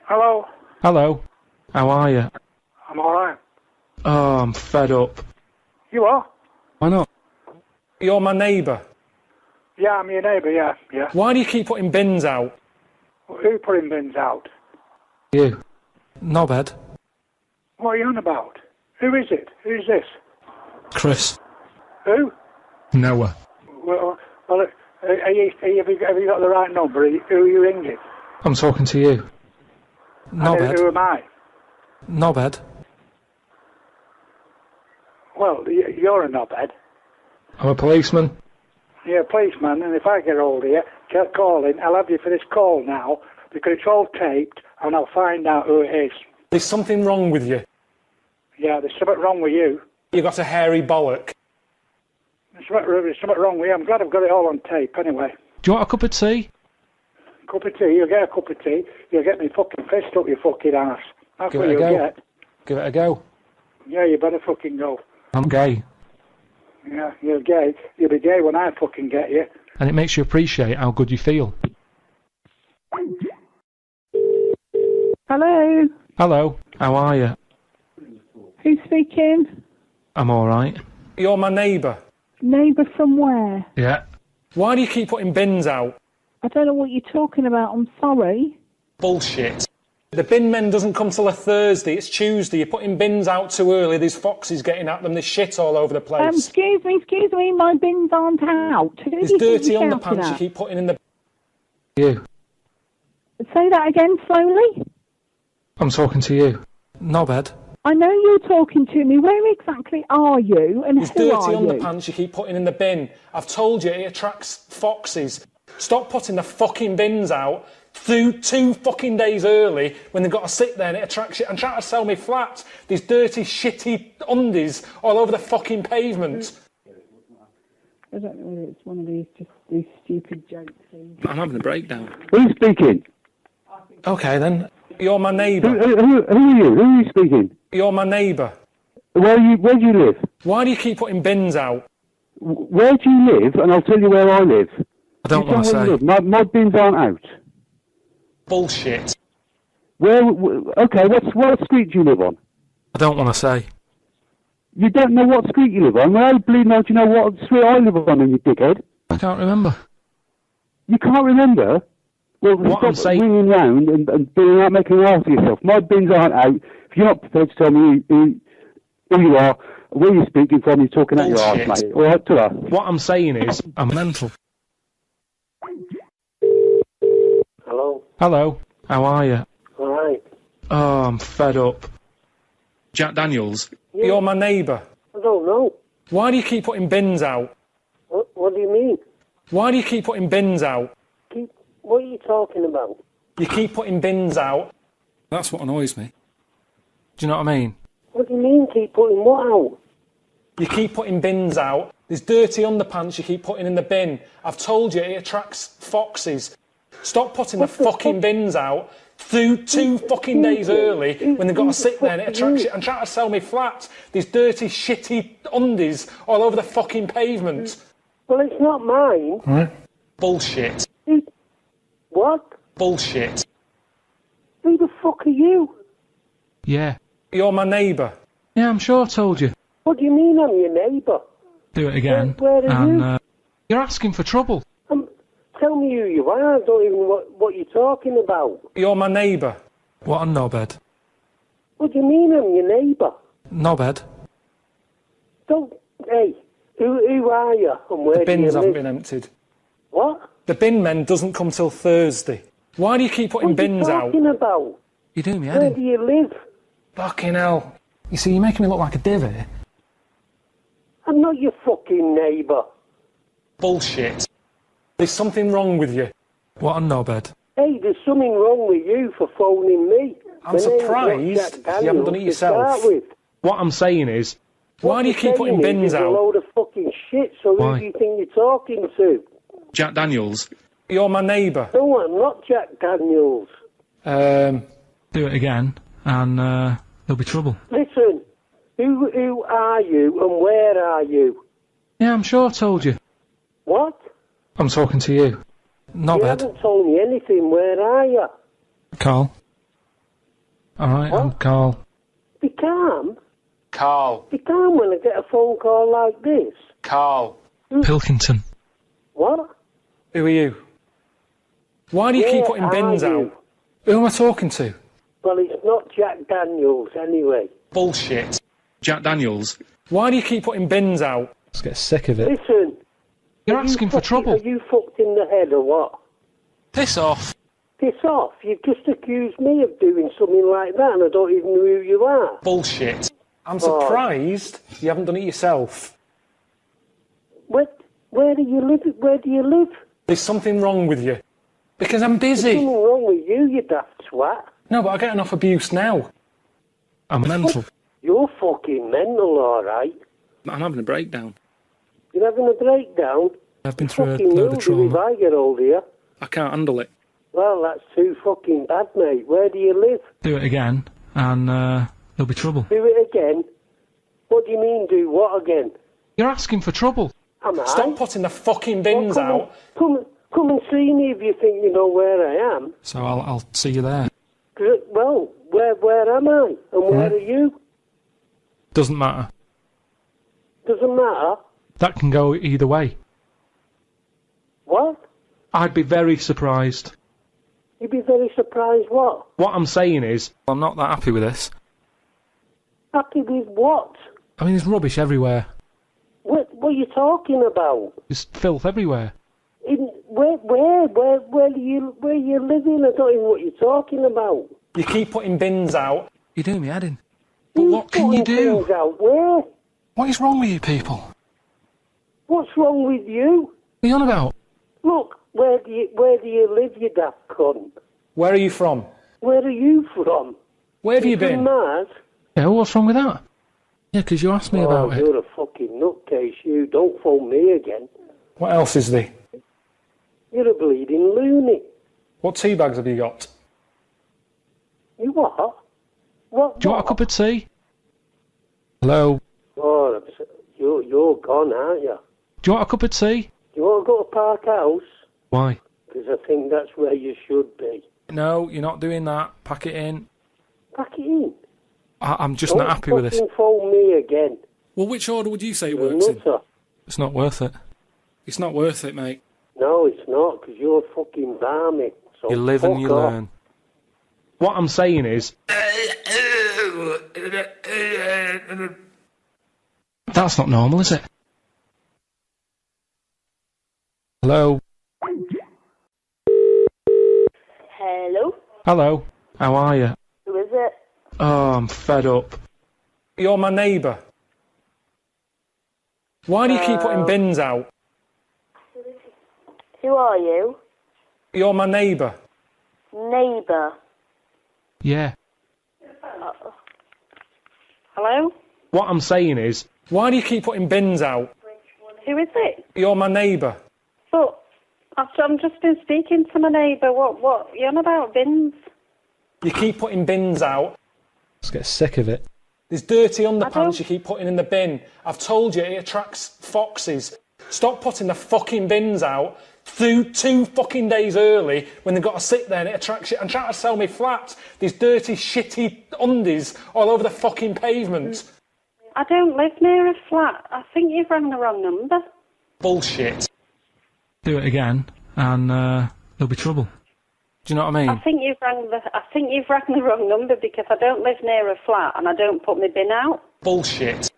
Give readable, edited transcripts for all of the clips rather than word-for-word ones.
Hello? Hello. How are you? I'm alright. Oh, I'm fed up. You are? Why not? You're my neighbour. Yeah, I'm your neighbour, yeah. Why do you keep putting bins out? Who putting bins out? You. Knobhead. What are you on about? Who is it? Who's this? Chris. Who? Noah. Well, have you got the right number? Who are you ringing? I'm talking to you. Knobhead. Who am I? Knobhead. Well, you're a knobhead. I'm a policeman. You're a policeman, and if I get hold of you, get calling, I'll have you for this call now, because it's all taped, and I'll find out who it is. There's something wrong with you. Yeah, there's something wrong with you. You got a hairy bollock. There's something wrong with you. I'm glad I've got it all on tape, anyway. Do you want a cup of tea? Cup of tea? You'll get a cup of tea. You'll get me fucking fist up your fucking ass. That's Give what it a you'll go. get. Give it a go. Yeah, you better fucking go. I'm gay. Yeah, you're gay. You'll be gay when I fucking get you. And it makes you appreciate how good you feel. Hello, Hello. How are you? who's speaking? I'm alright. You're my neighbour. Neighbour from where? Yeah. Why do you keep putting bins out? I don't know what you're talking about, I'm sorry. Bullshit. The bin men doesn't come till a Thursday, it's Tuesday. You're putting bins out too early, there's foxes getting at them, there's shit all over the place. Excuse me, my bins aren't out. Who There's do you think dirty you're underpants shouting you at? keep putting in the... You. Say that again slowly. I'm talking to you. Knobhead. I know you're talking to me. Where exactly are you and There's who are dirty you? underpants you keep putting in the bin. I've told you it attracts foxes. Stop putting the fucking bins out through 2 fucking days early when they've got to sit there and it attracts you. And trying to sell me flats. These dirty, shitty undies all over the fucking pavement. I don't know whether it's one of these stupid joke things. I'm having a breakdown. Who's speaking? Okay then. You're my neighbour. Who are you? Who are you speaking? You're my neighbour. Where do you live? Why do you keep putting bins out? Where do you live? And I'll tell you where I live. I don't You want to tell where you say. live. My bins aren't out. Bullshit. Okay, what street do you live on? I don't want to say. You don't know what street you live on? Well, I bleeding out, you know what street I live on, you dickhead. I can't remember. You can't remember? Well, What I'm stop saying- ringing round and being out making an ass of yourself. My bins aren't out. If you're not prepared to tell me who you are, where you're speaking from, you're talking out your Bullshit. arse, mate. All right, to us. What I'm saying is, I'm mental. Hello? Hello. How are you? Alright. Oh, I'm fed up. Jack Daniels. Yeah. You're my neighbour. I don't know. Why do you keep putting bins out? What do you mean? Why do you keep putting bins out? What are you talking about? You keep putting bins out. That's what annoys me. Do you know what I mean? What do you mean keep putting what out? You keep putting bins out. There's dirty underpants you keep putting in the bin. I've told you it attracts foxes. Stop putting the fucking bins out through 2 fucking days early when they've got to sit there and it attracts you. And trying to sell me flats. These dirty, shitty undies all over the fucking pavement. Well, it's not mine. Right. Bullshit. What? Bullshit. Who the fuck are you? Yeah. You're my neighbour. Yeah, I'm sure I told you. What do you mean I'm your neighbour? Do it again. Where are you? You're asking for trouble. Tell me who you are. I don't even know what you're talking about. You're my neighbour. What a knobhead. What do you mean I'm your neighbour? Knobhead. Don't... Hey, who are you and where The do you bins haven't live? been emptied. What? The bin men doesn't come till Thursday. Why do you keep putting What are you bins out? talking about? You do me Where head do in. you live? Fucking hell. You see, you're making me look like a divvy. I'm not your fucking neighbour. Bullshit. There's something wrong with you. What a knobhead. Hey, there's something wrong with you for phoning me. I'm My name's not surprised Jack you haven't done it Daniels to start yourself. with. What I'm saying is, why What do you you're keep putting saying bins is a out? load of fucking shit, so Why? who do you think you're talking to? Jack Daniels. You're my neighbour. No, I'm not Jack Daniels. Do it again, and there'll be trouble. Listen, who are you and where are you? Yeah, I'm sure I told you. What? I'm talking to you. You Knobhead. haven't told me anything. Where are you? Karl. Alright, I'm What? Carl. Be calm. Karl. Be calm when I get a phone call like this. Karl Pilkington. What? Who are you? Why do you keep Where putting are bins you? out? Who am I talking to? Well, it's not Jack Daniels anyway. Bullshit. Jack Daniels? Why do you keep putting bins out? Just get sick of it. Listen. You're are you asking for fucking- trouble. Are you fucked in the head or what? Piss off. Piss off. You've just accused me of doing something like that and I don't even know who you are. Bullshit. I'm Oh. surprised you haven't done it yourself. Where do you live? Where do you live? There's something wrong with you. Because I'm busy. There's something wrong with you, you daft swat. No, but I get enough abuse now. I'm mental. You're fucking mental, alright. I'm having a breakdown. You're having a breakdown? I've been through a Fucking load of will do if trauma. I get hold of you. I can't handle it. Well, that's too fucking bad, mate. Where do you live? Do it again, and there'll be trouble. Do it again? What do you mean, do what again? You're asking for trouble. Am I? Stop putting the fucking bins out. Come and see me if you think you know where I am. So I'll see you there. Well, where am I? And where are you? Doesn't matter. Doesn't matter. That can go either way. What? I'd be very surprised. You'd be very surprised what? What I'm saying is, I'm not that happy with this. Happy with what? I mean, there's rubbish everywhere. What are you talking about? There's filth everywhere. Where are you living? I don't even know what you're talking about. You keep putting bins out. You're doing me head in. But what can you Putting do? things out where? What is wrong with you people? What's wrong with you? What are you on about? Look, where do you live, you daft cunt? Where are you from? Where are you from? Where have you From been? Mars? Yeah, what's wrong with that? Yeah, 'cause you asked me about it. You're a fucking nutcase, you. Don't phone me again. What else is there? You're a bleeding loony. What tea bags have you got? You what? What? Do you want a cup of tea? Hello? Oh, you're gone, aren't you? Do you want a cup of tea? Do you want to go to Park House? Why? Because I think that's where you should be. No, you're not doing that. Pack it in. Pack it in. I'm just not happy with this. Don't phone me again. Well, which order would you say You're a works in? nutter. It's not worth it. It's not worth it, mate. No, it's not, because you're fucking balmy. So You live and you fuck off. learn. What I'm saying is... That's not normal, is it? Hello? Hello? Hello? How are you? Who is it? Oh, I'm fed up. You're my neighbour. Why do you keep putting bins out? Who are you? You're my neighbour. Neighbour. Yeah. Hello? What I'm saying is, why do you keep putting bins out? Who is it? You're my neighbour. But I've just been speaking to my neighbour. What? You're on about bins? You keep putting bins out. Just get sick of it. There's dirty don't- underpants you keep putting in the bin. I've told you it attracts foxes. Stop putting the fucking bins out through 2 fucking days early when they've got to sit there and it attracts you. And trying to sell me flats. These dirty, shitty undies all over the fucking pavement. I don't live near a flat. I think you've rang the wrong number. Bullshit. Do it again and there'll be trouble. Do you know what I mean? I think you've rang the wrong number because I don't live near a flat and I don't put my bin out. Bullshit.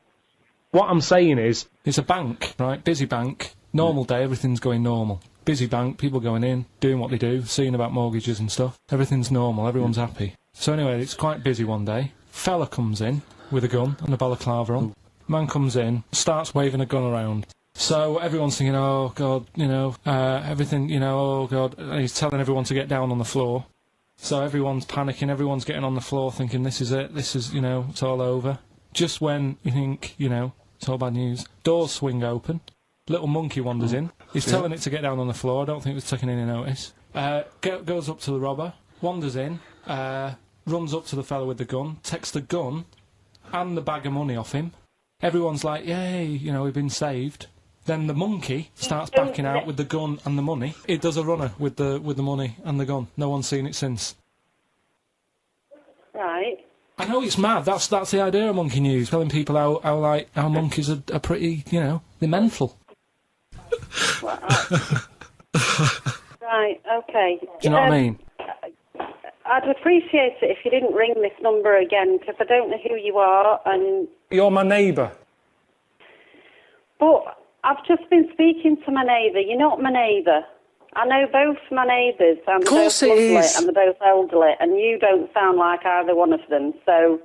What I'm saying is, it's a bank, right? Busy bank. Normal day, everything's going normal. Busy bank, people going in, doing what they do, seeing about mortgages and stuff. Everything's normal, everyone's happy. So anyway, it's quite busy one day. Fella comes in with a gun and a balaclava on. Man comes in, starts waving a gun around. So everyone's thinking, oh God, you know, everything, you know, oh God. And he's telling everyone to get down on the floor. So everyone's panicking, everyone's getting on the floor thinking this is it, this is, you know, it's all over. Just when you think, you know, it's all bad news, doors swing open, little monkey wanders in. He's telling it to get down on the floor, I don't think it was taking any notice. Goes up to the robber, wanders in, runs up to the fellow with the gun, takes the gun and the bag of money off him. Everyone's like, yay, you know, we've been saved. Then the monkey starts backing out with the gun and the money. It does a runner with the money and the gun. No one's seen it since. Right. I know it's mad. That's the idea of Monkey News, telling people how monkeys are pretty, they're mental. Right, okay. Do you know what I mean? I'd appreciate it if you didn't ring this number again, because I don't know who you are, and... You're my neighbour. But I've just been speaking to my neighbour. You're not my neighbour. I know both my neighbours, and they're both lovely, and they're both elderly, and you don't sound like either one of them, so...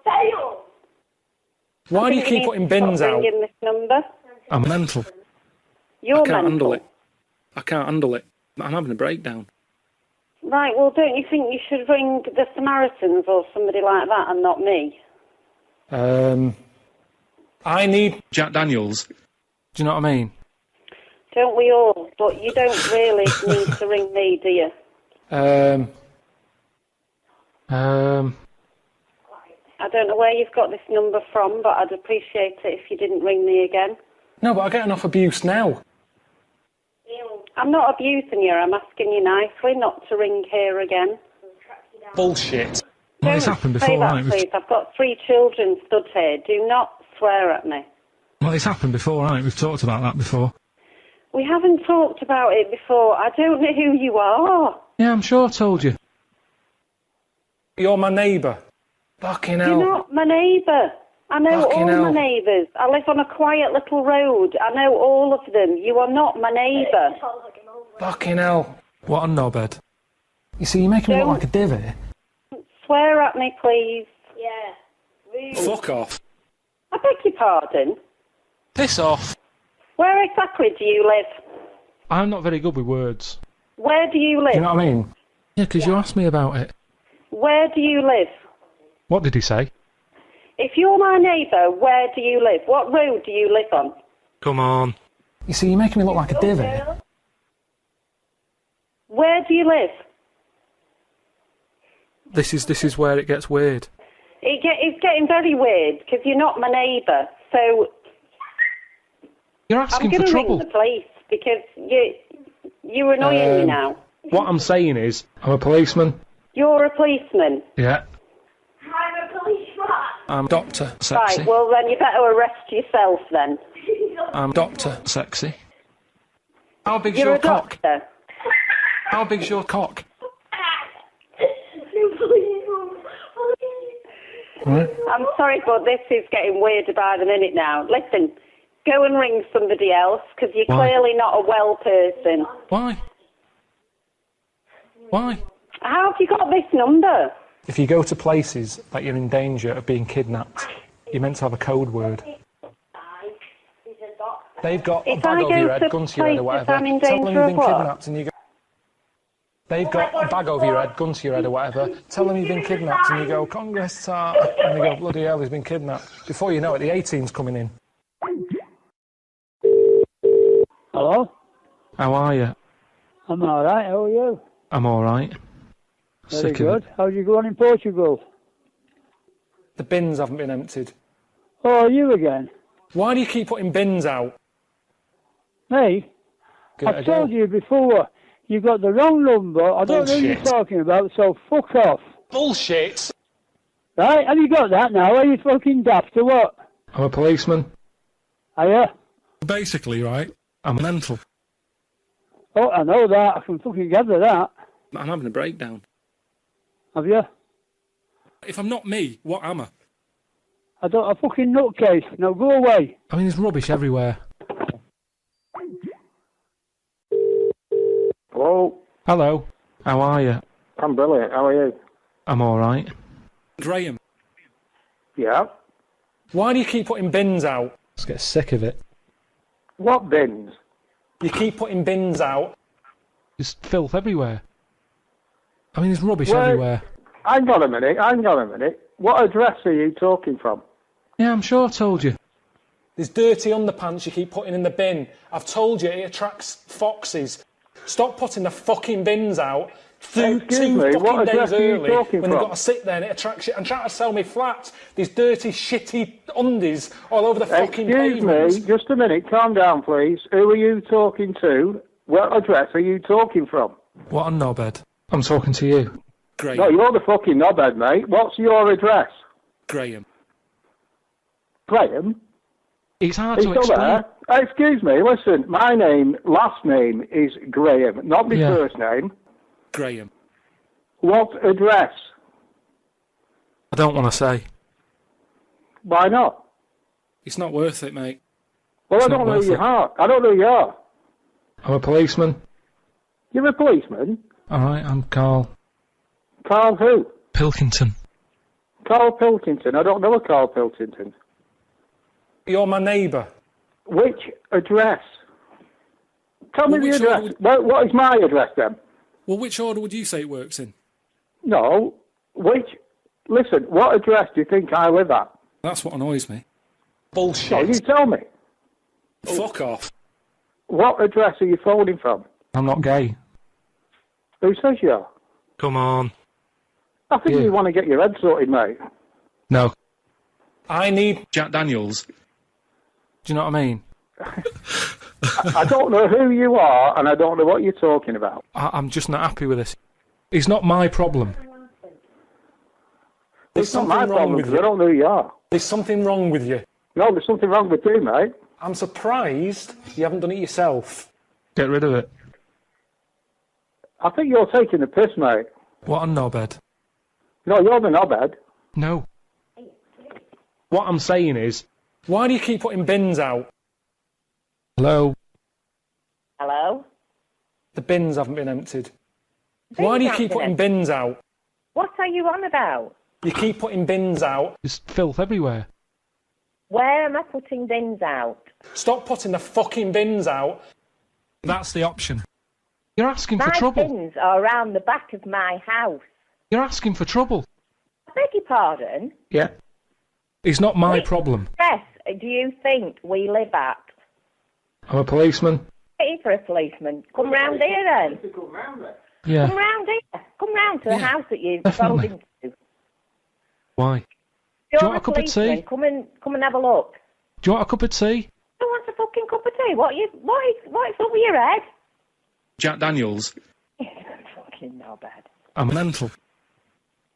fail! Why do you keep putting bins out? Ringing this number. I'm mental. You're I can't mental. handle it. I can't handle it. I'm having a breakdown. Right, well, don't you think you should ring the Samaritans or somebody like that and not me? I need Jack Daniels. Do you know what I mean? Don't we all? But you don't really need to ring me, do you? I don't know where you've got this number from, but I'd appreciate it if you didn't ring me again. No, but I get enough abuse now. I'm not abusing you, I'm asking you nicely not to ring here again. Bullshit. Well, it's happened before, right? Please. I've got 3 children stood here. Do not swear at me. Well, it's happened before, right? We've talked about that before. We haven't talked about it before. I don't know who you are. Yeah, I'm sure I told you. You're my neighbour. Fucking hell. You're not my neighbour. I know all my neighbours. I live on a quiet little road. I know all of them. You are not my neighbour. Fucking hell. What a knobhead. You see, you're making me look like a divvy. Swear at me, please. Yeah. Fuck off. I beg your pardon? Piss off. Where exactly do you live? I'm not very good with words. Where do you live? Do you know what I mean? Yeah, because you asked me about it. Where do you live? What did he say? If you're my neighbour, where do you live? What road do you live on? Come on. You see, you're making me look like a divvy. Where do you live? This is where it gets weird. It's getting very weird, because you're not my neighbour, so... You're asking for trouble. I'm trouble. going to ring the police, because you're annoying me now. What I'm saying is, I'm a policeman. You're a policeman? Yeah. I'm a policeman. I'm Dr. Sexy. Right, well then you better arrest yourself then. I'm Dr. Sexy. How big's You're your a cock? doctor. How big's your cock? I'm sorry, but this is getting weirder by the minute now. Listen, go and ring somebody else, because you're clearly not a well person. Why? Why? How have you got this number? If you go to places that you're in danger of being kidnapped, you're meant to have a code word. They've got a bag over your head, gun to your head or whatever. Tell them you've been kidnapped and you go... They've got a bag over your head, gun to your head or whatever. Tell them you've been kidnapped and you go, Congress tar. And they go, bloody hell, he's been kidnapped. Before you know it, the A-team's coming in. Hello? How are you? I'm alright, how are you? I'm alright. Very good. How'd you go on in Portugal? The bins haven't been emptied. Oh, you again? Why do you keep putting bins out? Me? I told you before, you got the wrong number. I don't know what you're talking about, so fuck off. Bullshit! Right, have you got that now? Are you fucking daft or what? I'm a policeman. Are you? Basically, right, I'm mental. Oh, I know that. I can fucking gather that. I'm having a breakdown. Have you? If I'm not me, what am I? A fucking nutcase. Now go away. I mean, there's rubbish everywhere. Hello. Hello. How are you? I'm brilliant. How are you? I'm alright. Graham. Yeah? Why do you keep putting bins out? Just get sick of it. What bins? You keep putting bins out. There's filth everywhere. I mean, there's rubbish everywhere. Hang on a minute. What address are you talking from? Yeah, I'm sure I told you. There's dirty underpants you keep putting in the bin. I've told you it attracts foxes. Stop putting the fucking bins out two fucking days early when they've got to sit there and it attracts you. And trying to sell me flats. These dirty, shitty undies all over the fucking pavements. Excuse me, just a minute. Calm down, please. Who are you talking to? What address are you talking from? What a knobhead. I'm talking to you. Graham. No, you're the fucking knobhead, mate. What's your address? Graham. Graham? It's hard He's to still explain. there. Excuse me, listen, my last name is Graham, not my first name. Graham. What address? I don't want to say. Why not? It's not worth it, mate. Well, It's I don't not know who worth you it. are. I don't know who you are. I'm a policeman. You're a policeman? All right, I'm Karl Karl who? Pilkington. Karl Pilkington. I don't know a Karl Pilkington. You're my neighbour. Which address? Tell me the which address. order What is my address then? Well, which order would you say it works in? No. Listen, what address do you think I live at? That's what annoys me. No, Bullshit. you tell me. Fuck off. What address are you phoning from? I'm not gay. Who says you are? Come on. I think you want to get your head sorted, mate. No. I need Jack Daniels. Do you know what I mean? I don't know who you are, and I don't know what you're talking about. I'm just not happy with this. It's not my problem. There's It's not something my wrong problem, with because I you. don't know who you are. There's something wrong with you. No, there's something wrong with you, mate. I'm surprised you haven't done it yourself. Get rid of it. I think you're taking the piss, mate. What a knobhead. No, you're the knobhead. No. What I'm saying is... Why do you keep putting bins out? Hello? Hello? The bins haven't been emptied. Why do you keep putting bins out? What are you on about? You keep putting bins out. There's filth everywhere. Where am I putting bins out? Stop putting the fucking bins out. That's the option. You're asking for My trouble. bins are around the back of my house. You're asking for trouble. I beg your pardon? Yeah. It's not my Which problem. address do you think we live at? I'm a policeman. Pay for a policeman. Come round here then. Yeah. Come round here. Come round to the house that you've sold definitely. into. Why? You're you want a cup of policeman. tea? Come and have a look. Do you want a cup of tea? Who wants a fucking cup of tea? What is up with your head? Jack Daniels. Fucking knobhead. I'm mental.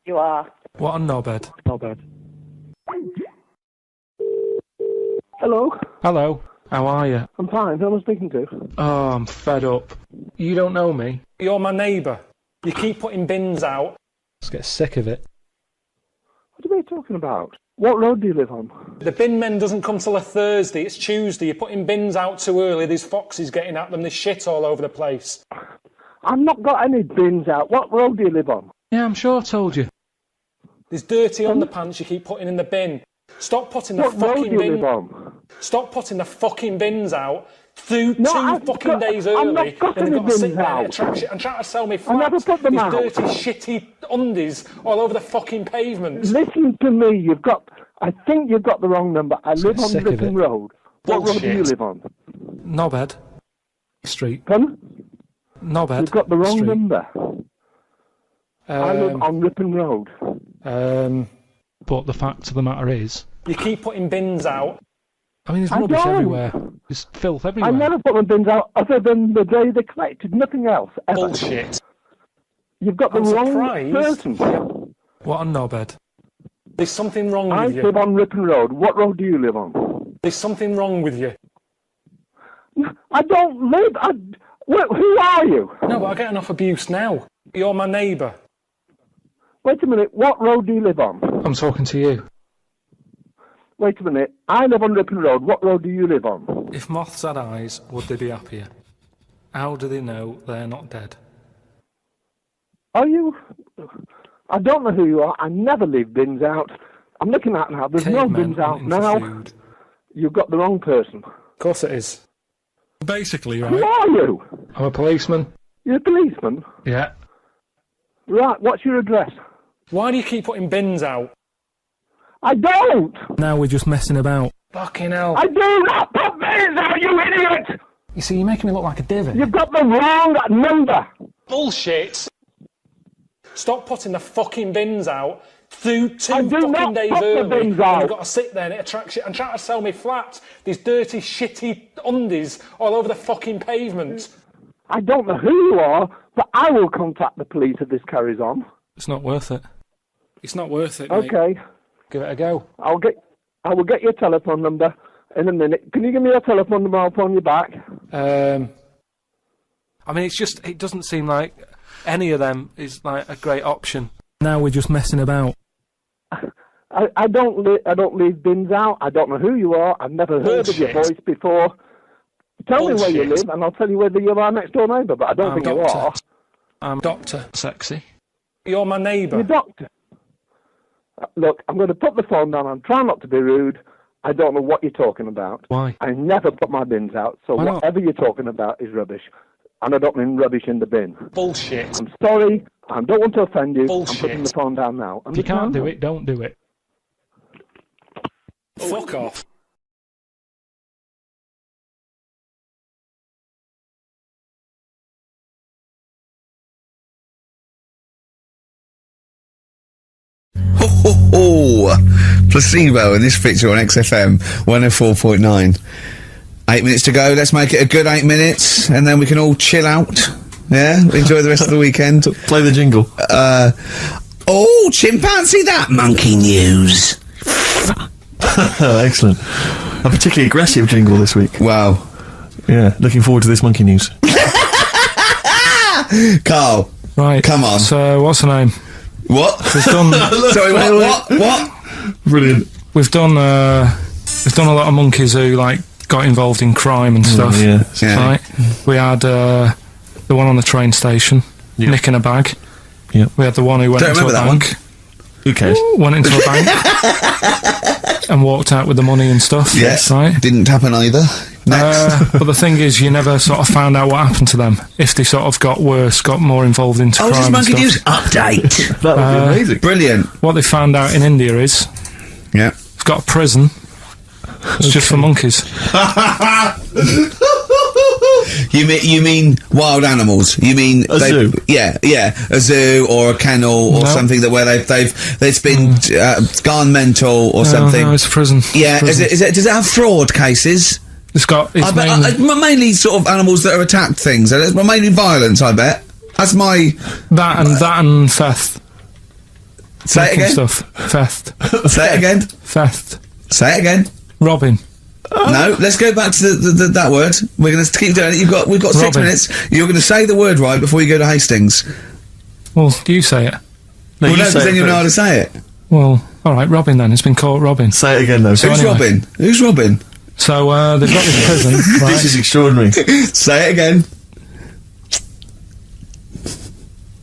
You are. What a knobhead. Knobhead. Hello, Hello. How are you? I'm fine. Who am I speaking to? Oh, I'm fed up. You don't know me? You're my neighbour. You keep putting bins out. Just get sick of it. What are you talking about? What road do you live on? The bin men doesn't come till a Thursday. It's Tuesday. You're putting bins out too early. There's foxes getting at them. There's shit all over the place. I've not got any bins out. What road do you live on? Yeah, I'm sure I told you. There's dirty underpants you keep putting in the bin. Stop putting the What road fucking do you bin. live on? Stop putting the fucking bins out two I've fucking got- days I've early, not got and any they've got to sit bins there out. and attract shit and try to sell me I never flats. put them These out. dirty, shitty undies all over the fucking pavement. Listen to me. I think you've got the wrong number. I live on sick of Ripon it. Road. What road do you Bullshit. live on? Knobhead. Street. Pardon? Knobhead. You've got the wrong Street. number. I live on Ripon Road. But the fact of the matter is... You keep putting bins out. I mean, there's I rubbish don't. everywhere. There's filth I everywhere. never put my bins out other than the day they collected. Nothing else. Ever. Bullshit. You've got the I'm wrong surprised. person. What a knobhead. There's something wrong I with you. live on Ripon Road. What road do you live on? There's something wrong with you. I don't live. Who are you? No, but I get enough abuse now. You're my neighbour. Wait a minute. What road do you live on? I'm talking to you. Wait a minute. I live on Ripon Road. What road do you live on? If moths had eyes, would they be happier? How do they know they're not dead? Are you? I don't know who you are. I never leave bins out. I'm looking at now. There's no Cavemen bins out hunting for now. food. You've got the wrong person. Of course it is. Basically, Who right? are you? I'm a policeman. You're a policeman? Yeah. Right. What's your address? Why do you keep putting bins out? I don't. Now we're just messing about. Fucking hell. I do not put bins out, you idiot! You see, you're making me look like a divot. You've got the wrong number. Bullshit. Stop putting the fucking bins out two I do fucking not days put the early. bins And out. you've got to sit there and it attracts shit and try to sell me flats. These dirty, shitty undies all over the fucking pavement. I don't know who you are, but I will contact the police if this carries on. It's not worth it. It's not worth it, mate. Okay. Give it a go. I will get your telephone number in a minute. Can you give me your telephone number? I'll phone you back. I mean, it doesn't seem like any of them is like a great option. Now we're just messing about. I don't leave bins out. I don't know who you are. I've never heard of your voice before. Tell me where you live, and I'll tell you whether you're our next door neighbour. But I don't think you are. I'm Doctor Sexy. You're my neighbour. You're Doctor. Look, I'm going to put the phone down. I'm trying not to be rude. I don't know what you're talking about. Why? I never put my bins out, so whatever you're talking about is rubbish. And I don't mean rubbish in the bin. Bullshit. I'm sorry. I don't want to offend you. Bullshit. I'm putting the phone down now. If you can't do it, don't do it. Fuck off. Placebo in this picture on XFM 104.9. 8 minutes to go. Let's make it a good 8 minutes, and then we can all chill out. Yeah, enjoy the rest of the weekend. Play the jingle. Chimpanzee that monkey news. Excellent. A particularly aggressive jingle this week. Wow. Yeah, looking forward to this monkey news. Carl. Right. Come on. So, what's the name? What? We've done... Sorry, what? Brilliant. We've done a lot of monkeys who, like, got involved in crime and stuff. Yeah. Right? We had the one on the train station, nicking a bag. Yeah. We had the one who went into a bank. Who cares? Went into a bank and walked out with the money and stuff. Yes. Right? Didn't happen either. But the thing is, you never sort of found out what happened to them. If they sort of got worse, got more involved into crime just monkey and news stuff. update. That would be amazing. Brilliant. What they found out in India is... Yeah. It's got a prison. It's just for monkeys. You mean wild animals? You mean a zoo? Yeah, a zoo or a kennel or something that where they've been gone mental or something. No, it's a prison. Yeah, it's a prison. does it have fraud cases? It's mainly sort of animals that are attacked things. It's mainly violence, I bet. That's my that and theft. Say it again. Stuff. Theft. Say it again. Theft. Say it again. Robbing. No, let's go back to that word. We're going to keep doing it. We've got 6 minutes. You're going to say the word right before you go to Hastings. Well, you say it. No, because then you know how to say it. Well, all right, robbing then. It's been caught robbing. Say it again, though. So Who's robbing? Who's robbing? So they've got this prison. Right? This is extraordinary. Say it again.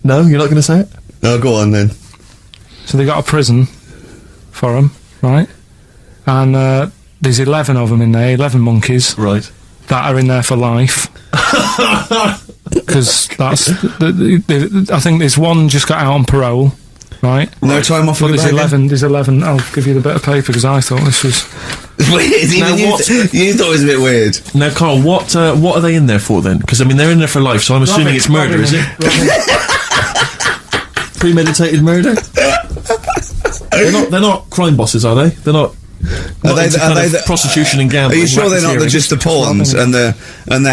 No, you're not going to say it? No, go on then. So they got a prison for them, right? And there's 11 of them in there, 11 monkeys. Right. That are in there for life. Because that's... I think there's one just got out on parole, right? No time off. But there's 11. I'll give you the bit of paper because I thought this was... Weird. You thought it was a bit weird. Now, Carl, what are they in there for then? Because, I mean, they're in there for life, so I'm assuming it's murder, is it? Premeditated murder? They're not crime bosses, are they? They're not... Are they prostitution and gambling? Are you sure they're not just the pawns and the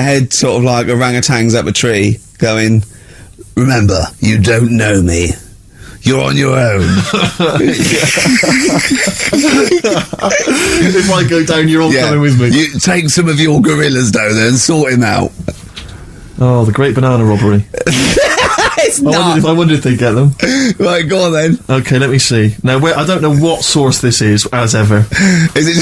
head sort of like orangutans up a tree going, remember, you don't know me. You're on your own. If I go down, you're all coming with me. You take some of your gorillas down there and sort him out. Oh, the great banana robbery. I wondered if they'd get them. Right, go on then. Okay, let me see. Now, I don't know what source this is, as ever. Is it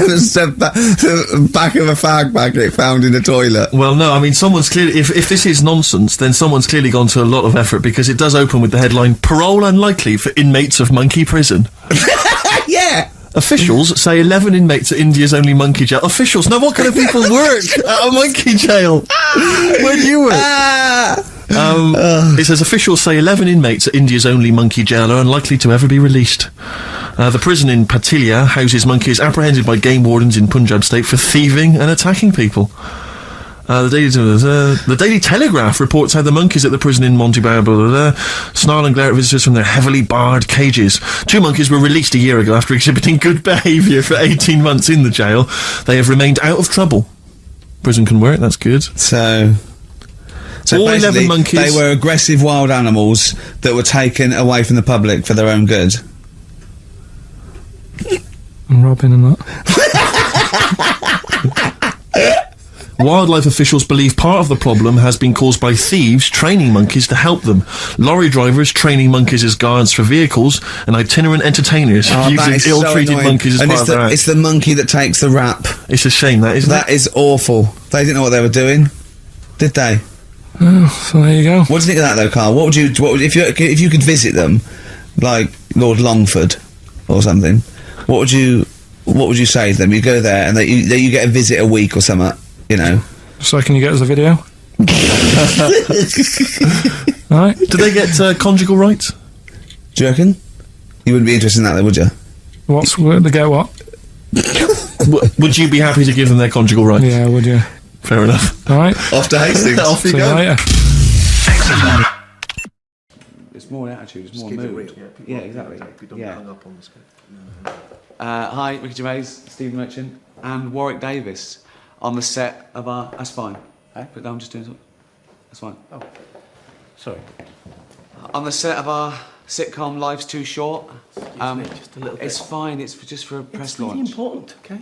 just the back of a fag packet found in a toilet? Well, no, I mean, someone's clearly... If this is nonsense, then someone's clearly gone to a lot of effort, because it does open with the headline, Parole unlikely for inmates of monkey prison. Yeah! Officials say 11 inmates at India's only monkey jail. Officials? Now, what kind of people work at a monkey jail? Where do you work? It says officials say 11 inmates at India's only monkey jail are unlikely to ever be released. The prison in Patilia houses monkeys apprehended by game wardens in Punjab state for thieving and attacking people. The Daily Telegraph reports how the monkeys at the prison in Montebello snarl and glare at visitors from their heavily barred cages. 2 monkeys were released a year ago after exhibiting good behaviour for 18 months in the jail. They have remained out of trouble. Prison can work, that's good. So... So All 11 basically, monkeys. they were aggressive wild animals that were taken away from the public for their own good. And Robin and that. Wildlife officials believe part of the problem has been caused by thieves training monkeys to help them. Lorry drivers training monkeys as guards for vehicles, and itinerant entertainers using ill-treated monkeys as part of their act. It's the monkey that takes the rap. It's a shame, that, isn't it? That is awful. They didn't know what they were doing, did they? Oh, so there you go. What do you think of that, though, Carl? What would you if you could visit them, like Lord Longford or something? What would you say to them? You go there and you get a visit a week or something. You know. So can you get us a video? Alright. Do they get conjugal rights? Do you reckon? You wouldn't be interested in that, though, would you? They get what? Would you be happy to give them their conjugal rights? Yeah, would you? Fair enough. Alright. Off to Hastings. Off you See go. you later. It's more attitude, it's more mood. Yeah, exactly. Yeah. Hi, Ricky Gervais, Stephen Merchant, and Warwick Davis on the set of our... That's fine. But no, I'm just doing something. That's fine. Oh, sorry. On the set of our sitcom Life's Too Short. Just a little bit. It's fine, it's just for a press really launch. important, okay?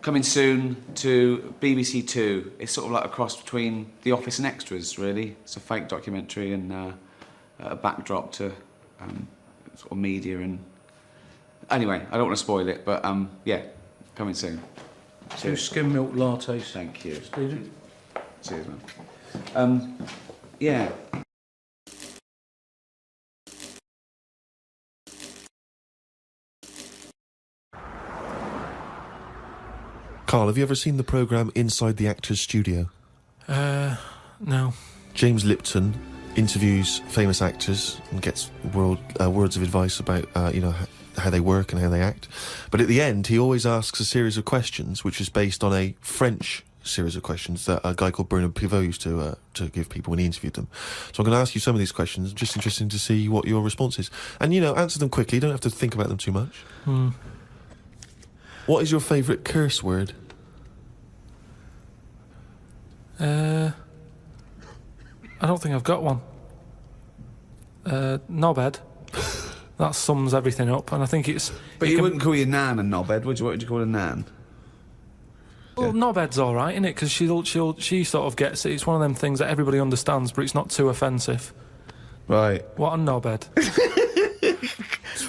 Coming soon to BBC Two. It's sort of like a cross between The Office and Extras, really. It's a fake documentary and a backdrop to sort of media and... Anyway, I don't want to spoil it, but yeah, coming soon. 2 skim milk lattes. Thank you. Stephen. Cheers, man. Yeah. Carl, have you ever seen the programme Inside the Actors Studio? No. James Lipton interviews famous actors and gets words of advice about, how they work and how they act. But at the end, he always asks a series of questions, which is based on a French series of questions that a guy called Bernard Pivot used to give people when he interviewed them. So I'm going to ask you some of these questions. I'm just interested to see what your response is. And, answer them quickly. You don't have to think about them too much. What is your favourite curse word? I don't think I've got one. Knobhead. That sums everything up, and I think it's... But you wouldn't call your nan a knobhead, would you? What would you call a nan? Well, knobhead's all right, isn't it? Because she sort of gets it. It's one of them things that everybody understands, but it's not too offensive. Right. What a knobhead.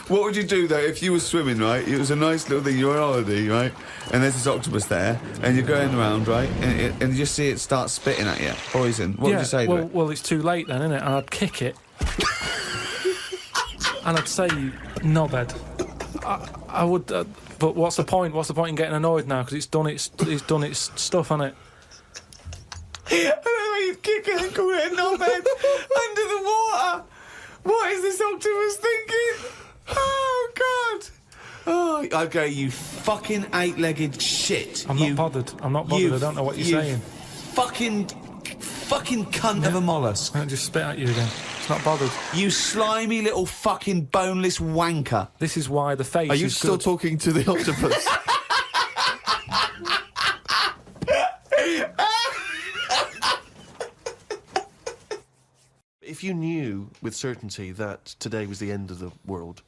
What would you do, though, if you were swimming, right? It was a nice little thing, you're on holiday, right? And there's this octopus there, and you're going around, right? And you just see it start spitting at you, poison. What would you say to it? Well, it's too late then, isn't it? And I'd kick it. And I'd say, knobhead. I would, but what's the point? What's the point in getting annoyed now? Because it's done its stuff, hasn't it? I don't know why you'd kick it and call it a knobhead under the water. What is this octopus thinking? Oh, God. Oh, okay, you fucking 8-legged shit. I'm not bothered. I don't know what you're saying. Fucking cunt of a mollusk. I'll just spit at you again. It's not bothered. You slimy little fucking boneless wanker. This is why the face Are you still talking to the octopus? If you knew with certainty that today was the end of the world,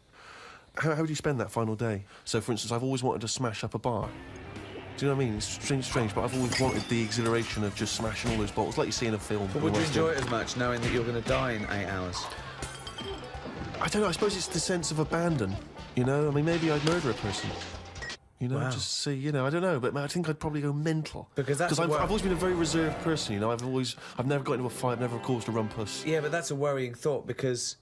how would you spend that final day? So, for instance, I've always wanted to smash up a bar. Do you know what I mean? It's strange, but I've always wanted the exhilaration of just smashing all those bottles, like you see in a film. But would you enjoy it as much, knowing that you're going to die in 8 hours? I don't know, I suppose it's the sense of abandon, I mean, maybe I'd murder a person. Wow. Just see, I don't know, but I think I'd probably go mental. Because I've always been a very reserved person, I've never got into a fight, never caused a rumpus. Yeah, but that's a worrying thought, because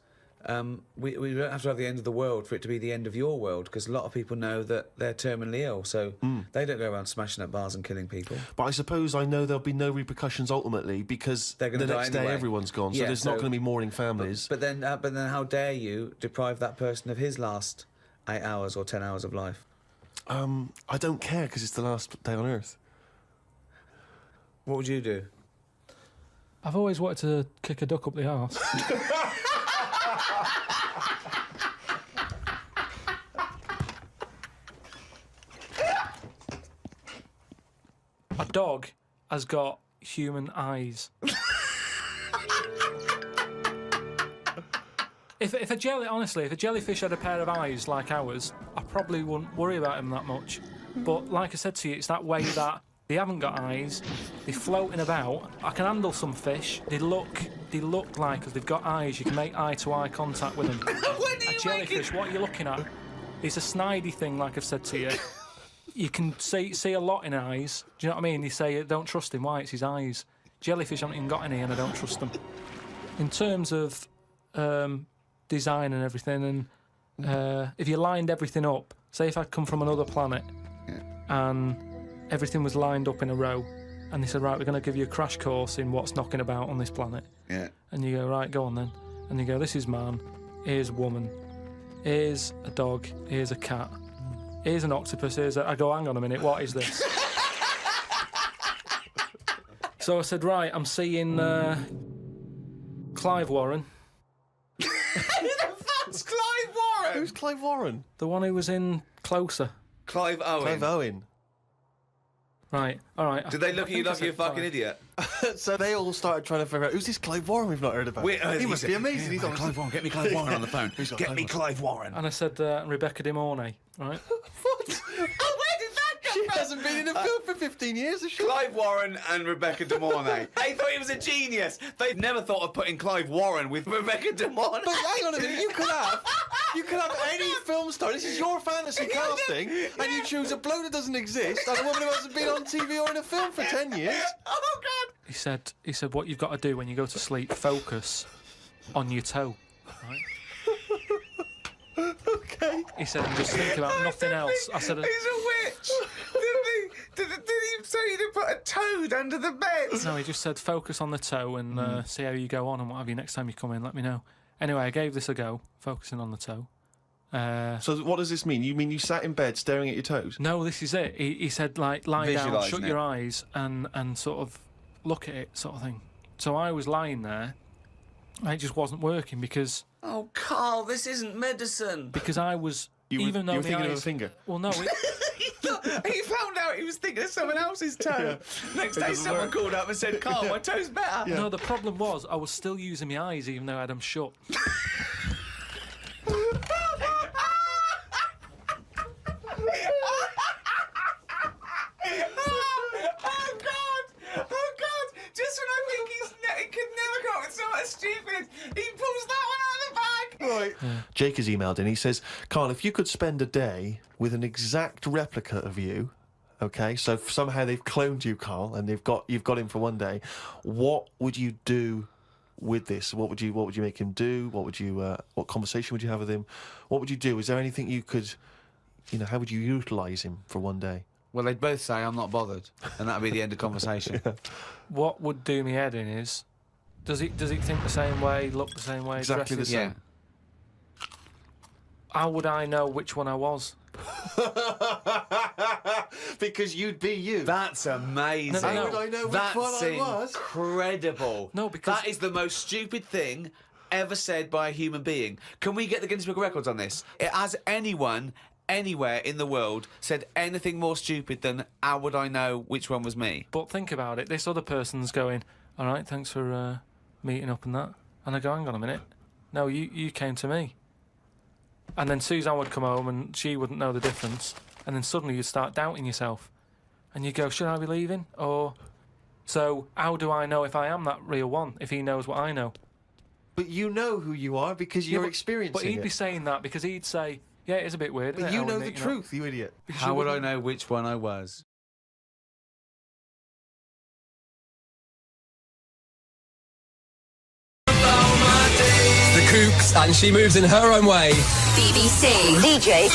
we don't have to have the end of the world for it to be the end of your world, because a lot of people know that they're terminally ill, so they don't go around smashing up bars and killing people. But I suppose I know there'll be no repercussions ultimately, because the next day everyone's gone, so there's not going to be mourning families. But then how dare you deprive that person of his last 8 hours or 10 hours of life? I don't care, because it's the last day on Earth. What would you do? I've always wanted to kick a duck up the arse. A dog has got human eyes. If a jellyfish had a pair of eyes like ours, I probably wouldn't worry about him that much. But like I said to you, it's that way that they haven't got eyes, they're floating about. I can handle some fish. They look like they've got eyes. You can make eye-to-eye contact with them. A jellyfish, what are you looking at? It's a snidey thing, like I've said to you. You can see a lot in eyes. Do you know what I mean? You say, don't trust him. Why? It's his eyes. Jellyfish haven't even got any, and I don't trust them. In terms of design and everything, and if you lined everything up, say if I'd come from another planet and everything was lined up in a row, and they said, right, we're going to give you a crash course in what's knocking about on this planet. Yeah. And you go, right, go on then. And you go, this is man, here's woman, here's a dog, here's a cat, here's an octopus, I go, hang on a minute, what is this? So I said, right, I'm seeing Clive Warren. Who the fuck's Clive Warren? Who's Clive Warren? The one who was in Closer. Clive Owen. Clive Owen. Right, all right. Did they look at you like you're a fucking idiot? So they all started trying to figure out, who's this Clive Warren we've not heard about? He must be amazing. He's on Clive Warren. Get me Clive Warren on the phone. Get me Clive Warren. And I said, Rebecca De Mornay, right? What? She hasn't been in a film for 15 years, has she? Clive Warren and Rebecca De Mornay. They thought he was a genius. They've never thought of putting Clive Warren with Rebecca De Mornay. But hang on a minute, you could have any film star. This is your fantasy casting, and you choose a bloke that doesn't exist and a woman who hasn't been on TV or in a film for 10 years. Oh, God. He said, what you've got to do when you go to sleep, focus on your toe, right? Okay. He said, just think about nothing else. I said, he's a witch. Did he say you didn't put a toad under the bed? No, he just said, focus on the toe and see how you go on and what have you. Next time you come in, let me know. Anyway, I gave this a go, focusing on the toe. So what does this mean? You mean you sat in bed staring at your toes? No, this is it. He said, like, lie down, shut your eyes and sort of look at it, sort of thing. So I was lying there. It just wasn't working because... Oh, Carl, this isn't medicine. Because I was... You were thinking of a finger? Well, no. He found out he was thinking of someone else's toe. Yeah. Next day, someone called up and said, Carl, my toe's better. Yeah. No, the problem was I was still using my eyes even though I had them shut. Just when I think he could never come up with something stupid, he pulls that one out of the bag. Right. Yeah. Jake has emailed in. He says, Carl, if you could spend a day with an exact replica of you, okay, so somehow they've cloned you, Carl, and you've got him for one day, what would you do with this? What would you make him do? What conversation would you have with him? What would you do? Is there anything you could, how would you utilise him for one day? Well, they'd both say, I'm not bothered, and that'd be the end of conversation. Yeah. What would do me head in is, does he think the same way, look the same way, exactly the same? Yeah. How would I know which one I was? Because you'd be you. That's amazing. No. How would I know which one I was? That's incredible. No, because... That is the most stupid thing ever said by a human being. Can we get the Guinness Book of Records on this? Has anyone... anywhere in the world said anything more stupid than how would I know which one was me? But think about it, this other person's going, all right, thanks for meeting up and that. And I go, hang on a minute. No, you came to me. And then Suzanne would come home and she wouldn't know the difference. And then suddenly you'd start doubting yourself. And you go, should I be leaving? Or... So how do I know if I am that real one, if he knows what I know? But you know who you are because you're experiencing it. But he'd be saying that because he'd say... Yeah, it is a bit weird. But you know the truth, you idiot. How would I know which one I was? The Kooks, and she moves in her own way. BBC DJ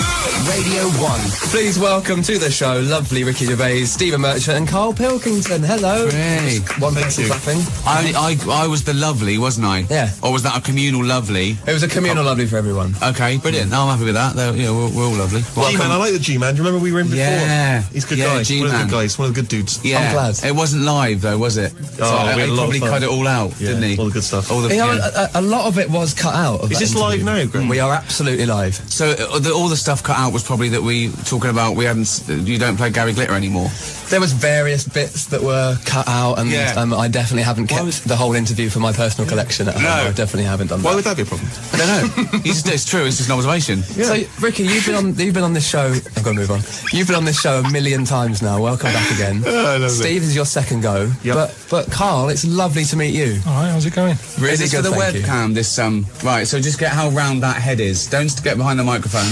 Radio 1. Please welcome to the show lovely Ricky Gervais, Stephen Merchant and Karl Pilkington. Hello. Great. One person clapping. I was the lovely, wasn't I? Yeah. Or was that a communal lovely? It was a communal lovely for everyone. Okay, brilliant. No, I'm happy with that. We're all lovely. G-Man, I like the G-Man. Do you remember we were in before? Yeah. He's a good guy. G-Man. One of the good guys. One of the good dudes. Yeah. I'm glad. It wasn't live though, was it? He probably cut it all out, didn't he? All the good stuff. A lot of it was cut out. Is this live now, Greg? We are absolutely live. So all the stuff cut out was probably that we talking about. You don't play Gary Glitter anymore. There was various bits that were cut out, and I definitely haven't kept the whole interview for my personal collection at home. No. I definitely haven't done that. Why would that be a problem? I don't know. It's true. It's just an observation. So, Ricky, you've been on this show. I've got to move on. You've been on this show a million times now. Welcome back again. Steve, this is your second go. Yep. But Carl, it's lovely to meet you. All right, how's it going? Really is this good, for the thank you. webcam? This right. So just get how round that head is. Don't get behind the microphone.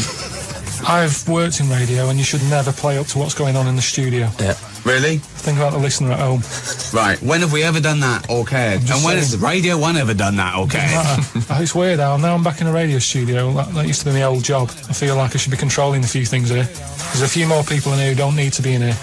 I've worked in radio, and you should never play up to what's going on in the studio. Yeah. Really? Think about the listener at home. Right. When have we ever done that or cared? And when has Radio 1 ever done that or cared? It's weird now. Now I'm back in a radio studio. That used to be my old job. I feel like I should be controlling a few things here. There's a few more people in here who don't need to be in here.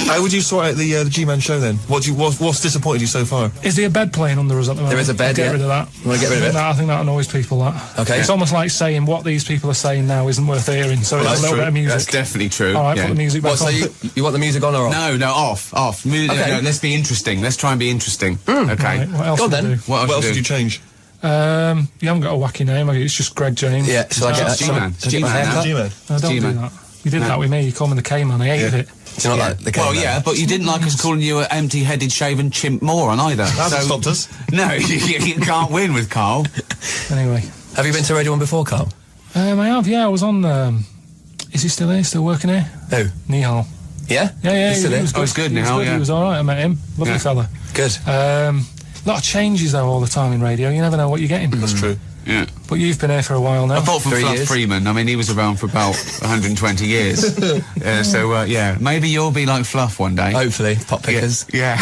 How would you sort out the G-Man show then? What's disappointed you so far? Is there a bed playing under us at the moment? There is a bed, Get rid of that. You want to get rid of it? I think that annoys people, that. Okay. It's almost like saying what these people are saying now isn't worth hearing, so it's a little bit of music. That's definitely true. All right, put the music back on. So you want the music on or off? No, off. Okay. No, let's be interesting. Let's try and be interesting. Okay. Right, what else Go on would then. you do? What else did you change? You haven't got a wacky name, have you? It's just Greg James. Yeah, shall I get that? G-Man. G-Man. No, don't do that. You did that with me. You called me the K-Man. I hated it. Do you not like the K-Man? Well, yeah, but you didn't like us calling you an empty-headed, shaven chimp moron either. That hasn't stopped us. No, you can't win with Carl. Anyway. Have you been to Radio 1 before, Carl? I have, yeah. I was on... is he still here? Still working here? Who? Nihal. Yeah? Yeah, He's still he here? was good. Oh, he's good He was now, good. yeah. He was all right. I met him. Lovely fella. Good. A lot of changes, though, all the time in radio. You never know what you're getting. That's true. Yeah. But you've been here for a while now. Apart from 3 Fluff years. Freeman, I mean, he was around for about 120 years. So, maybe you'll be like Fluff one day. Hopefully. Pop pickers. Yeah.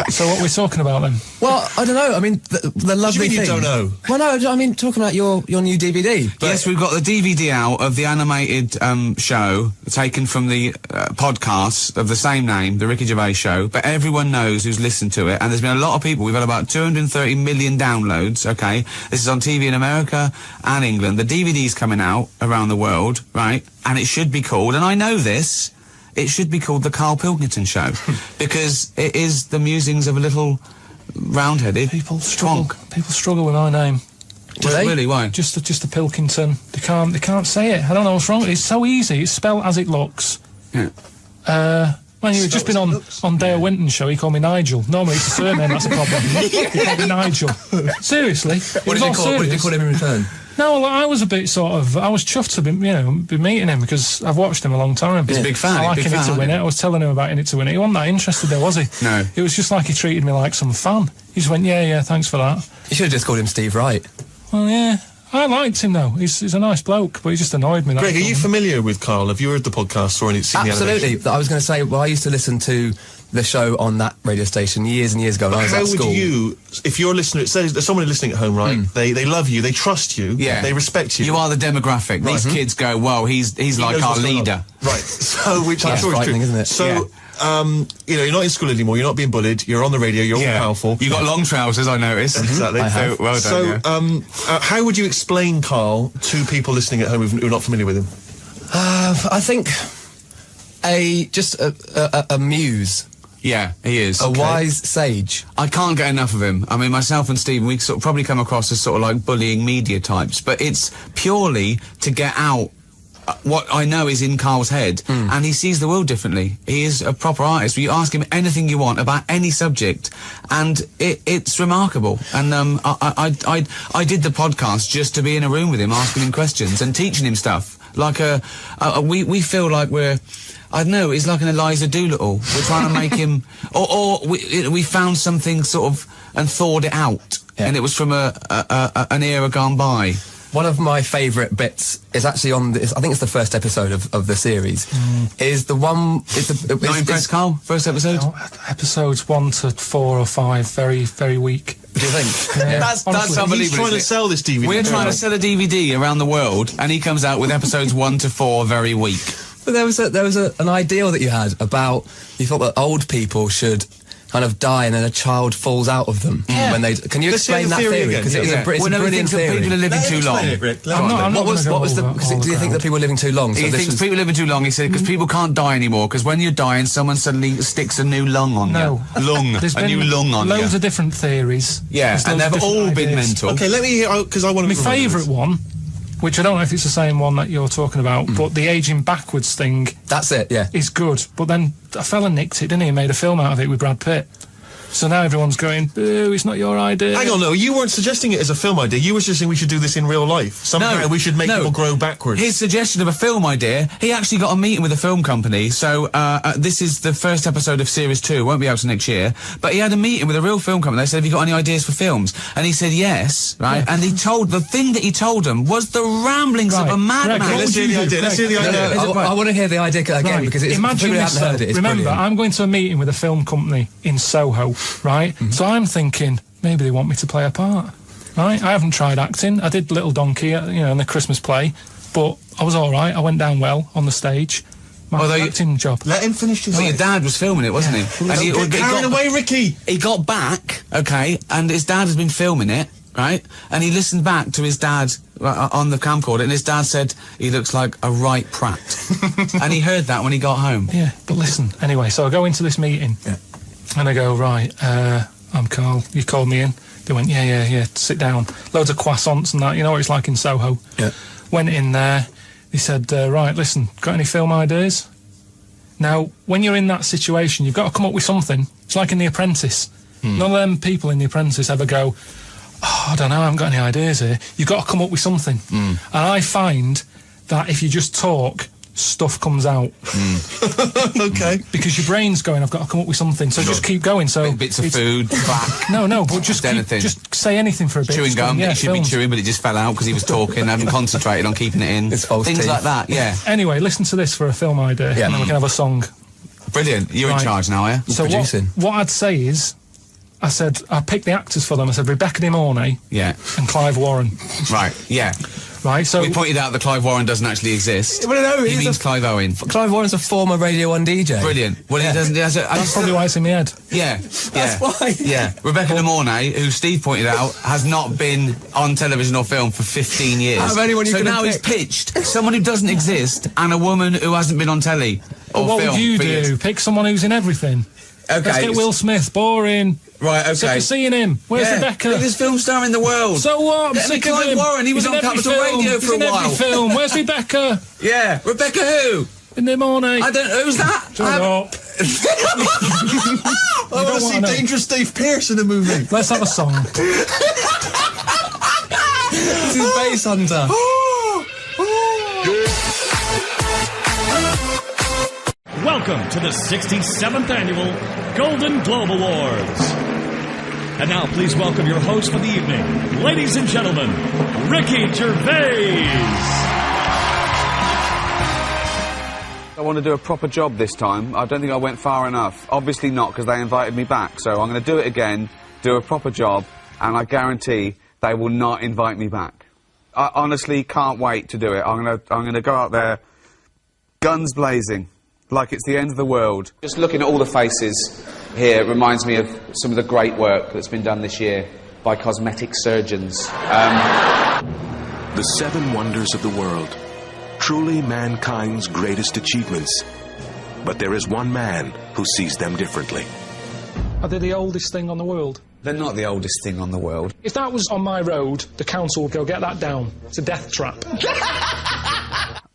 So what are we talking about then? Well, I don't know. I mean, the lovely you thing. don't know? Well, no, I mean, talking about your new DVD. Yes, we've got the DVD out of the animated show taken from the podcast of the same name, the Ricky Gervais Show, but everyone knows who's listened to it, and there's been a lot of people. We've had about 230 million downloads, okay? This is on TV in America and England. The DVD's coming out around the world, right? And it should be called, and I know this, it should be called The Karl Pilkington Show, because it is the musings of a little round-headed People struggle with my name. Do they? Really? Why? Just the Pilkington. They can't say it. I don't know what's wrong. It's so easy. It's spelled as it looks. Yeah. Man, you've just been on Dale Winton's show. He called me Nigel. Normally it's a surname that's a problem. He called me Nigel. Seriously. What did you call him in return? No, well, I was a bit I was chuffed to be meeting him because I've watched him a long time. He's a big fan. I like In It to Win It. I was telling him about In It to Win It. He wasn't that interested though, was he? No. It was just like he treated me like some fan. He just went, yeah, thanks for that. You should have just called him Steve Wright. Well, yeah. I liked him though. He's a nice bloke, but he just annoyed me. Greg, are you familiar with Carl? Have you heard the podcast or seen the animation? Absolutely. I was going to say, well, I used to listen to the show on that radio station years and years ago when I was at school. How would you, if you're listening, say there's someone listening at home, right? They love you, they trust you, Yeah. they respect you. You are the demographic. These kids go, well, he's like knows our what's going on. leader. Right. So, which I'm That's sure is true. frightening, isn't it? So, you're not in school anymore, you're not being bullied, you're on the radio, you're all powerful. You got long trousers, I noticed. Exactly. I have. So, well done. So, how would you explain Carl to people listening at home who are not familiar with him? I think a muse. Yeah, he is. A wise sage. I can't get enough of him. I mean, myself and Stephen, we sort of probably come across as sort of like bullying media types, but it's purely to get out what I know is in Carl's head, and he sees the world differently. He is a proper artist. You ask him anything you want about any subject, and it's remarkable. And I did the podcast just to be in a room with him, asking him questions and teaching him stuff. Like we feel like we're, I don't know, it's like an Eliza Doolittle. We're trying to make him, or we found something sort of and thawed it out, and it was from an era gone by. One of my favourite bits is actually on this. I think it's the first episode of the series. Is the one? Not impressed, Carl? First episode? Episodes 1 to 4 or 5, very, very weak. Do you think? Yeah. That's Honestly. unbelievable. He's trying to sell this DVD. We're trying to sell a DVD around the world, and he comes out with episodes 1 to 4 very weak. But there was an ideal that you had about, you thought that old people should kind of die and then a child falls out of them when they. Can you explain that theory? Because it's a brilliant theory. People are living too long. Do you think that people are living too long? He thinks people are living too long. He said because people can't die anymore. Because when you're dying, someone suddenly sticks a new lung on you. There's a new lung on you. Loads of different theories. Yeah, and they've all been mental. Okay, let me hear, because I want to. My favourite one which I don't know if it's the same one that you're talking about, but the aging backwards thing... That's it, yeah. ...is good. But then a fella nicked it, didn't he, and made a film out of it with Brad Pitt. So now everyone's going, boo, it's not your idea. Hang on, no, you weren't suggesting it as a film idea. You were suggesting we should do this in real life. Somehow we should make people grow backwards. His suggestion of a film idea, he actually got a meeting with a film company, so this is the first episode of Series 2, won't be out till next year, but he had a meeting with a real film company. They said, have you got any ideas for films? And he said yes, right? And the thing that he told them was the ramblings of a madman. Let's hear the idea, let's hear the idea. I want to hear the idea again, because it's... Imagine this, heard it. Remember, brilliant. I'm going to a meeting with a film company in Soho, right? So I'm thinking, maybe they want me to play a part, right? I haven't tried acting. I did Little Donkey, in the Christmas play, but I was all right. I went down well on the stage. My acting job. Let him finish his Well, your dad was filming it, wasn't he? And he carried away, Ricky! He got back, okay, and his dad has been filming it, right? And he listened back to his dad on the camcorder, and his dad said, he looks like a right prat. And he heard that when he got home. Yeah, but listen, anyway, so I go into this meeting, and I go, right, I'm Karl, you called me in. They went, yeah, sit down. Loads of croissants and that, you know what it's like in Soho. Yeah. Went in there, they said, right, listen, got any film ideas? Now, when you're in that situation, you've got to come up with something. It's like in The Apprentice. None of them people in The Apprentice ever go, I don't know, I haven't got any ideas here. You've got to come up with something. And I find that if you just talk, stuff comes out. Okay. Because your brain's going, I've got to come up with something, so just keep going. So bits of food, back. No, but just just say anything for a bit. Chewing gum, yeah, he should be chewing, but it just fell out because he was talking, hadn't concentrated on keeping it in. Things like that, yeah. Anyway, listen to this for a film idea, and then we can have a song. Brilliant. You're in charge now, yeah? So what I'd say is, I picked the actors for them. I said Rebecca De Mornay and Clive Warren. Right, yeah. Right, so... We pointed out that Clive Warren doesn't actually exist. Well, no, he means Clive Owen. Clive Warren's a former Radio 1 DJ. Brilliant. Well, he doesn't... That's probably why it's in my head. Yeah. That's why. Yeah. Rebecca De Mornay, who Steve pointed out, has not been on television or film for 15 years. Out of anyone you so can now he's pitched someone who doesn't exist and a woman who hasn't been on telly or what film would you for do? years. Pick someone who's in everything. Okay. Let's get Will Smith. Boring. Right, okay. Sick of seeing him. Where's Rebecca? Biggest film star in the world. So what? I'm sick of Clive him. Warren, he was He's on in every Capital film. Radio for a while. He's in every film. Where's Rebecca? Yeah. Rebecca who? In the morning. I don't know. Who's that? Shut up. I want to see Dangerous Dave Pearce in a movie. Let's have a song. This is Bass Hunter. Welcome to the 67th Annual Golden Globe Awards. And now please welcome your host for the evening, ladies and gentlemen, Ricky Gervais. I want to do a proper job this time. I don't think I went far enough. Obviously not, because they invited me back. So I'm going to do it again, do a proper job, and I guarantee they will not invite me back. I honestly can't wait to do it. I'm going to go out there, guns blazing, like it's the end of the world. Just looking at all the faces here reminds me of some of the great work that's been done this year by cosmetic surgeons. The 7 wonders of the world. Truly mankind's greatest achievements. But there is one man who sees them differently. Are they the oldest thing on the world? They're not the oldest thing on the world. If that was on my road, the council would go, get that down. It's a death trap.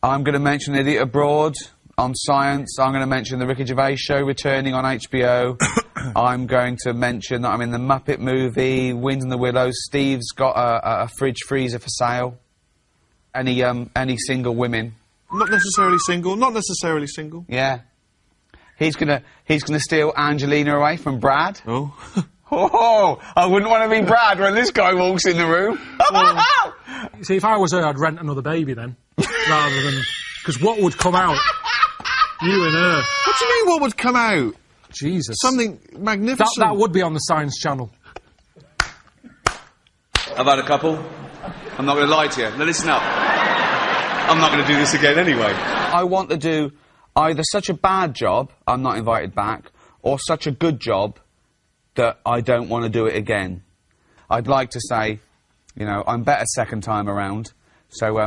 I'm going to mention Idiot Abroad on Science. I'm going to mention the Ricky Gervais Show returning on HBO. I'm going to mention that I'm in the Muppet movie, Wind in the Willows. Steve's got a fridge freezer for sale. Any single women? Not necessarily single. Not necessarily single. Yeah. He's gonna steal Angelina away from Brad. Oh. Oh, I wouldn't want to be Brad when this guy walks in the room. See, if I was her, I'd rent another baby then, rather than... Because what would come out? You and her. What do you mean, what would come out? Jesus. Something magnificent. That would be on the Science Channel. I've had a couple. I'm not going to lie to you. Now listen up. I'm not going to do this again anyway. I want to do either such a bad job, I'm not invited back, or such a good job that I don't want to do it again. I'd like to say, you know, I'm better second time around, so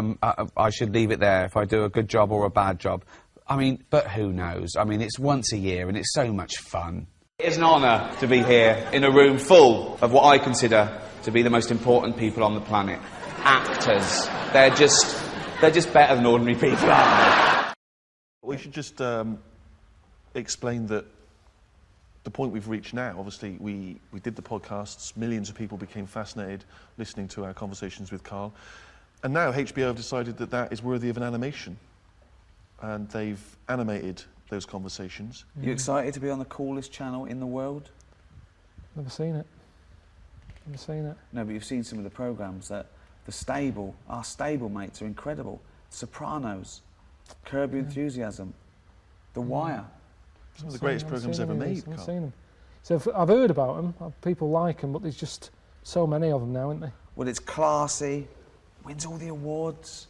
I should leave it there if I do a good job or a bad job. I mean, but who knows? I mean, it's once a year and it's so much fun. It is an honour to be here in a room full of what I consider to be the most important people on the planet. actors. They're just better than ordinary people, aren't they? We should just explain that the point we've reached now, obviously, we did the podcasts, millions of people became fascinated listening to our conversations with Karl, and now HBO have decided that that is worthy of an animation, and they've animated those conversations. You excited to be on the coolest channel in the world? Never seen it. Never seen it. No, but you've seen some of the programmes that our stable mates are incredible. Sopranos, Curb Your Enthusiasm, The Wire. Some of the greatest programmes ever made. I haven't seen them. So I've heard about them. People like them, but there's just so many of them now, isn't there? Well, it's classy, wins all the awards,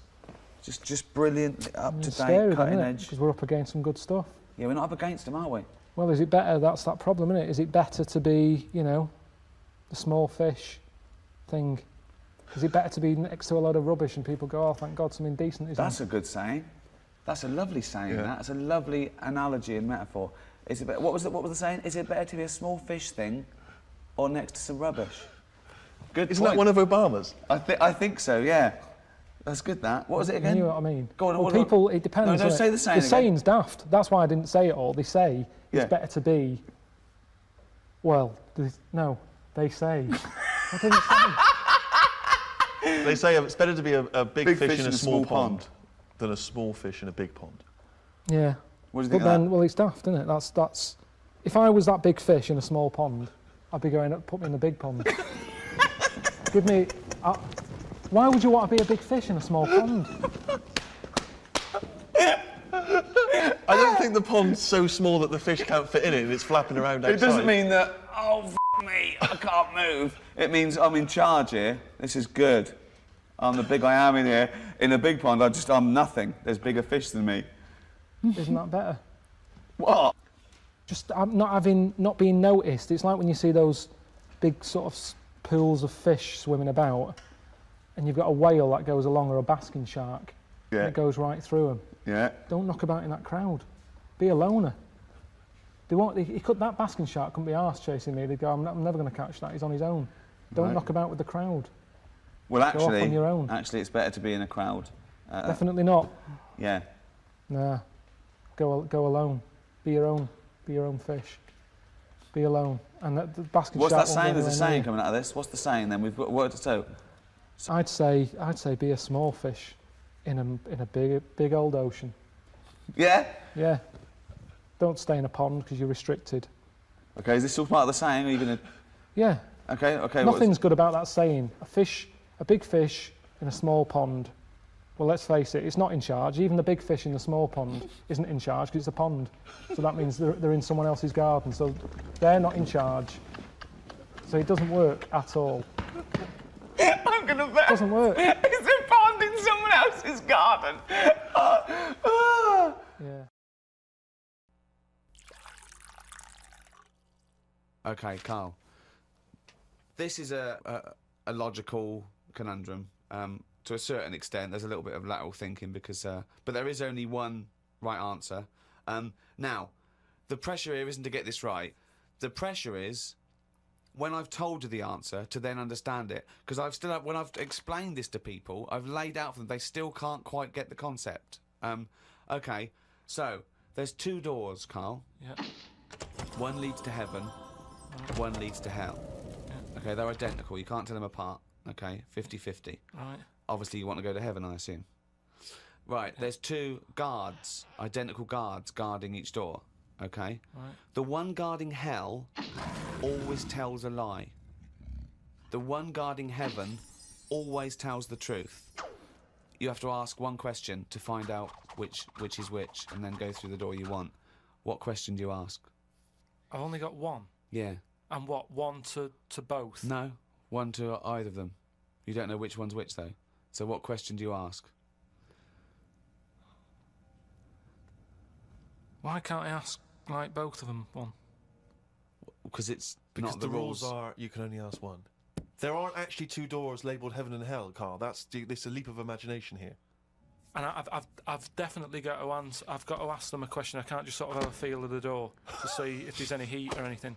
just brilliant, up to date, cutting edge. Because we're up against some good stuff. Yeah, we're not up against them, are we? Well, is it better? That's that problem, isn't it? Is it better to be, you know, the small fish thing? Is it better to be next to a load of rubbish and people go, oh, thank God, something decent is That's a good saying. That's a lovely saying. That's a lovely analogy and metaphor. Is it what was the saying? Is it better to be a small fish thing, or next to some rubbish? Good. Isn't that one of Obama's? I think so. Yeah. That's good. That. What was it again? You know what I mean? Go on. Well, people, it depends. No, don't say the saying. The saying's daft. That's why I didn't say it all. They say it's better to be. Well, no, they say. I didn't say. They say it's better to be a big fish in a small pond than a small fish in a big pond. Yeah. What do you think but of then, that? well, it's daft, isn't it? That's. If I was that big fish in a small pond, I'd be going, put me in the big pond. Give me. Why would you want to be a big fish in a small pond? I don't think the pond's so small that the fish can't fit in it and it's flapping around outside. It doesn't mean that, oh, me, I can't move. It means I'm in charge here. This is good. I'm the big I am in here. In a big pond, I'm nothing. There's bigger fish than me. Isn't that better? What? Just not being noticed. It's like when you see those big sort of pools of fish swimming about, and you've got a whale that goes along or a basking shark, and it goes right through them. Yeah. Don't knock about in that crowd. Be a loner. That basking shark couldn't be arsed chasing me. They'd go, I'm never going to catch that. He's on his own. Don't knock about with the crowd. Well, Go off on your own. Actually, it's better to be in a crowd. Definitely not. Yeah. Nah. Go alone. Be your own fish. Be alone. And the basking shark. What's that saying? There's a saying coming out of this. What's the saying then? We've got word to say. I'd say be a small fish in a big old ocean. Yeah? Yeah. Don't stay in a pond because you're restricted. Okay, is this all part of the saying? Or are you going to... Yeah. Okay. Nothing's good about that saying. A big fish in a small pond. Well, let's face it, it's not in charge. Even the big fish in the small pond isn't in charge because it's a pond. So that means they're in someone else's garden. So they're not in charge. So it doesn't work at all. I'm going to bet. It doesn't work. It's a pond in someone else's garden. Yeah. Okay, Karl. This is a logical conundrum. To a certain extent, there's a little bit of lateral thinking because, but there is only one right answer. Now, the pressure here isn't to get this right. The pressure is when I've told you the answer to then understand it. Because when I've explained this to people, I've laid out for them, they still can't quite get the concept. Okay, so there's two doors, Karl. Yeah. One leads to heaven, one leads to hell. Yeah. Okay, they're identical. You can't tell them apart. Okay, 50-50. Right. Obviously, you want to go to heaven, I assume. Right, there's two guards, identical guards, guarding each door. Okay? Right. The one guarding hell always tells a lie. The one guarding heaven always tells the truth. You have to ask one question to find out which is which, and then go through the door you want. What question do you ask? I've only got one. Yeah. And what, one to both? No, one to either of them. You don't know which one's which, though. So what question do you ask? Why can't I ask, like, both of them one? Because it's because not the rules. Are you can only ask one. There aren't actually two doors labelled heaven and hell, Karl. This is a leap of imagination here. And I've definitely got to answer. I've got to ask them a question. I can't just sort of have a feel of the door to see if there's any heat or anything.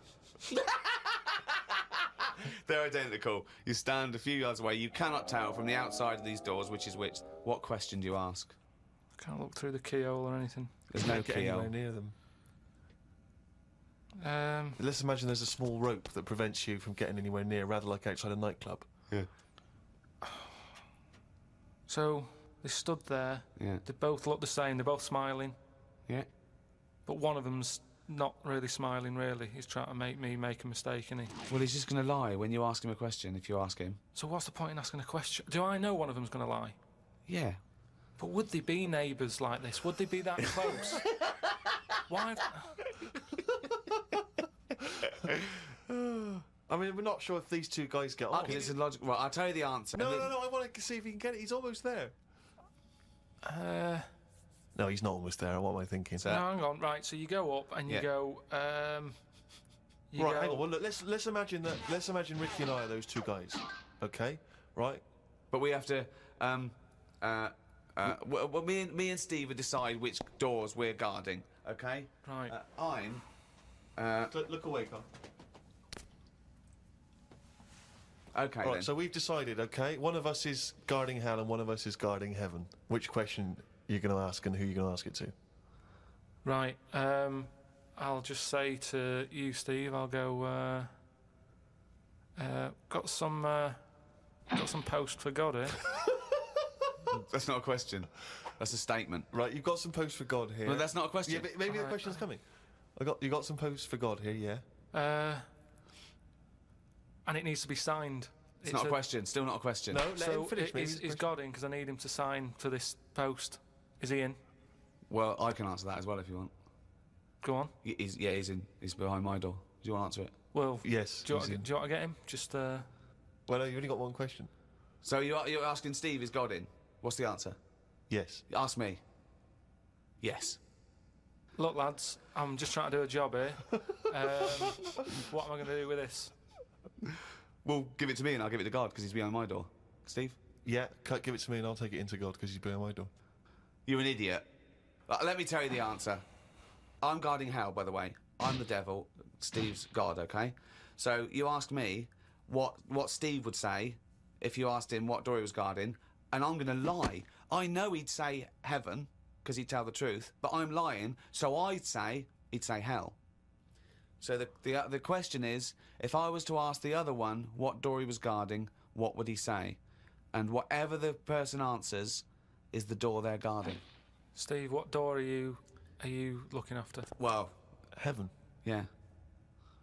They're identical. You stand a few yards away. You cannot tell from the outside of these doors which is which. What question do you ask? I can't look through the keyhole or anything. There's no Get keyhole. anywhere near them. Let's imagine there's a small rope that prevents you from getting anywhere near, rather like outside a nightclub. Yeah. So, they stood there. Yeah. They both look the same. They're both smiling. Yeah. But one of them's not really smiling, really. He's trying to make me make a mistake, isn't he? Well, he's just going to lie when you ask him a question, if you ask him. So what's the point in asking a question? Do I know one of them's going to lie? Yeah. But would they be neighbours like this? Would they be that close? Why? I mean, we're not sure if these two guys get on. It's a logical. Well, I'll tell you the answer. No, I want to see if he can get it. He's almost there. No, he's not almost there. What am I thinking? No, hang on. Right, so you go up and you go. Hang on. Well, look. Let's imagine that. Let's imagine Ricky and I are those two guys. Okay. Right. But we have to. Well, me and Steve will decide which doors we're guarding. Okay. Right. I'm. Look away, Carl. Okay. Right. Then. So we've decided. Okay. One of us is guarding hell and one of us is guarding heaven. Which question you're going to ask and who you're going to ask it to? Right. I'll just say to you, Steve. I'll go. Got some post for God here. That's not a question. That's a statement. Right. You've got some post for God here. No, that's not a question. Yeah, but maybe the question's coming. You got some post for God here. Yeah. And it needs to be signed. It's not a question. Still not a question. No, let him finish. Is God in? Because I need him to sign for this post. Is he in? Well, I can answer that as well if you want. Go on. He's in. He's behind my door. Do you want to answer it? Well, yes. Do you want to get him? Just. Well, no, you've only got one question. So you're asking Steve, is God in? What's the answer? Yes. Ask me. Yes. Look, lads, I'm just trying to do a job here. What am I going to do with this? Well, give it to me and I'll give it to God because he's behind my door. Steve? Yeah, give it to me and I'll take it into God because he's behind my door. You're an idiot. Let me tell you the answer. I'm guarding hell, by the way. I'm the devil. Steve's God, okay? So you asked me what Steve would say if you asked him what door he was guarding, and I'm going to lie. I know he'd say heaven because he'd tell the truth, but I'm lying, so he'd say hell. So the question is, if I was to ask the other one what door he was guarding, what would he say? And whatever the person answers is the door they're guarding. Steve, what door are you looking after? Well, heaven. Yeah.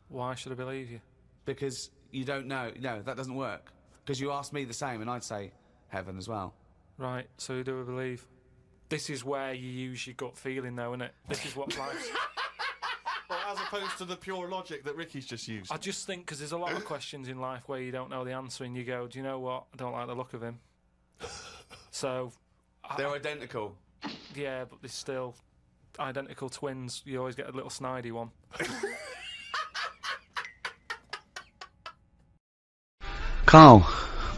Why should I believe you? Because you don't know. No, that doesn't work. Because you asked me the same, and I'd say heaven as well. Right. So who do I believe? This is where you use your gut feeling, though, isn't it? This is what life's. Well, as opposed to the pure logic that Ricky's just used. I just think because there's a lot of questions in life where you don't know the answer, and you go, "Do you know what? I don't like the look of him." So. They're identical. Yeah, but they're still identical twins. You always get a little snidey one. Carl,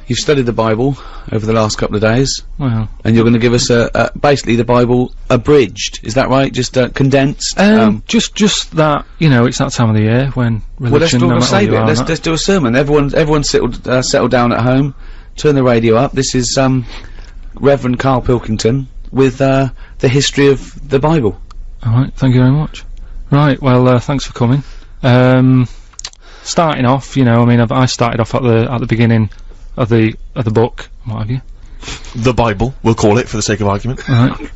you've studied the Bible over the last couple of days. Well. And you're going to give us basically the Bible abridged. Is that right? Just condensed? Just that, it's that time of the year when religion... Well, let's save it. Let's do a sermon. Everyone settle down at home. Turn the radio up. This is Reverend Karl Pilkington with the history of the Bible. All right, thank you very much. Right, well, thanks for coming. Starting off, I started off at the beginning of the book. What have you? The Bible, we'll call it for the sake of argument. Right.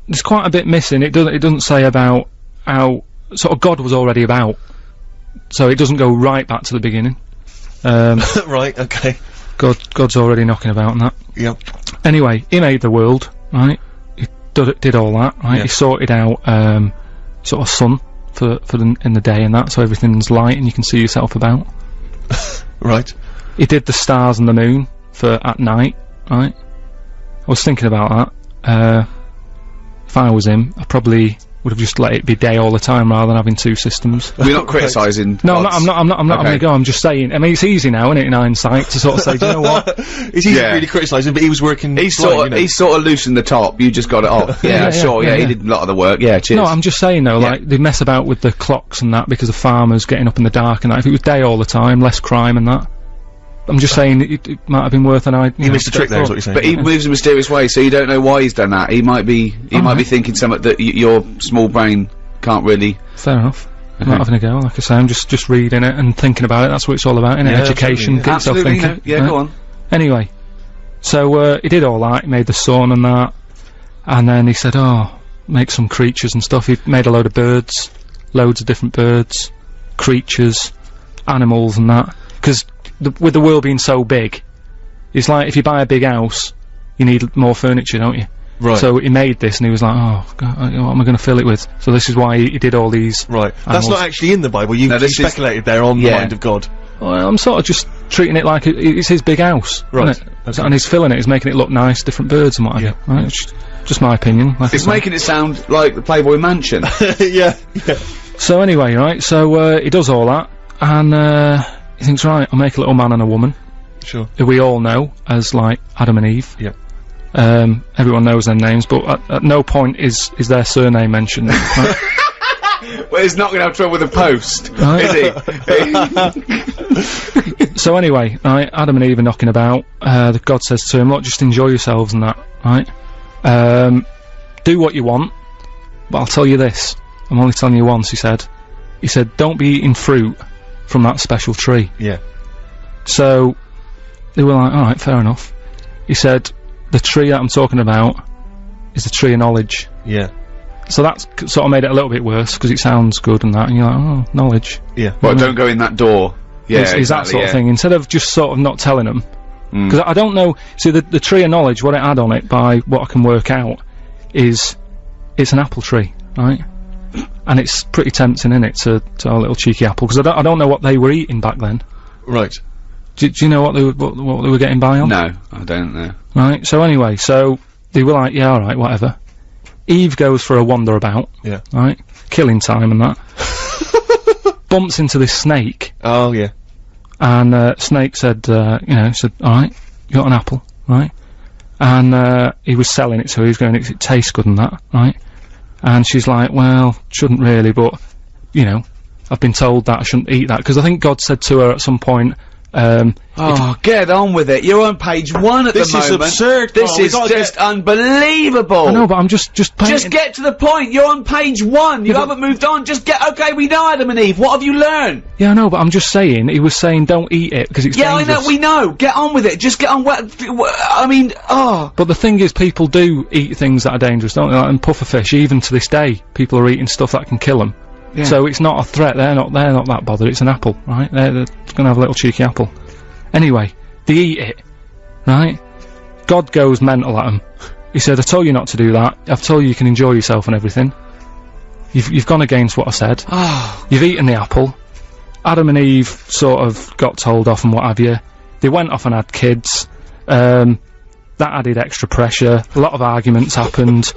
There's quite a bit missing. It doesn't say about how sort of God was already about, so it doesn't go right back to the beginning. Right. Okay. God's already knocking about and that. Yep. Anyway, he made the world, right? He did all that, right? Yeah. He sorted out sort of sun in the day and that, so everything's light and you can see yourself about. Right. He did the stars and the moon for at night, right? I was thinking about that. If I was him, I'd probably would have just let it be day all the time rather than having two systems. We're not criticising. No, I'm not having a go. I'm just saying. I mean, it's easy now, isn't it, in hindsight, to sort of say, do you know what? It's easy to really criticise him, but he was working. He sort of loosened the top. You just got it off. Yeah, sure. Yeah, he did a lot of the work. Yeah, cheers. No, I'm just saying though, like they mess about with the clocks and that because of farmers getting up in the dark and that. If it was day all the time, less crime and that. I'm just saying it might have been worth an idea. He missed a trick there, is what you're saying. But he moves in mysterious ways, so you don't know why he's done that. He might be thinking something that your small brain can't really. Fair enough. I'm not having a go. Like I say, I'm just reading it and thinking about it. That's what it's all about, innit? Education, get yourself thinking. Yeah, go on. Anyway, so he did all that. He made the sun and that, and then he said, "Oh, make some creatures and stuff." He made a load of birds, loads of different birds, creatures, animals, and that. Because with the world being so big, it's like if you buy a big house, you need more furniture, don't you? Right. So he made this, and he was like, "Oh, God, what am I going to fill it with?" So this is why he did all these. Right. That's not actually in the Bible. You speculated there on the mind of God. Well, I'm sort of just treating it like it's his big house, right? Isn't it? Okay. And he's filling it. He's making it look nice, different birds and what have you. Right? It's just my opinion. Like it's making it sound like the Playboy Mansion. Yeah. So anyway, right. So he does all that, and he thinks, right, I'll make a little man and a woman. Sure. Who we all know as like Adam and Eve. Yeah. Everyone knows their names, but at no point is their surname mentioned. Right? Well, he's not going to have trouble with the post, is he? So anyway, right, Adam and Eve are knocking about. God says to him, look, just enjoy yourselves and that, right? Do what you want, but I'll tell you this. I'm only telling you once, he said. He said, don't be eating fruit from that special tree. Yeah. So, they were like, alright, fair enough. He said, the tree that I'm talking about is the tree of knowledge. Yeah. So that's sort of made it a little bit worse, because it sounds good and that, and you're like, oh, knowledge. Yeah. Well, don't go in that door. Yeah, exactly, that sort of thing. Instead of just sort of not telling them. Because I don't know, see, the tree of knowledge, what it had on it, by what I can work out, is it's an apple tree, right? And it's pretty tempting, innit, to have a little cheeky apple, because I don't know what they were eating back then. Right. Do you know what they were getting by on? No, I don't know. Right, so anyway, so they were like, yeah, alright, whatever. Eve goes for a wander about. Yeah. Right? Killing time and that. Bumps into this snake. Oh, yeah. And, snake said, said, alright, you got an apple, right? And, he was selling it, so he was going, it tastes good and that, right? And she's like, well, shouldn't really, but, you know, I've been told that I shouldn't eat that, because I think God said to her at some point, get on with it. You're on page 1 at the moment. This is absurd, This is just unbelievable. I know, but I'm just Just get to the point. You're on page 1. You haven't moved on. Okay, we know Adam and Eve. What have you learned? Yeah, I know, but I'm just saying, he was saying don't eat it, because it's dangerous. Yeah, I know, we know. Get on with it. Just get on. I mean, But the thing is, people do eat things that are dangerous, don't they? Like, and pufferfish, even to this day, people are eating stuff that can kill them. Yeah. So it's not a threat. They're not that bothered. It's an apple, right? They're gonna have a little cheeky apple. Anyway, they eat it, right? God goes mental at them. He said, I told you not to do that. I've told you can enjoy yourself and everything. You've gone against what I said. You've eaten the apple. Adam and Eve sort of got told off and what have you. They went off and had kids. That added extra pressure. A lot of arguments happened,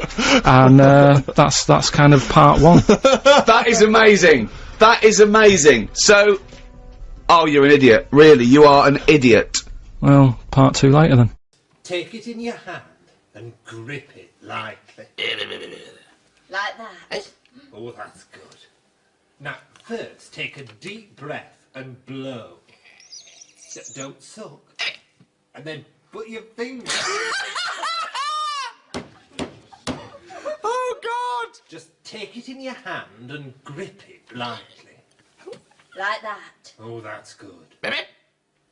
and that's kind of part 1. That is amazing. That is amazing. So, you're an idiot. Really, you are an idiot. Well, part 2 later then. Take it in your hand and grip it lightly. Like that? Oh, that's good. Now, first, take a deep breath and blow. Don't suck. And then put your finger... Oh, God! Just take it in your hand and grip it lightly. Like that? Oh, that's good.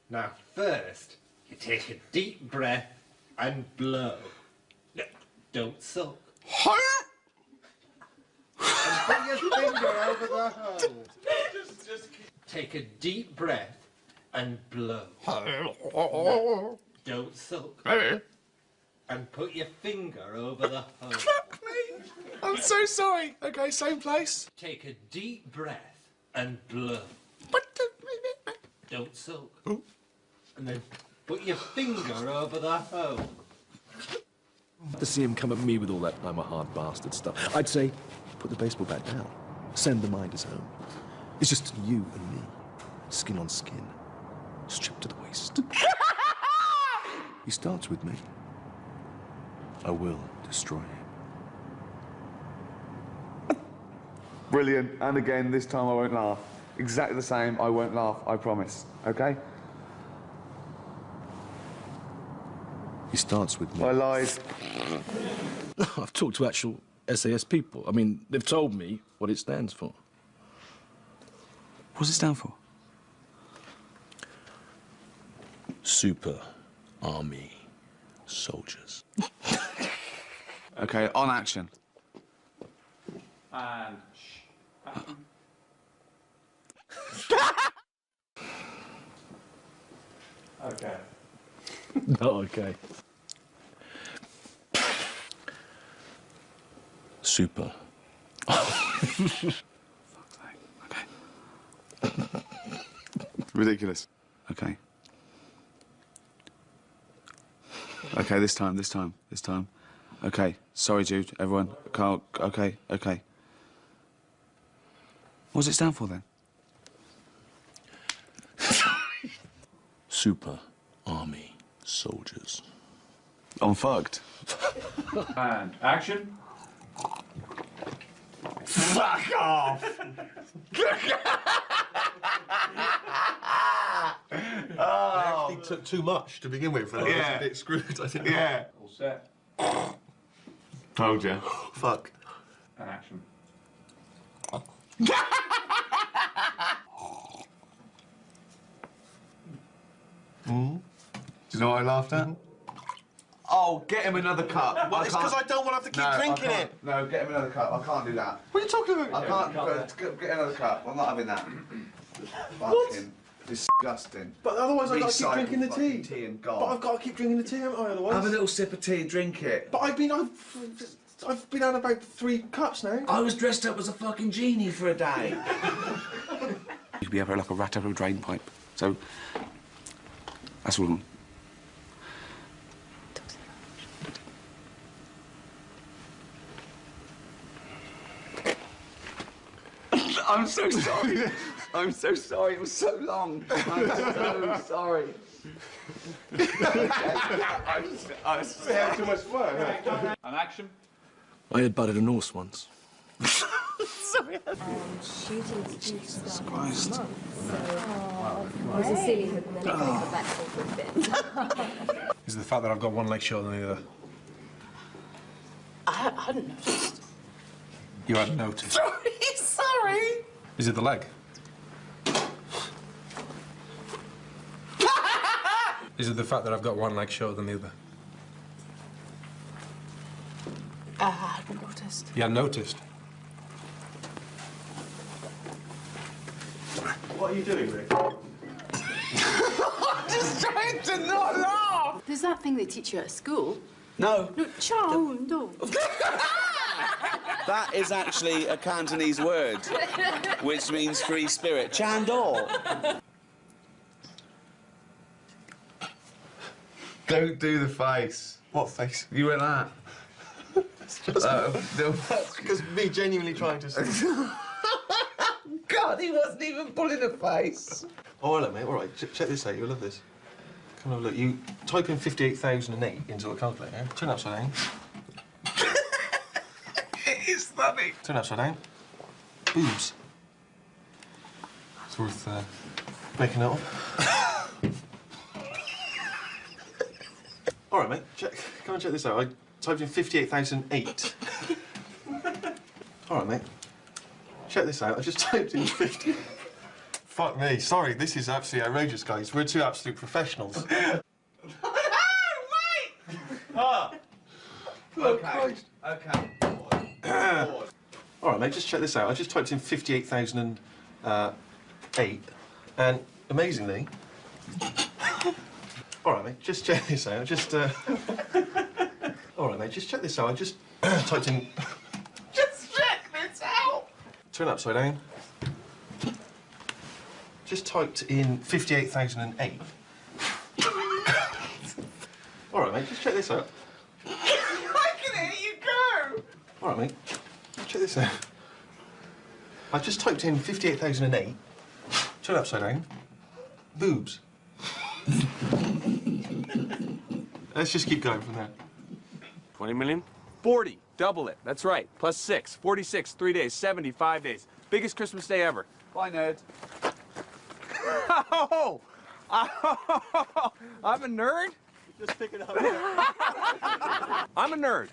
Now, first, you take a deep breath and blow. No, don't suck. And put your finger over the hole. Take a deep breath and blow. No, don't suck. And put your finger over the hole. Fuck me! I'm so sorry. Okay, same place. Take a deep breath and blow. Don't suck. Ooh. And then put your finger over the hole. To see him come at me with all that I'm a hard bastard stuff, I'd say, put the baseball bat down. Send the minders home. It's just you and me, skin on skin, stripped to the waist. He starts with me. I will destroy him. Brilliant. And again, this time I won't laugh. Exactly the same. I won't laugh. I promise. Okay? He starts with me. I lied. I've talked to actual SAS people. I mean, they've told me what it stands for. What does it stand for? Super Army Soldiers. Okay, on action. And okay. Not okay. Super. Ridiculous. Okay. Okay, this time. Okay, sorry, Jude, everyone. Carl, okay. What does it stand for, then? Super Army Soldiers. I'm fucked. And action. Fuck off! I actually took too much to begin with, and I was a bit screwed, I think. Yeah. All set. Told you. Fuck. And action. Do you know what I laughed at? Oh, get him another cup. Well, it's because I don't want to have to keep drinking it. No, get him another cup. I can't do that. What are you talking about? I can't. Get another cup. I'm not having that. Fucking disgusting. But otherwise I've got to keep Recycled drinking the fucking tea. and gone. But I've got to keep drinking the tea, haven't I, otherwise? Have a little sip of tea and drink it. But I've been on about 3 cups now. I was dressed up as a fucking genie for a day. You could be ever like a rat over a drain pipe. So, that's all. I'm so sorry. I'm so sorry. It was so long. I'm so sorry. I was having too much fun. And action. I had butted a Norse once. Sorry. Jesus Christ. So, there's a silly hook and then it goes back for a bit. Is the fact that I've got one leg shorter than the other. I hadn't noticed. You hadn't noticed. Sorry. Is it the leg? Is it the fact that I've got one leg shorter than the other? I hadn't noticed. You hadn't noticed? What are you doing, Rick? I'm just trying to not laugh. There's that thing they teach you at school. No. No, ciao, no. That is actually a Cantonese word, which means free spirit. Chandor. Don't do the face. What face? You went that. That's because me genuinely trying to say. God, he wasn't even pulling a face. Oh, hello, mate. All right, check this out. You'll love this. Come on, look. You type in 58,008 into a calculator. Turn upside down. It is funny. Turn upside down. Boobs. It's worth making it up. All right, mate. Come and check this out. I typed in 58,008. All right, mate. Check this out. I just typed in 50. Fuck me. Sorry, this is absolutely outrageous, guys. We're two absolute professionals. Okay. All right, mate. Just check this out. I just typed in 58,008, and amazingly. All right, mate. Just check this out. All right, mate. Just check this out. I just typed in. Just check this out. Turn upside down. Just typed in 58,008. All right, mate. Just check this out. I can hear you go. All right, mate. Check this out. I've just typed in 58,008. Turn it upside down. Boobs. Let's just keep going from there. 20 million? 40. Double it. That's right. Plus 6. 46, 3 days, 75 days. Biggest Christmas day ever. Bye, nerd. Oh! I'm a nerd? Just pick it up. I'm a nerd.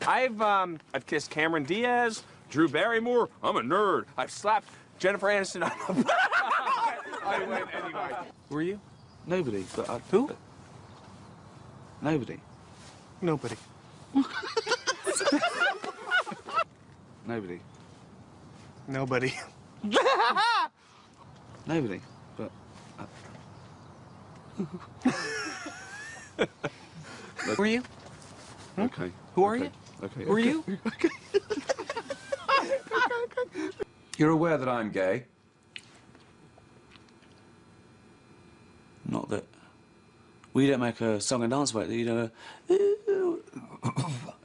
I've kissed Cameron Diaz, Drew Barrymore. I'm a nerd. I've slapped Jennifer Aniston on the I went anyway. Who are you? Nobody, but who? Nobody. Nobody. Nobody. Nobody. Nobody, but... Who are you? Okay. Who are you? Okay. Who are you? Okay. You're aware that I'm gay? Not that... We don't make a song and dance about it, you know.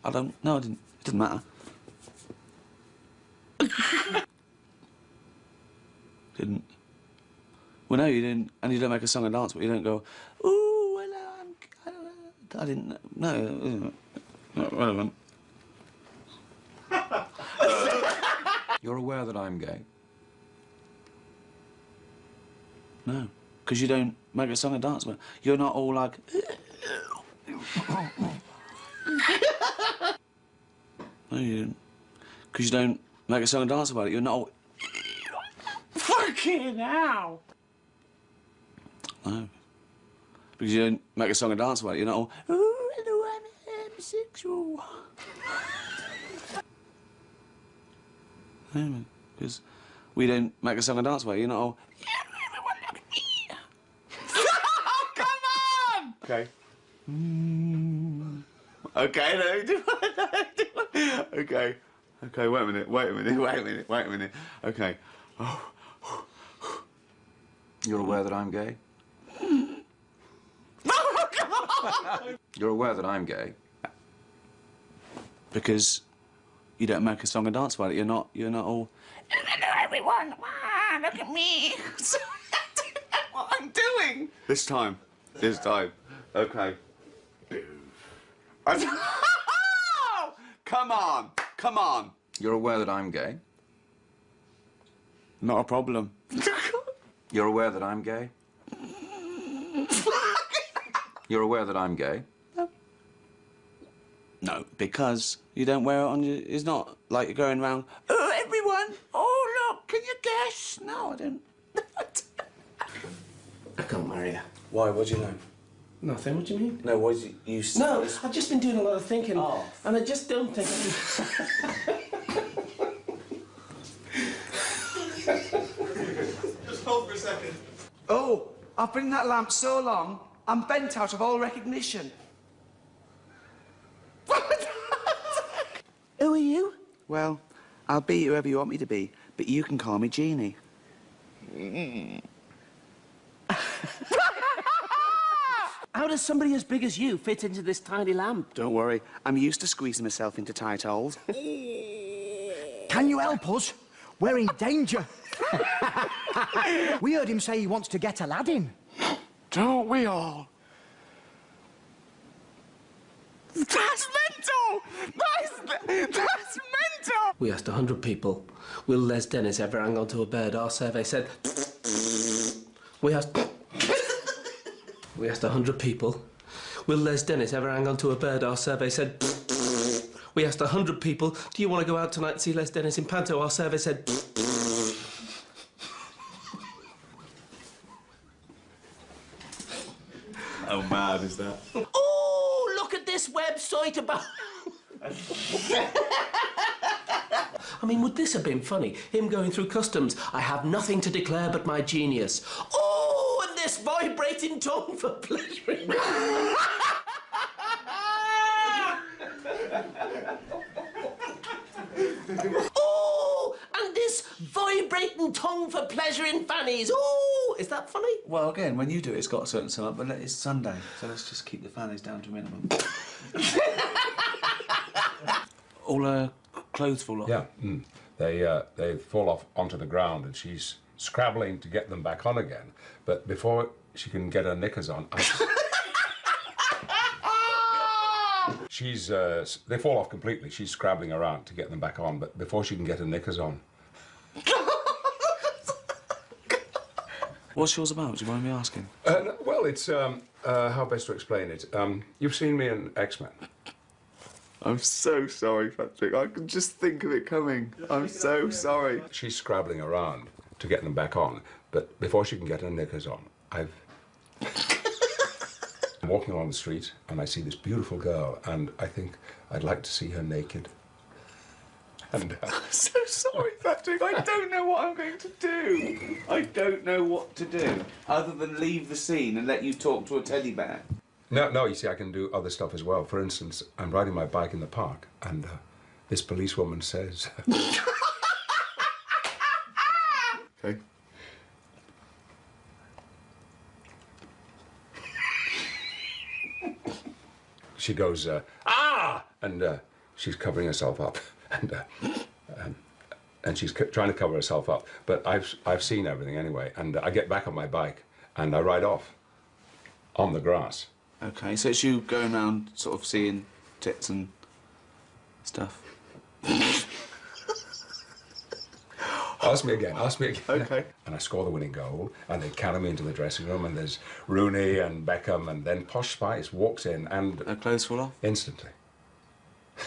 I don't... No, I didn't. It doesn't matter. Didn't. Well, no, you didn't. And you don't make a song and dance, but you don't go, ooh, hello, I didn't... No, not relevant. You're aware that I'm gay? No, because you don't make a song and dance, but you're not all like... No, you didn't. Because you don't make a song and dance about it. You're not all... Fucking hell! No. Because you don't make a song and dance about it. You're not all... Ooh, hello, I'm homosexual. No, because we don't make a song and dance about it. You're not all... Come on! Okay. Okay, no, okay. Okay, wait a minute. Okay. Oh. You're aware that I'm gay? You're aware that I'm gay? Because you don't make a song and dance about it. You're not all... Hello, everyone. Wow, look at me. What I'm doing. This time. Okay. Come on. You're aware that I'm gay? Not a problem. You're aware that I'm gay? You're aware that I'm gay? No, because you don't wear it on your... It's not like you're going around, oh, everyone, oh, look, can you guess? No, I don't. I can't marry her. Why? What do you know? Nothing, what do you mean? No, what did you... No, I've just been doing a lot of thinking, and I just don't think... Just hold for a second. Oh, I've been in that lamp so long, I'm bent out of all recognition. Who are you? Well, I'll be whoever you want me to be, but you can call me Jeannie. How does somebody as big as you fit into this tiny lamp? Don't worry, I'm used to squeezing myself into tight holes. Can you help us? We're in danger. We heard him say he wants to get Aladdin. Don't we all? That's mental! That's mental! We asked 100 people, will Les Dennis ever hang on to a bird? Our survey said... We asked 100 people, will Les Dennis ever hang on to a bird? Our survey said... We asked 100 people, do you want to go out tonight and see Les Dennis in Panto? Our survey said... How mad is that? Oh, look at this website about... I mean, would this have been funny? Him going through customs. I have nothing to declare but my genius. Oh, and this vibrating tongue for pleasuring. Oh, and this vibrating tongue for pleasuring fannies. Oh, is that funny? Well, again, when you do it, it's got a certain sum up, but it's Sunday, so let's just keep the fannies down to a minimum. All clothes full of? Yeah. they fall off onto the ground, and she's scrabbling to get them back on again. But before she can get her knickers on, they fall off completely. She's scrabbling around to get them back on, but before she can get her knickers on. What's yours about? Do you mind me asking? Well, it's how best to explain it. You've seen me in X-Men. I'm so sorry, Patrick. I can just think of it coming. I'm so sorry. She's scrabbling around to get them back on, but before she can get her knickers on, I'm walking along the street and I see this beautiful girl, and I think I'd like to see her naked. And I'm so sorry, Patrick. I don't know what I'm going to do. I don't know what to do other than leave the scene and let you talk to a teddy bear. No, you see, I can do other stuff as well. For instance, I'm riding my bike in the park, and this policewoman says... Okay. She goes, ah! And she's covering herself up. And she's trying to cover herself up. But I've seen everything anyway. And I get back on my bike, and I ride off on the grass. Okay, so it's you going around sort of seeing tits and stuff. Ask me again. Okay. And I score the winning goal, and they carry me into the dressing room, and there's Rooney and Beckham, and then Posh Spice walks in, and... Her clothes fall off? Instantly. I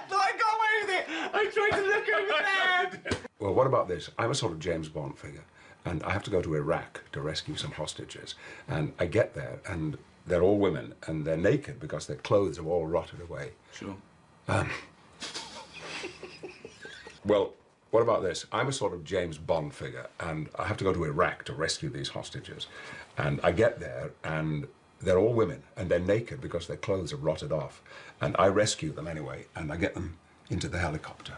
thought I got away with it. I tried to look over there. Well, what about this? I'm a sort of James Bond figure, and I have to go to Iraq to rescue some hostages. And I get there, and they're all women, and they're naked because their clothes are all rotted away. Sure. Well, what about this? I'm a sort of James Bond figure, and I have to go to Iraq to rescue these hostages. And I get there, and they're all women, and they're naked because their clothes are rotted off. And I rescue them anyway, and I get them into the helicopter.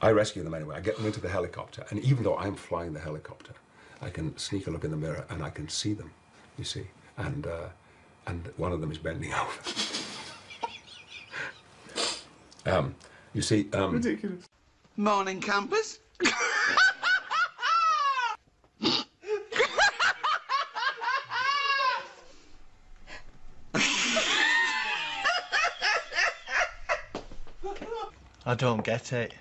I rescue them anyway. I get them into the helicopter, and even though I'm flying the helicopter, I can sneak a look in the mirror, and I can see them, you see. And one of them is bending over. You see, Ridiculous. Morning, campers. I don't get it.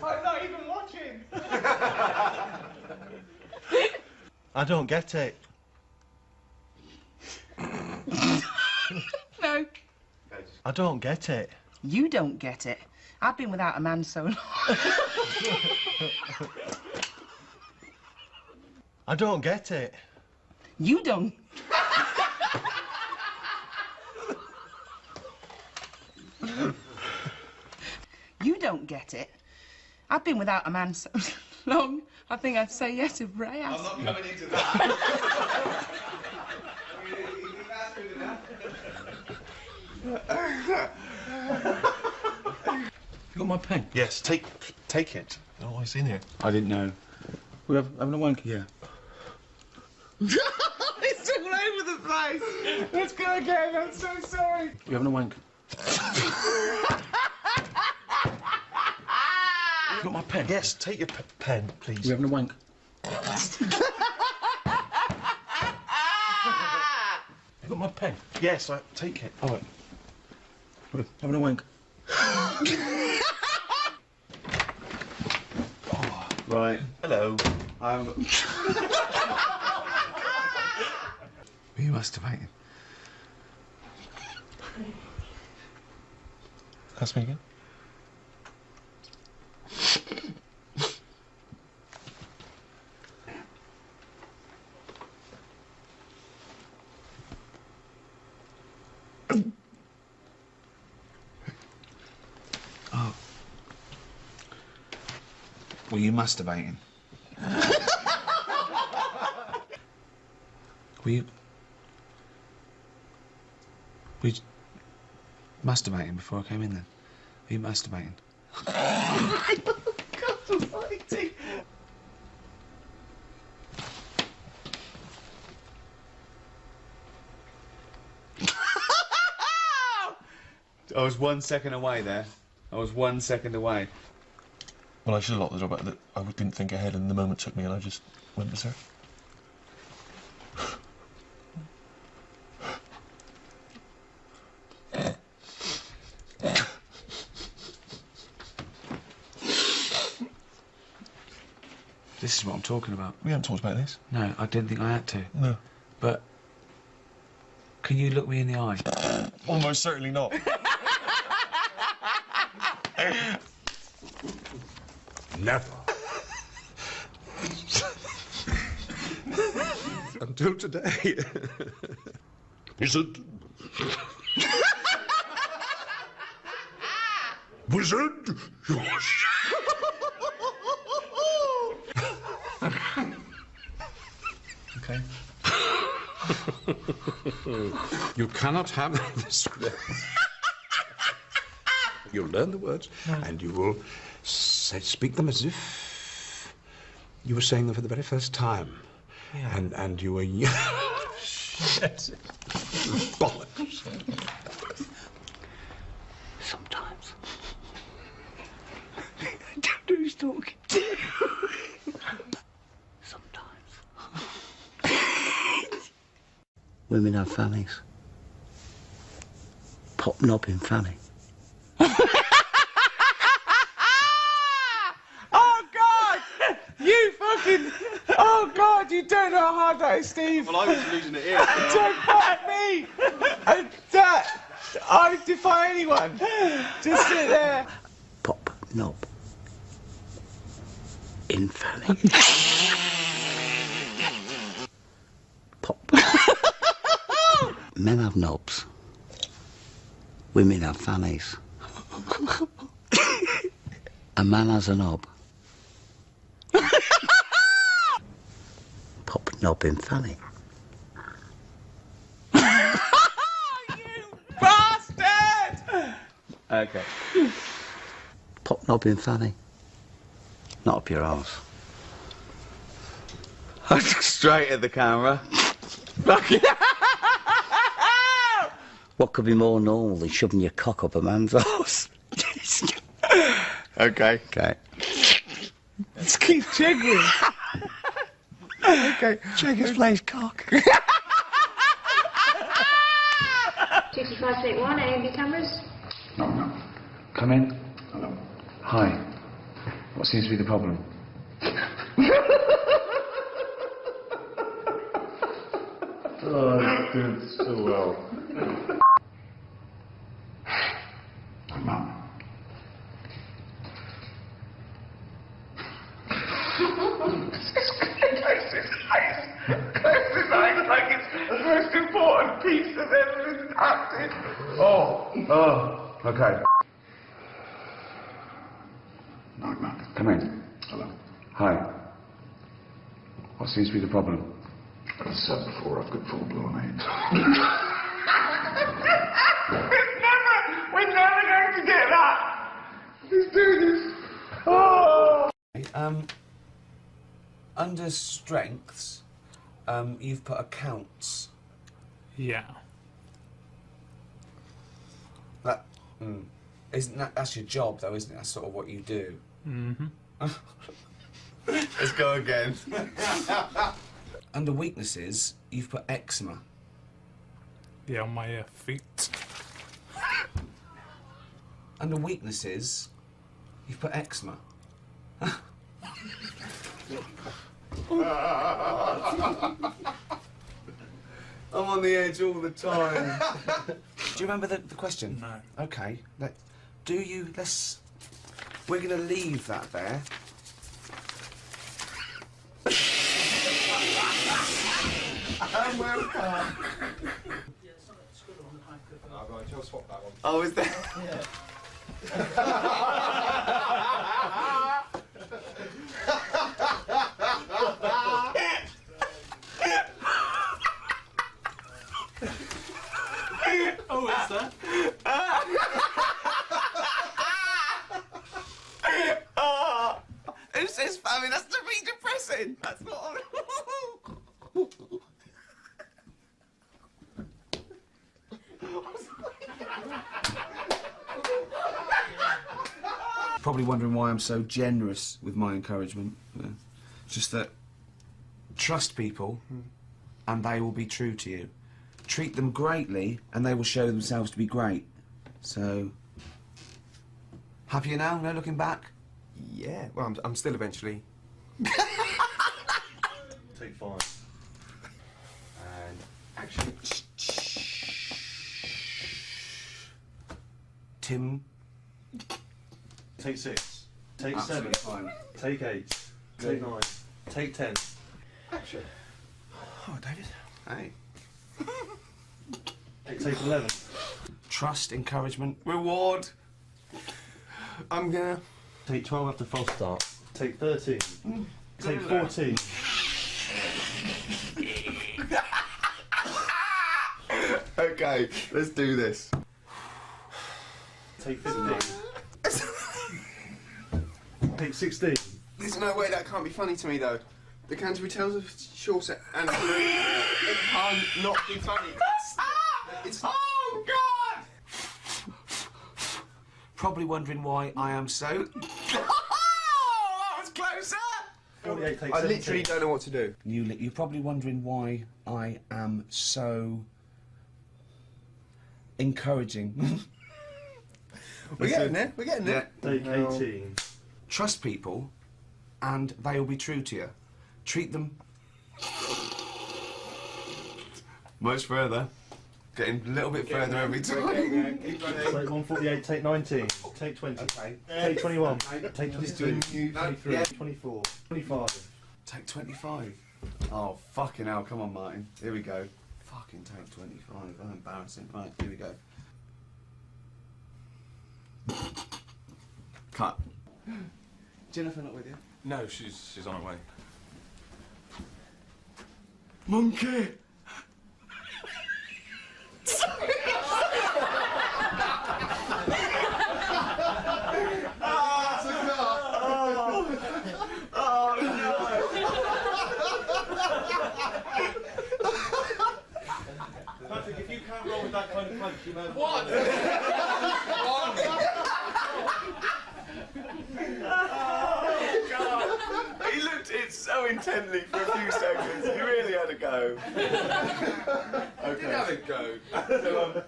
I'm not even watching. I don't get it. No. I don't get it. You don't get it. I've been without a man so long. I don't get it. You don't. You don't get it. I've been without a man so long, I think I'd say yes if Ray asked. I'm not coming into that. You got my pen? Yes, take it. Oh, what's in here? I didn't know. We're having a wank? Yeah. It's all over the place. Let's go again. I'm so sorry. You having a wank? You got my pen? Yes, take your pen, please. You having a wank? You got my pen? Yes, take it. All right. Having a wank? Right. Hello. Were you masturbating? Ask me again. Oh. Were you masturbating? Were you masturbating before I came in then? Were you masturbating? God almighty. I was 1 second away there. I was 1 second away. Well, I should have locked the door, but I didn't think ahead, and the moment took me, and I just went berserk. This is what I'm talking about. We haven't talked about this. No, I didn't think I had to. No. But can you look me in the eye? Almost certainly not. Never. Until today. Wizard. Wizard. Okay. You cannot have this. You'll learn the words, and you will speak them as if you were saying them for the very first time. Yeah. And you were young. Shit. Bollocks. Sometimes. I don't know who's talking. Sometimes. Women have fannies. Pop knobbing fanny. Oh, God! You fucking... Oh, God, you don't know how hard that is, Steve. Well, I was losing it here. Don't fight me! I defy anyone. Just sit there. Pop knob. In fanny. Pop. Men have knobs. Women have fannies. A man has a knob. Pop knob in fanny. Bastard! Okay. Pop knob in fanny. Not up your arse. Straight at the camera. What could be more normal than shoving your cock up a man's arse? Okay. Okay. Let's keep jiggling. Okay. Jiggers plays cock. 6581, AMD cameras. No. Come in. Hello. Hi. What seems to be the problem? Oh, that's doing so well. Mum. Close his eyes. Close his eyes like it's the most important piece of evidence acted. Oh, okay. No. Come in. Hello. Hi. What seems to be the problem? As I said before, I've got full-blown AIDS. We're never going to get that. Let's do this. Oh. Under strengths, you've put accounts. Yeah. That isn't that's your job though, isn't it? That's sort of what you do. Mm-hmm. Let's go again. Under weaknesses, you've put eczema. Yeah, on my feet. Under weaknesses, you've put eczema. I'm on the edge all the time. Do you remember the question? No. Okay. We're going to leave that there. Oh, is there? Yeah. Oh, is that? Who says famine? That's to be depressing. That's not. Probably wondering why I'm so generous with my encouragement. Just that, trust people and they will be true to you. Treat them greatly and they will show themselves to be great. So, happier now? No looking back? Yeah, well, I'm still eventually... Take 5. And action. Tim. Take 6. Take Absolutely 7. fine. Take 8. Take 9. Take 10. Action. Oh, David. Hey. Take 11. Trust, encouragement, reward. I'm gonna... Take 12 after false start. Take 13. Take 14. Okay, let's do this. Take 15. Take 16. There's no way that can't be funny to me, though. The Canterbury Tales of Chaucer and it can't not be funny. It's... Oh, God! Probably wondering why I am so... Oh, that was closer! 48 take I 17. literally don't know what to do. You're probably wondering why I am so... encouraging. We're getting there. We're getting there. Take 18. Trust people and they will be true to you. Treat them... much further. Getting a little bit further every time. Take 148, take 19, take 20, Okay. take 21, take 22, No, 23, yeah. 24, 25. Take 25. Oh, fucking hell. Come on, Martin. Here we go. Fucking take 25. Oh, embarrassing. Right, here we go. Cut. Jennifer not with you? No, she's on her way. Monkey! Patrick, if you can't roll with that kind of punch, you know What? Oh, God. He looked at it so intently for a few seconds. He really had a go. Okay. Did have a go. So,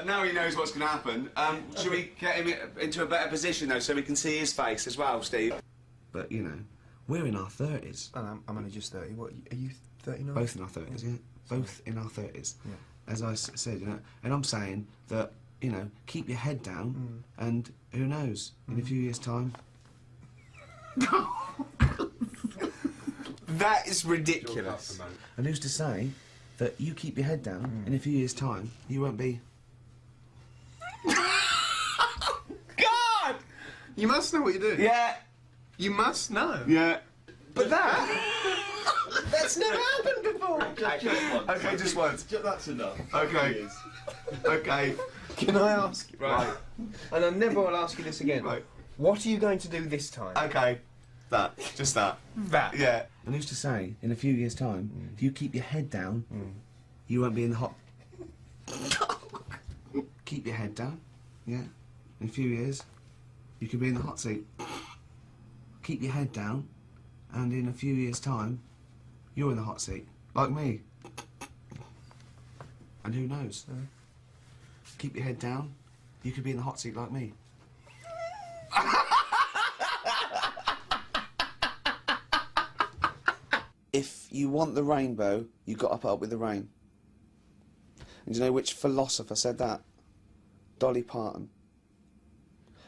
now he knows what's going to happen. Should we get him into a better position, though, so we can see his face as well, Steve? But, you know, we're in our 30s. I'm only just 30. What, are you 39? Both in our 30s, yeah. Both in our 30s. Yeah. As I said, you know, and I'm saying that, you know, keep your head down, and who knows, in a few years' time... That is ridiculous. And who's to say that you keep your head down, in a few years' time, you won't be... God! You must know what you're doing. Yeah. You must know. Yeah. But that's never happened before. Okay, just once. That's enough. Okay. Okay. Can I ask? Right. And I never will ask you this again. Right. What are you going to do this time? Okay. That. Just that. That. Yeah. And who's to say, in a few years' time, if you keep your head down, you won't be in the hot... Keep your head down, yeah. In a few years, you could be in the hot seat. Keep your head down, and in a few years' time, you're in the hot seat, like me. And who knows? Keep your head down, you could be in the hot seat like me. If you want the rainbow, you got to put up with the rain. And do you know which philosopher said that? Dolly Parton.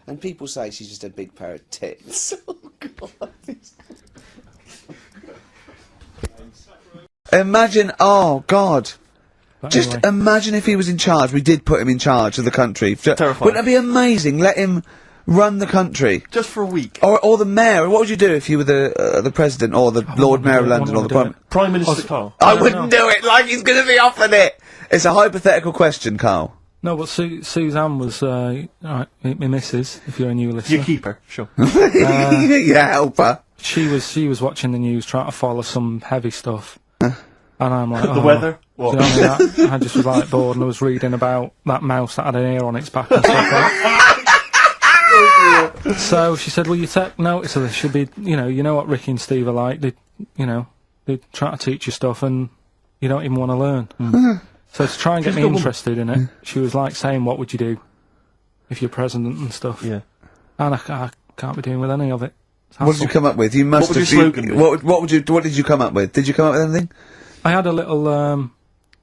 And people say she's just a big pair of tits. Oh, God. Imagine, oh, God. Just imagine if he was in charge. We did put him in charge of the country. Terrifying. Wouldn't that be amazing? Let him run the country. Just for a week. Or the mayor. What would you do if you were the president or the Lord Mayor of London or the Prime Minister Carl? I wouldn't do it like he's going to be offered it. It's a hypothetical question, Carl. No, but Suzanne was, right, my missus, if you're a new listener. Your keeper, sure. Yeah, help her. She was watching the news, trying to follow some heavy stuff. And I'm like, The weather? What? Do you know what I mean? I just was like bored and I was reading about that mouse that had an ear on its back and stuff like that. So she said, "Well, you take notice of this. Should be, you know what Ricky and Steve are like. They try to teach you stuff, and you don't even want to learn. So to try and get me interested in it, she was like saying, "What would you do if you're president and stuff?" Yeah. And I can't be doing with any of it. What did you come up with? You must have. What did you come up with? Did you come up with anything? I had a little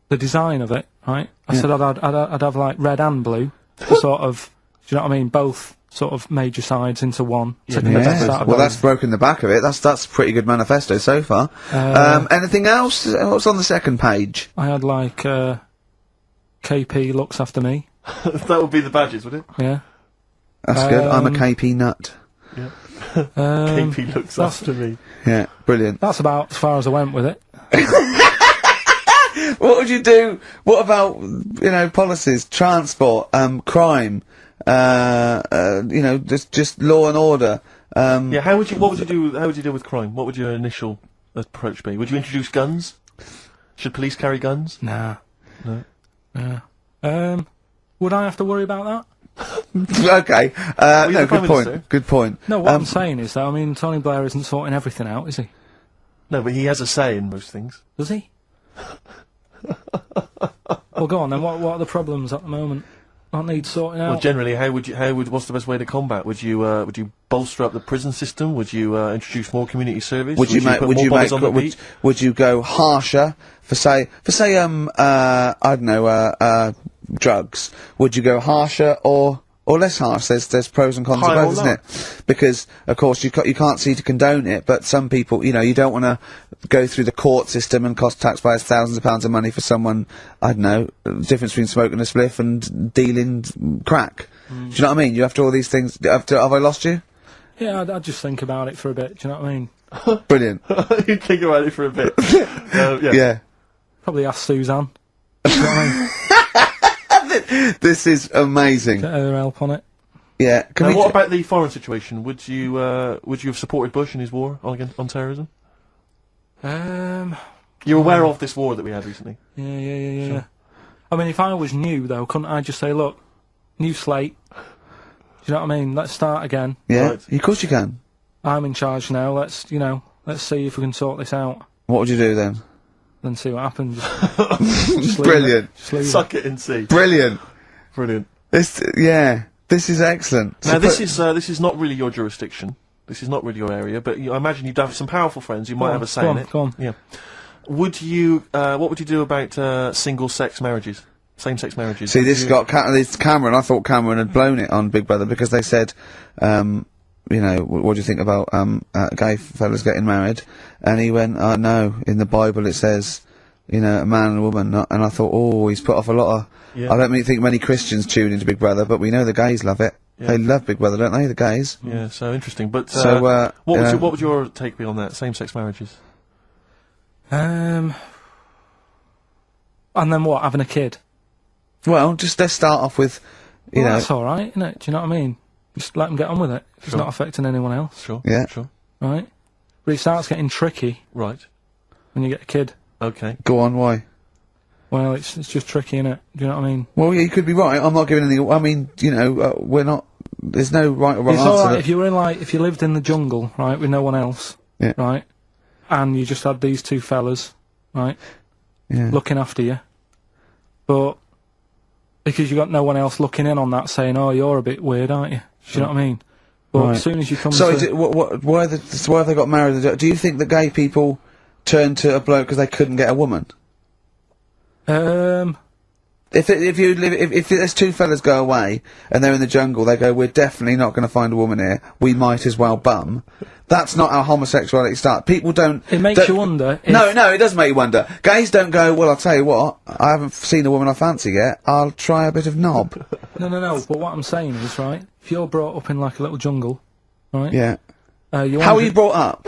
the design of it, right? I said I'd have like red and blue, to sort of, do you know what I mean? Both sort of major sides into one. Yeah. Well, that's broken the back of it. That's a pretty good manifesto so far. Anything else? What's on the second page? I had like KP looks after me. That would be the badges, would it? Yeah. That's good. I'm a KP nut. Yeah. KP looks after me. Yeah, brilliant. That's about as far as I went with it. What would you do? What about, policies, transport, crime, just law and order? Yeah, what would you do with crime? What would your initial approach be? Would you introduce guns? Should police carry guns? Nah. No. Yeah. Would I have to worry about that? Okay. No, good point. Good point. No, what I'm saying is that, I mean, Tony Blair isn't sorting everything out, is he? No, but he has a say in most things. Does he? Well, go on then. What are the problems at the moment? That need sorting out. Well, generally, what's the best way to combat? Would you bolster up the prison system? Would you introduce more community service? Would you go harsher for say I don't know drugs? Would you go harsher or less harsh? There's pros and cons to both, isn't it? Because of course you can't see to condone it, but some people, you don't want to go through the court system and cost taxpayers thousands of pounds of money for someone, I don't know, the difference between smoking a spliff and dealing crack. Do you know what I mean? You have to all these things. Have I lost you? Yeah, I'd just think about it for a bit. Do you know what I mean? Brilliant. You think about it for a bit. Yeah. Probably ask Suzanne. Do you know what I mean? This is amazing. Get her help on it. Yeah. What about the foreign situation? Would you have supported Bush in his war on terrorism? You're aware of this war that we had recently? Yeah. Sure. I mean, if I was new, though, couldn't I just say, look, new slate, do you know what I mean? Let's start again. Yeah, of course you can. I'm in charge now, let's see if we can sort this out. What would you do then? Then see what happens. Just Brilliant. Suck it and see. Brilliant. Brilliant. This is excellent. Now, this is not really your jurisdiction. This is not really your area, but I imagine you'd have some powerful friends. You might have a say in it. Go on. Yeah. Would you? What would you do about single-sex marriages, same-sex marriages? See, this Cameron. I thought Cameron had blown it on Big Brother because they said, what do you think about gay fellas getting married? And he went, no. In the Bible it says, a man and a woman. And I thought, he's put off a lot of. Yeah. I don't think many Christians tune into Big Brother, but we know the gays love it. Yeah. They love Big Brother, don't they? The gays. Yeah, so interesting. But what would your take be on that? Same-sex marriages. And then what? Having a kid? Well, just let's start off with, you know. That's all right, isn't it? Do you know what I mean? Just let them get on with it. It's not affecting anyone else. Sure. Yeah. Sure. Right. But it starts getting tricky. Right. When you get a kid. Okay. Go on. Why? Well, it's just tricky, innit? Do you know what I mean? Well, yeah, you could be right. I'm not giving anything. I mean, we're not. There's no right or wrong answer. It's all right if you were if you lived in the jungle, right, with no one else, yeah. right, and you just had these two fellas, right, looking after you, but because you got no one else looking in on that, saying, "Oh, you're a bit weird, aren't you?" Do you know what I mean? But as soon as you come, why have they got married? Do you think that gay people turn to a bloke because they couldn't get a woman? If there's two fellas go away and they're in the jungle, they go, we're definitely not going to find a woman here. We might as well bum. That's not how homosexuality starts. People don't. It makes you wonder. No, it does make you wonder. Gays don't go, well, I'll tell you what, I haven't seen a woman I fancy yet. I'll try a bit of knob. No. But what I'm saying is, right, if you're brought up in like a little jungle, right? Yeah. How are you brought up?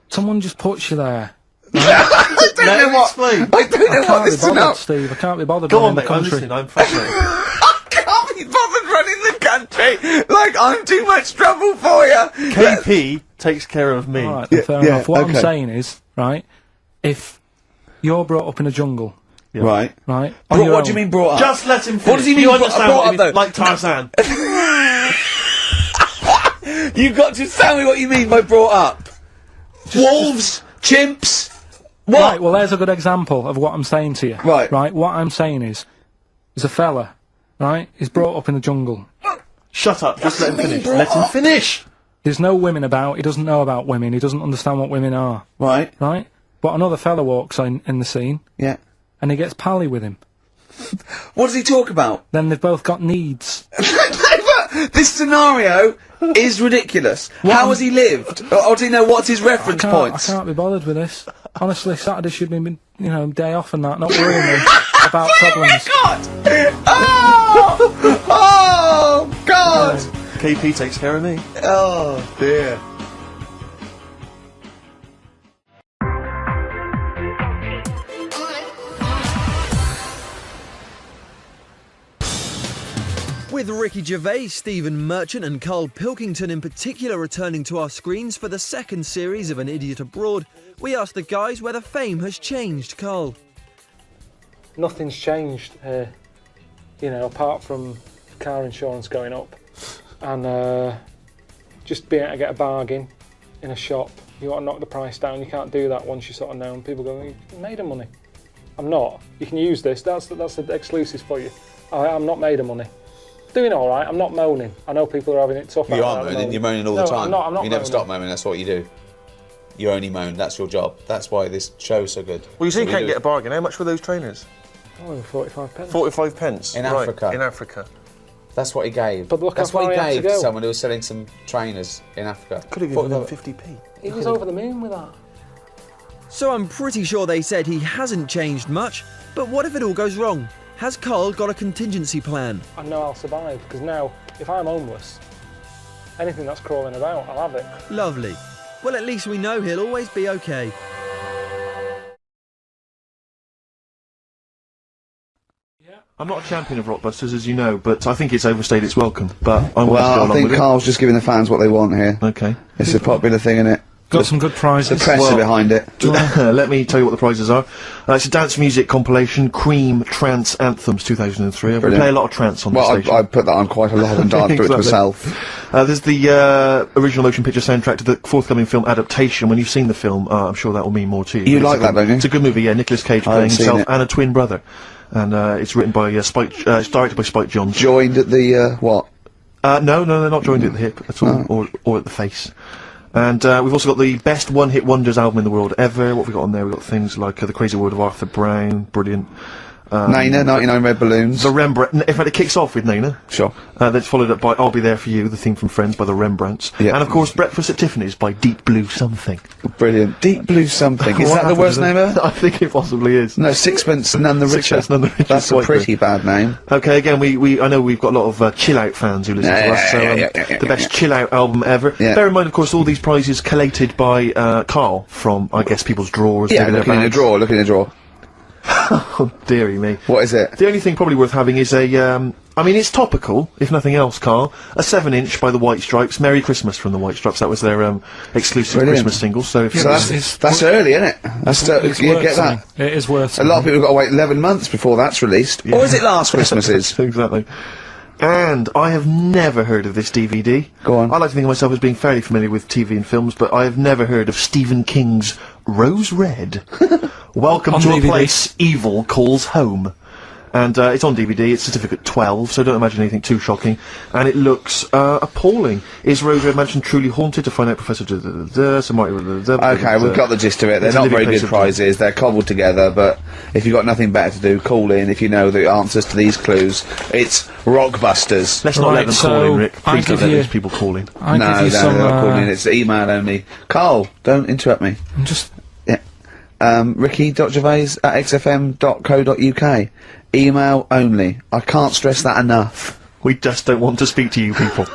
Someone just puts you there. I don't know what this is about, Steve. I can't be bothered. Go on, mate. I'm listening. I'm fascinated. I can't be bothered running the country. Like I'm too much trouble for you. KP takes care of me. All right, fair enough. What I'm saying is, right, if you're brought up in a jungle, right. What do you mean brought up? Just let him finish. What does he mean? You understand brought up though? Like Tarzan. You've got to tell me what you mean by brought up. Wolves, chimps. What? Right, well, there's a good example of what I'm saying to you. Right. Right, what I'm saying is, there's a fella, right, he's brought up in the jungle. Shut up, just let him finish. Let him finish! There's no women about, he doesn't know about women, he doesn't understand what women are. Right. Right? But another fella walks in the scene. Yeah. And he gets pally with him. What does he talk about? Then they've both got needs. This scenario is ridiculous. How has he lived? Or do you know what's his reference points? I can't be bothered with this. Honestly, Saturday should be, you know, day off and that, not worrying me about problems. Oh God! KP takes care of me. Oh dear. With Ricky Gervais, Stephen Merchant and Karl Pilkington in particular returning to our screens for the second series of An Idiot Abroad, we asked the guys whether fame has changed, Karl. Nothing's changed here, you know, apart from car insurance going up and just being able to get a bargain in a shop. You want to knock the price down, you can't do that once you're sort of known. People go, you made of money. I'm not. You can use this, that's the exclusives for you. I'm not made of money. Doing all right, I'm not moaning. I know people are having it tough. You are moaning, you're moaning all the time. I'm not you never stop moaning, that's what you do. You only moan, that's your job. That's why this show's so good. Well, you say you can't get a bargain. How much were those trainers? Oh, 45 pence. 45 pence? In right. Africa. In Africa. That's what he gave. But look that's how far what he he had gave to to go. someone who was selling some trainers in Africa. Could have given them 50p. He was over the moon with that. So I'm pretty sure they said he hasn't changed much, but what if it all goes wrong? Has Karl got a contingency plan? I know I'll survive, because now, if I'm homeless, anything that's crawling about, I'll have it. Lovely. Well, at least we know he'll always be okay. I'm not a champion of Rockbusters, as you know, but I think it's overstayed its welcome. But I'm Well, I think Karl's just giving the fans what they want here. Okay. It's a popular thing, isn't it? Got some good prizes. The press are behind it. Let me tell you what the prizes are. It's a dance music compilation, Cream Trance Anthems 2003. We play a lot of trance on the station. I put that on quite a lot and danced to it myself. There's the original motion picture soundtrack to the forthcoming film adaptation. When you've seen the film, I'm sure that will mean more to you. You like that, don't you? It's a good movie, yeah. Nicolas Cage playing himself and a twin brother. And it's written by Spike, it's directed by Spike Jonze. Joined at the, what? No, they're not joined at the hip at all, or at the face. And we've also got the best one-hit wonders album in the world ever. What have we got on there? We've got things like The Crazy World of Arthur Brown, brilliant. Nana, 99 Red Balloons. The Rembrandt. In fact, it kicks off with Nana. Sure. Then it's followed up by I'll Be There For You, the theme from Friends by the Rembrandts. Yeah. And of course, Breakfast at Tiffany's by Deep Blue Something. Brilliant. Deep Blue Something. Is that the worst name ever? I think it possibly is. No, Sixpence None the Richer. Sixpence None the Richer. That's a pretty bad name. Okay, again, I know we've got a lot of chill-out fans who listen to us, so the best chill-out album ever. Yeah. Bear in mind, of course, all these prizes collated by Karl from, I guess, people's drawers. Yeah, looking in a drawer. Oh, dearie me. What is it? The only thing probably worth having is a, I mean, it's topical, if nothing else, Karl. A 7-inch by the White Stripes. Merry Christmas from the White Stripes. That was their exclusive Christmas single. So, if that's early, isn't it? You get that. It is worth a lot of people have got to wait 11 months before that's released. Yeah. Or is it last Christmases? Exactly. And I have never heard of this DVD. Go on. I like to think of myself as being fairly familiar with TV and films, but I have never heard of Stephen King's Rose Red. Welcome to a place evil calls home. And it's on DVD, it's certificate 12, so don't imagine anything too shocking. And it looks appalling. Is Rose Red Mansion truly haunted? To find out, Professor Okay, we've got the gist of it. They're not very good prizes, they're cobbled together, but if you've got nothing better to do, call in if you know the answers to these clues. It's Rockbusters. Let's not let them call in, Rick. Please don't let these people call in. No, they're not calling in, it's email only. Karl, don't interrupt me. I'm just... Yeah. ricky.gervais@xfm.co.uk. Email only. I can't stress that enough. We just don't want to speak to you people.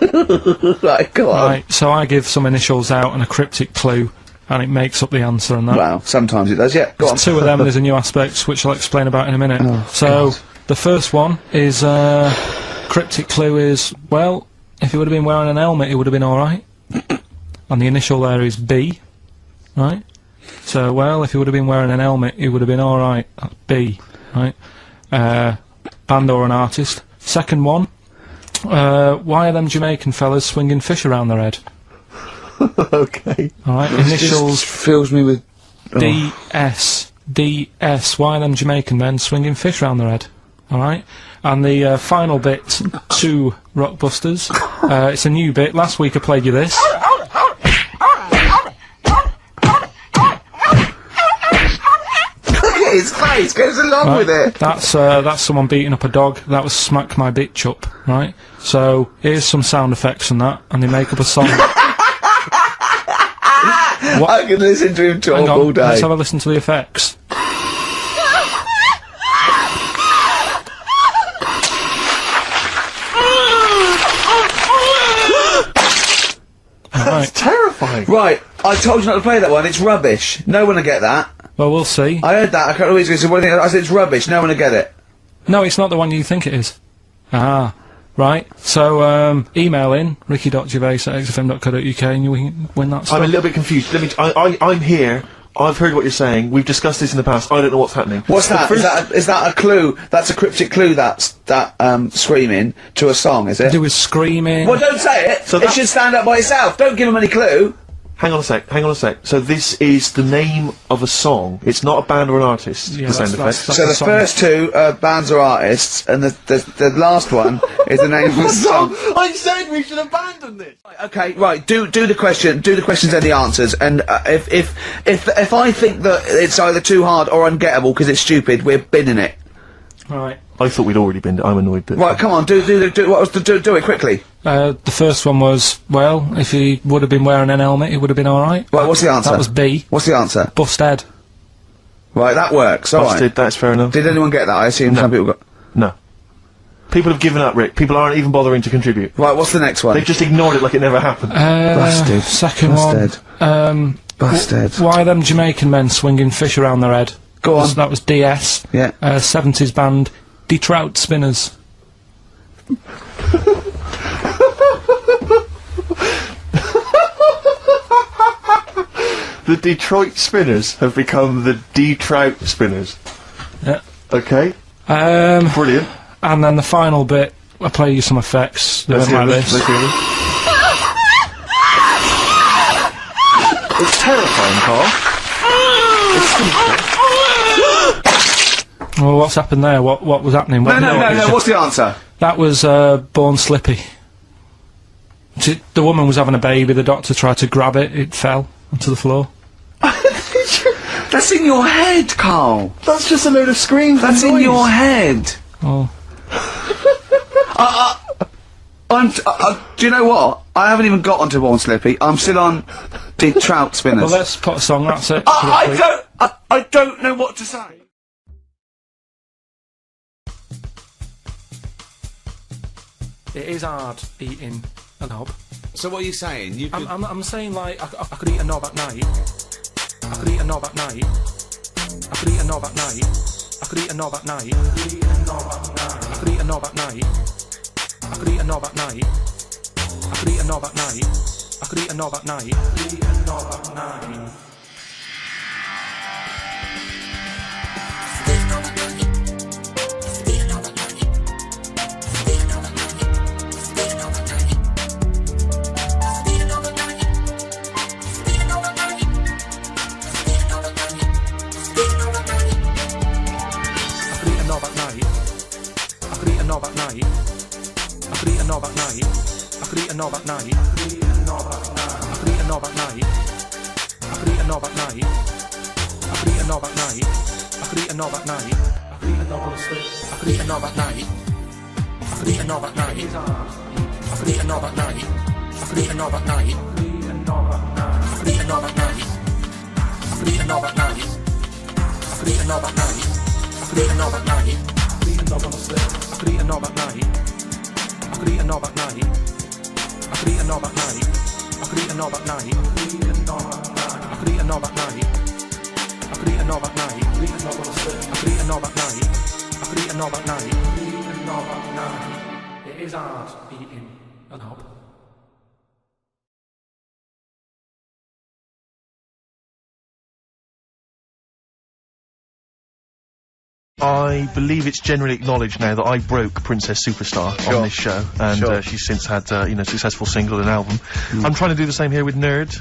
Right, go on. Right, so I give some initials out and a cryptic clue, and it makes up the answer and that. Well, sometimes it does, yeah. Go on. There's two of them, there's a new aspect, which I'll explain about in a minute. So, the first one is, cryptic clue is, well, if he would have been wearing an helmet, it would have been alright. And the initial there is B, right? So, well, if he would have been wearing an helmet, it would have been alright. That's B, right? Band or an artist. Second one, why are them Jamaican fellas swinging fish around their head? Okay. All right. This Initials. just fills me with... DS. DS. Why them Jamaican men swinging fish round their head? All right. And the final bit to Rockbusters. It's a new bit. Last week I played you this. His face goes along with it. That's someone beating up a dog. That was Smack My Bitch Up, right? So here's some sound effects and that, and they make up a song. I can listen to him talk all day. Let's have a listen to the effects. That's terrifying. Right, I told you not to play that one. It's rubbish. No one will get that. Well, we'll see. I heard that. I can't always say, what do you think? I said it's rubbish. No one will get it. No, it's not the one you think it is. Ah, right. So, email in, ricky.gervais@xfm.co.uk and you win that stuff. I'm a little bit confused. I'm here. I've heard what you're saying. We've discussed this in the past. I don't know what's happening. What's that? Is that a clue? That's a cryptic clue. That's screaming to a song, is it? To do with screaming. Well, don't say it. So it should stand up by itself. Don't give them any clue. Hang on a sec. So this is the name of a song. It's not a band or an artist. Yeah, the sound effect. So the first two are bands or artists, and the last one is the name of the song. I said we should abandon this. Okay, right. Do the question. Do the questions and the answers. And if I think that it's either too hard or ungettable because it's stupid, we're binning it. Right. I thought we'd already been. I'm annoyed that. Right, come on. Do it quickly. The first one was, well, if he would have been wearing an helmet, he would have been alright. Right, what's the answer? That was B. What's the answer? Busted. Right, that works. Busted, Alright. that's fair enough. Did anyone get that? I assume some people got... No. People have given up, Rick. People aren't even bothering to contribute. Right, what's the next one? They've just ignored it like it never happened. Busted. Second Busted. one. Busted. Why them Jamaican men swinging fish around their head? Go on. That was DS. Yeah. 70s band, Detroit Spinners. The Detroit Spinners have become the D-Trout Spinners. Yeah. Okay. Brilliant. And then the final bit, I'll play you some effects. They went like this. Let's hear this. It's terrifying, Carl. Well, what's happened there? What was happening? No, what's the answer? That was Born Slippy. The woman was having a baby, the doctor tried to grab it, it fell onto the floor. That's in your head, Carl. That's just a load of screams. That's in your head. Oh. Do you know what? I haven't even got onto Born Slippy. I'm still on Deep Trout Spinners. Well, let's put a song, that's it. I don't know what to say. It is hard eating a knob. So what are you saying? You could... I'm saying, like, I could eat a knob at night. I could eat a knob at night. I could eat a knob at night. I could eat a knob at night. I could eat a knob at night. I could eat a knob at night. I could eat a knob at night. I could eat a knob at night. I could eat a knob at night. I could eat a knob at night. Knob at night. I could eat a knob at night. I could eat a knob at night. I could eat a knob at night. I could eat a knob at night. I could eat a knob at night. I could eat a knob on a stick. I could eat a knob at night. I could eat a knob at night. I could eat a knob at night. I could eat a knob at night. I could eat a knob at night. I could eat a knob at night. I could eat a knob at night. I could eat a knob at night. I could eat a knob on a stick. I could eat a knob at night. I could eat a knob at night. I could eat a knob at night. I could eat a knob at night. I could eat a knob at night. I could eat a knob at night. I could eat a knob on a stick. I could eat a knob at night. I could eat a knob at night. I could eat a knob at night. It is hard eating a knob. I believe it's generally acknowledged now that I broke Princess Superstar on this show, and she's since had, you know, successful single and album. I'm trying to do the same here with Nerd.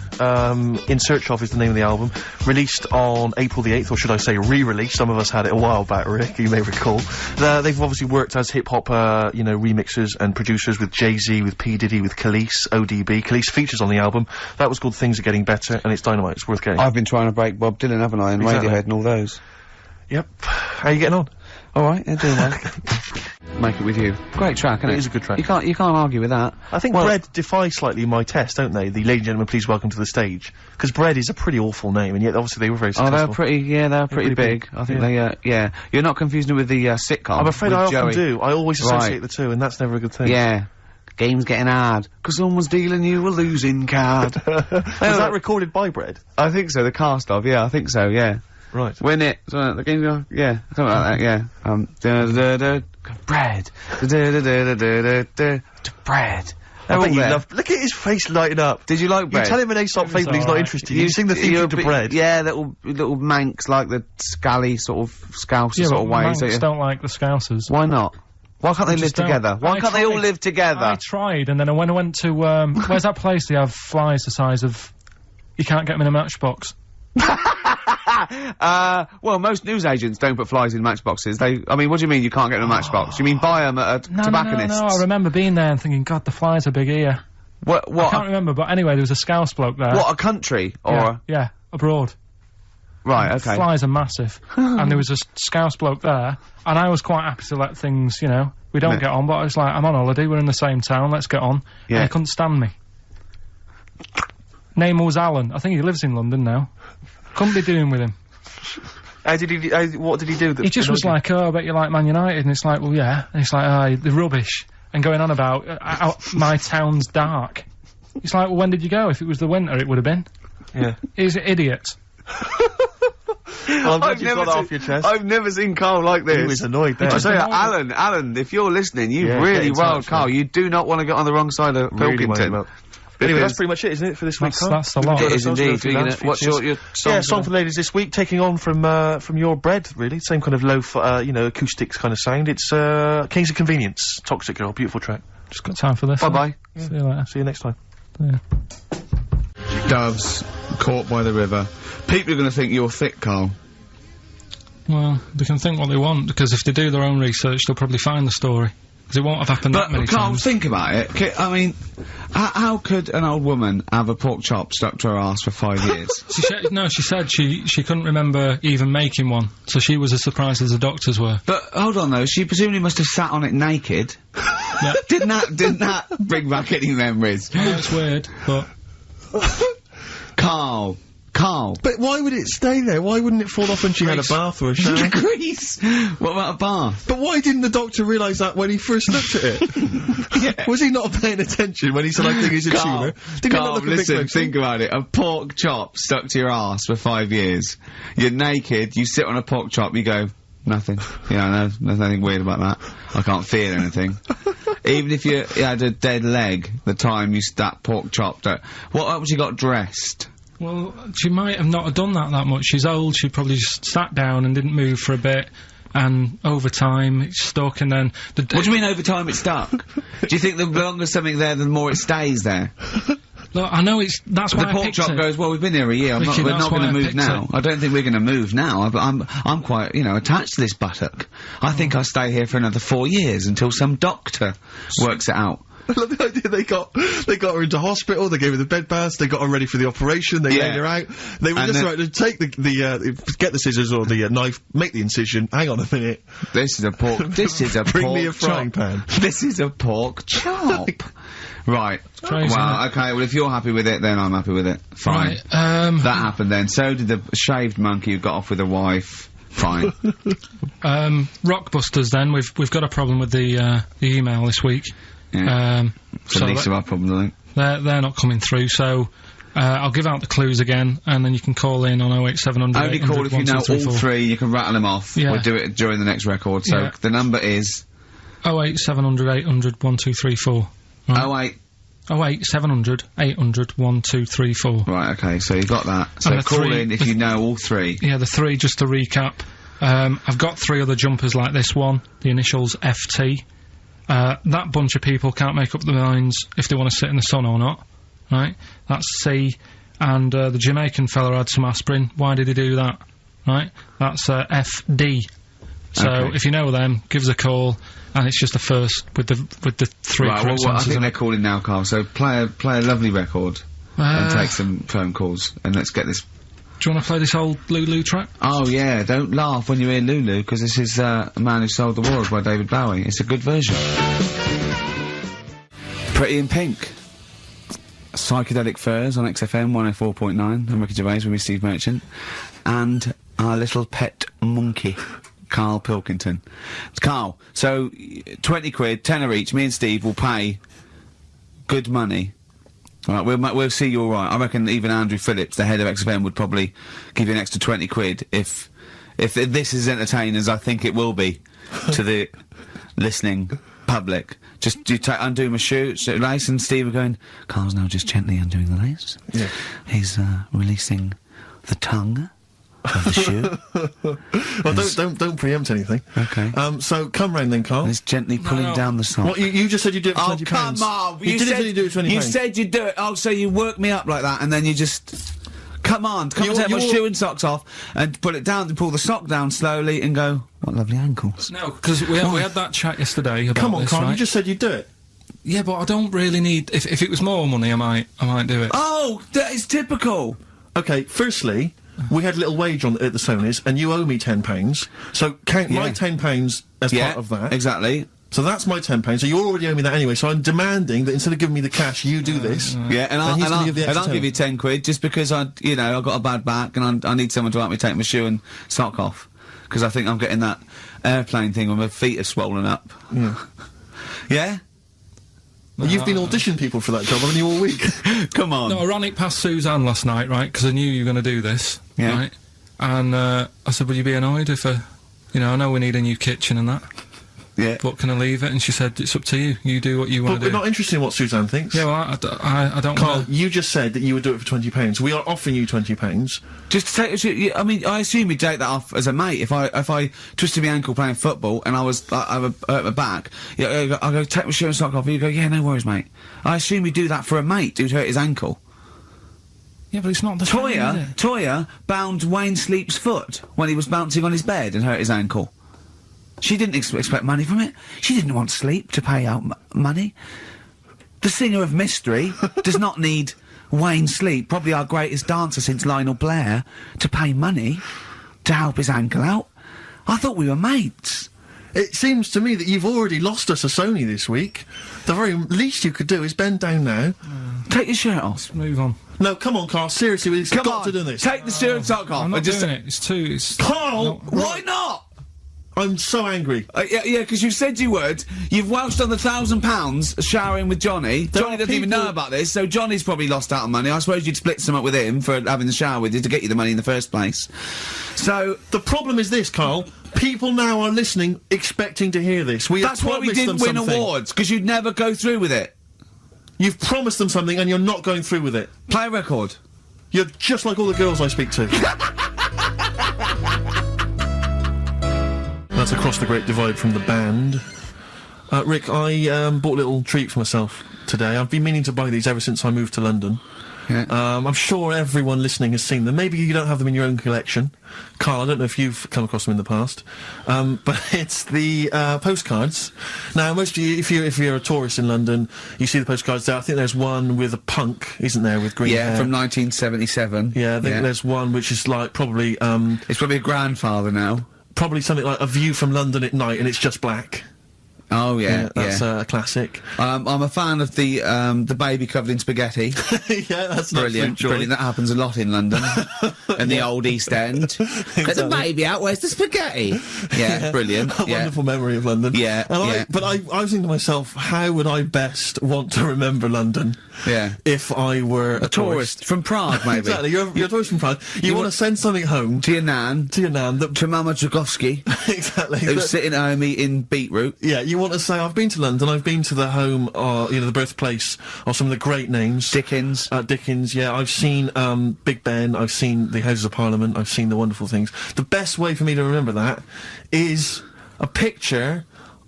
In Search Of is the name of the album. Released on April the 8th, or should I say re-released. Some of us had it a while back, Rick, you may recall. They've obviously worked as hip-hop, you know, remixers and producers with Jay-Z, with P. Diddy, with Khalees, ODB. Khalees features on the album. That was called Things Are Getting Better, and it's dynamite. It's worth getting. I've been trying to break Bob Dylan, haven't I, and Radiohead and all those. Yep. How are you getting on? Alright, yeah, doing well. Make It With You. Great track, isn't it? It is a good track. You can't argue with that. I think Bread defy slightly my test, don't they? The Ladies and Gentlemen, Please Welcome to the Stage. Because Bread is a pretty awful name, and yet obviously they were very successful. Oh, they're pretty big. I think yeah. You're not confusing it with the sitcom. I'm afraid I often Joey. do. I always associate the two, and that's never a good thing. Yeah. Game's getting hard, 'cause someone's dealing you a losing card. Was that recorded by Bread? I think so, the cast of, I think so, yeah. Right. Win it. So the game's going, something like that, yeah. Bread. Bread. I bet you love. Look at his face lighting up. Did you like Bread? You tell him an Aesop fable, he's not interested. You sing the theme to Bread. Yeah, little manx, like the scally sort of Scouser sort of ways. Manx don't like the Scousers. Why not? Why can't they live together? Why can't they all live together? I tried, and then when I went to, where's that place they have flies the size of, you can't get them in a matchbox? Well, most newsagents don't put flies in matchboxes. I mean, what do you mean you can't get in a matchbox? You mean buy them at a tobacconist's? No, I remember being there and thinking, God, the flies are big here. What? I can't remember, but anyway, there was a Scouse bloke there. What, a country? Or Yeah, abroad. Right, okay. Flies are massive. And there was a Scouse bloke there, and I was quite happy to let things, you know, we don't get on, but I was like, I'm on holiday, we're in the same town, let's get on. Yeah. And he couldn't stand me. Name was Alan. I think he lives in London now. Couldn't be doing with him. What did he do? He just was like, oh, I bet you like Man United, and it's like, well, yeah. And it's like, oh, they're rubbish. And going on about, my town's dark. It's like, well, when did you go? If it was the winter, it would have been. Yeah. He's an idiot. Well, I'm glad you got off your chest. I've never seen Carl like this. He was annoyed there. I say, Alan, if you're listening, you've really riled Carl. You do not want to get on the wrong side of Pilkington. Anyway, that's pretty much it, isn't it, for this week, Carl? That's a lot. It is indeed. What's your song? Yeah, song for the ladies this week, taking on from your Bread, really. Same kind of low, you know, acoustics kind of sound. It's, Kings of Convenience, Toxic Girl, beautiful track. Just got time for this. Bye-bye. See you later. See you next time. Yeah. Doves, caught by the river. People are going to think you're thick, Carl. Well, they can think what they want, because if they do their own research, they'll probably find the story. Because it won't have happened that many Carl, times. think about it. I mean, how could an old woman have a pork chop stuck to her ass for 5 years? She said she couldn't remember even making one, so she was as surprised as the doctors were. But, hold on though, she presumably must have sat on it naked. Yeah. Didn't that bring back any memories? I know it's weird, but... Carl. But why would it stay there? Why wouldn't it fall off when she had a bath or a shower? Grease! What about a bath? But why didn't the doctor realise that when he first looked at it? Yeah. Was he not paying attention when he said, I think it's a tumour? Carl, listen, think about it. A pork chop stuck to your ass for 5 years. You're naked, you sit on a pork chop, you go, nothing. Yeah, no, there's nothing weird about that. I can't feel anything. Even if you had a dead leg, the time you that pork chop, what else you got dressed? Well, she might have not have done that much. She's old, she probably just sat down and didn't move for a bit, and over time it's stuck, and then... What do you mean over time it's stuck? Do you think the longer something there, the more it stays there? Look, I know that's why the pork chop goes, well, we've been here a year, we're not going to move now. I don't think we're going to move now. I'm quite, you know, attached to this buttock. I think I'll stay here for another 4 years until some doctor works it out. I love the idea they got her into hospital, they gave her the bed baths, they got her ready for the operation, they laid her out. They were just right to take get the scissors or the knife, make the incision, hang on a minute. This is a pork, Bring me a frying pan. This is a pork chop. Right. Crazy, well, okay, well if you're happy with it, then I'm happy with it. Fine. Right, that happened then. So did the shaved monkey who got off with a wife. Fine. Rockbusters then, we've got a problem with the email this week. Yeah. So the least of our problems, I think. They're not coming through, so I'll give out the clues again, and then you can call in on 08700 Only call if you know all three, you can rattle them off. Yeah. We'll do it during the next record, so the number is... 08700 800 1234. Right. 08700 800 1234. Right, okay, so you got that. So call in if you know all three. Yeah, the three, just to recap. I've got 3 other jumpers like this one, the initials FT. That bunch of people can't make up their minds if they want to sit in the sun or not, right? That's C. And the Jamaican fella had some aspirin. Why did he do that? Right? That's FD. So if you know them, give us a call, and it's just the first with the 3 correct I answers. think they're calling now, Carl. So play a lovely record and take some phone calls, and let's get this. Do you want to play this old Lulu track? Oh yeah, don't laugh when you hear Lulu, because this is A Man Who Sold the World by David Bowie. It's a good version. Pretty in Pink. Psychedelic Furs on XFM 104.9. I'm Ricky Gervais with me, Steve Merchant. And our little pet monkey, Karl Pilkington. Carl, so 20 quid, tenner each, me and Steve will pay good money. Right, we'll see you alright. I reckon even Andrew Phillips, the head of XFM, would probably give you an extra 20 quid if this is entertaining as I think it will be to the listening public. Just undo my shoelace, and Steve are going, Carl's now just gently undoing the lace. Yeah. He's releasing the tongue of the shoe. Well, don't preempt anything. Okay. So come round then, Carl. He's gently pulling down the sock. What, you just said you'd do it for £20. Come on! You didn't say you'd do it for £20. You said you'd do it. Oh, so you work me up like that, and then you just... Come and take my shoe and socks off, and pull it down, and pull the sock down slowly, and go, what lovely ankles. No, because we had that chat yesterday about Come on, this, Carl, right? you just said you'd do it. Yeah, but I don't really need... If it was more money, I might do it. Oh, that is typical! Okay, firstly, we had a little wage at the Sonys, and you owe me £10, so count my £10 as part of that. Exactly. So that's my £10, so you already owe me that anyway, so I'm demanding that instead of giving me the cash, you do this. Yeah, and I'll give you 10 quid, just because I've got a bad back, and I need someone to help me take my shoe and sock off. Because I think I'm getting that airplane thing where my feet are swollen up. Yeah? Yeah? Well, you've been auditioning people for that job, haven't you, all week? Come on. No, I ran it past Suzanne last night, right, because I knew you were going to do this, right? And I said, would you be annoyed if I know we need a new kitchen and that? Yeah. But can I leave it? And she said, it's up to you. You do what you want to do. But we're not interested in what Suzanne thinks. Yeah, well, I don't Carl, you just said that you would do it for £20. We are offering you £20. Just to take... I mean, I assume you'd take that off as a mate. If I twisted my ankle playing football and I hurt my back, I go, take my shoe and sock off, and you go, yeah, no worries, mate. I assume you'd do that for a mate who'd hurt his ankle. Yeah, but it's not the same, is it? Toya bound Wayne Sleep's foot when he was bouncing on his bed and hurt his ankle. She didn't expect money from it. She didn't want Sleep to pay out money. The singer of Mystery does not need Wayne Sleep, probably our greatest dancer since Lionel Blair, to pay money to help his ankle out. I thought we were mates. It seems to me that you've already lost us a Sony this week. The very least you could do is bend down now. Take your shirt off. Let's move on. No, come on, Carl, seriously, we've got to do this. Take the shirt and sock off. I'm not doing it. It's too... Carl! Why not? I'm so angry. Yeah, because you said you would. You've welched on the £1,000 showering with Johnny. Johnny doesn't even know about this, so Johnny's probably lost out on money. I suppose you'd split some up with him for having the shower with you to get you the money in the first place. So... The problem is this, Carl. People now are listening, expecting to hear this. That's why we didn't win awards, because you'd never go through with it. You've promised them something and you're not going through with it. Play a record. You're just like all the girls I speak to. That's Across the Great Divide from the band. Rick, I bought a little treat for myself today. I've been meaning to buy these ever since I moved to London. Yeah. I'm sure everyone listening has seen them. Maybe you don't have them in your own collection. Carl, I don't know if you've come across them in the past. But it's the postcards. Now, most of you, if you're a tourist in London, you see the postcards there. I think there's one with a punk, isn't there, with green hair? Yeah, from 1977. Yeah, I think there's one which is like probably... it's probably a grandfather now. Probably something like A View from London at Night, and it's just black. Oh yeah, that's a classic. I'm a fan of the baby covered in spaghetti. Yeah, that's brilliant. Brilliant. That happens a lot in London, and the old East End. Exactly. Get the baby out. Where's the spaghetti? Yeah, brilliant. A wonderful memory of London. Yeah, But I was thinking to myself, how would I best want to remember London? Yeah. if I were a tourist from Prague, maybe. Exactly, you're a tourist from Prague. You want to send something home to your nan, to Mama Dragowski, exactly, who's sitting at home eating beetroot. Yeah, you want to say, I've been to London, I've been to the home, the birthplace of some of the great names. Dickens. Dickens, yeah. I've seen Big Ben, I've seen the Houses of Parliament, I've seen the wonderful things. The best way for me to remember that is a picture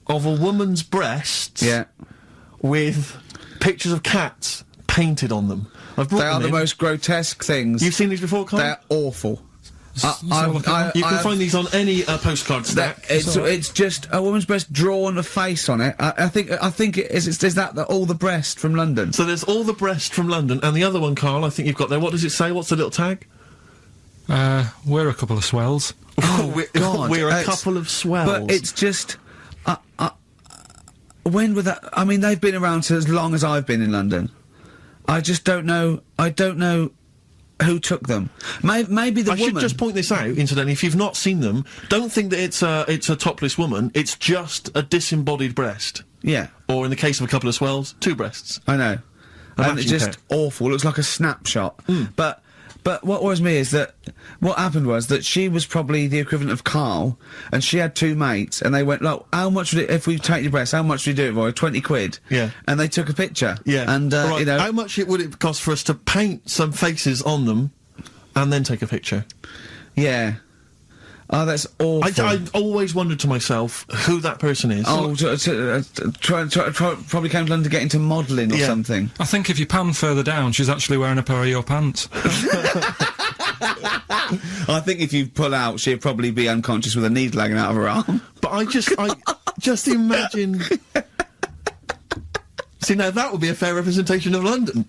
of a woman's breasts with pictures of cats painted on them. I've brought They are the most grotesque things. You've seen these before, Carl? They're awful. You can find these on any postcard stack. It's just a woman's breast drawn a face on it. I think it is. Is that all the breast from London? So there's all the breast from London, and the other one, Carl, I think you've got there. What does it say? What's the little tag? We're a couple of swells. Oh, God. We're a couple of swells. But it's just... when would that... I mean, they've been around for as long as I've been in London. I just don't know... I don't know who took them. Maybe the woman... I should just point this out, incidentally. If you've not seen them, don't think that it's a topless woman. It's just a disembodied breast. Yeah. Or in the case of a couple of swells, two breasts. I know. And it's just awful. It looks like a snapshot. But what worries me is that what happened was that she was probably the equivalent of Karl, and she had two mates, and they went, look, how much would it, if we take your breast, how much would we do it for? 20 quid. Yeah. And they took a picture. Yeah. And, right. you know... How much would it cost for us to paint some faces on them, and then take a picture? Yeah. Oh, that's awful. I always wondered to myself who that person is. Oh, probably came to London to get into modelling or something. I think if you pan further down, she's actually wearing a pair of your pants. I think if you pull out, she'd probably be unconscious with a needle hanging out of her arm. But I just imagine... See, now that would be a fair representation of London.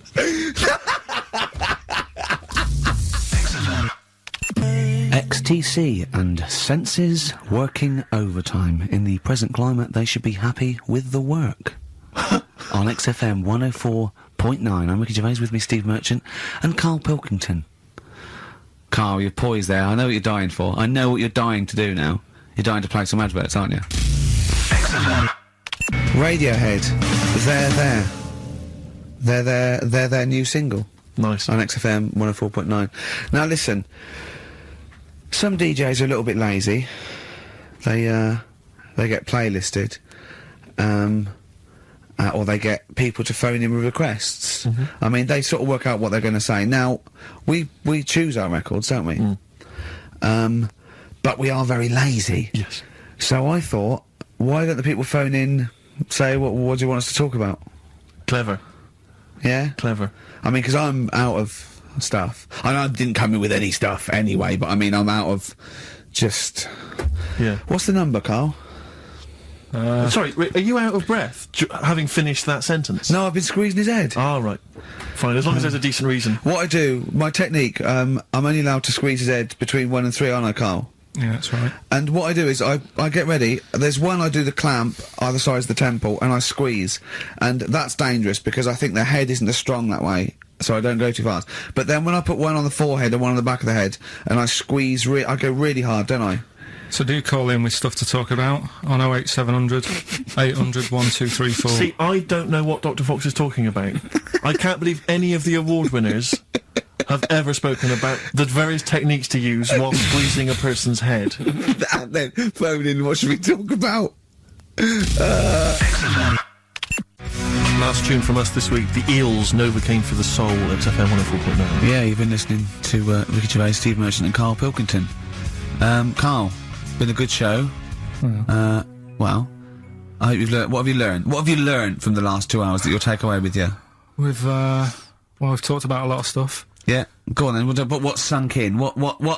XTC and senses working overtime. In the present climate, they should be happy with the work. On XFM 104.9, I'm Ricky Gervais, with me Steve Merchant and Karl Pilkington. Karl, you're poised there. I know what you're dying for. I know what you're dying to do now. You're dying to play some adverts, aren't you? Radiohead, they're their new single. Nice. On XFM 104.9. Now listen, some DJs are a little bit lazy. They get playlisted, or they get people to phone in with requests. I mean, they sort of work out what they're going to say. Now, we choose our records, don't we? But we are very lazy. Yes. So I thought, why don't the people phone in, say, what do you want us to talk about? Clever. Yeah? Clever. I mean, because I'm out of stuff. I know I didn't come in with any stuff anyway, but I mean, I'm out of just... Yeah. What's the number, Karl? Sorry, are you out of breath, having finished that sentence? No, I've been squeezing his head. Ah, right. Fine, as long as there's a decent reason. What I do, my technique, I'm only allowed to squeeze his head between 1 and 3, aren't I, Karl? Yeah, that's right. And what I do is, I get ready, there's one I do the clamp, either side of the temple, and I squeeze. And that's dangerous, because I think the head isn't as strong that way, so I don't go too fast. But then when I put one on the forehead and one on the back of the head, and I squeeze, I go really hard, don't I? So do call in with stuff to talk about on 08700 800 1234. See, I don't know what Dr. Fox is talking about. I can't believe any of the award winners have ever spoken about the various techniques to use while squeezing a person's head. And then phone in, what should we talk about? Last tune from us this week, the Eels, Novocaine for the Soul, at FM 104.9. Yeah, you've been listening to Ricky Gervais, Steve Merchant and Karl Pilkington. Karl, been a good show. Well, I hope you've learned. What have you learned? What have you learned from the last 2 hours that you'll take away with you? We've talked about a lot of stuff. Yeah, go on then. But what's sunk in? What?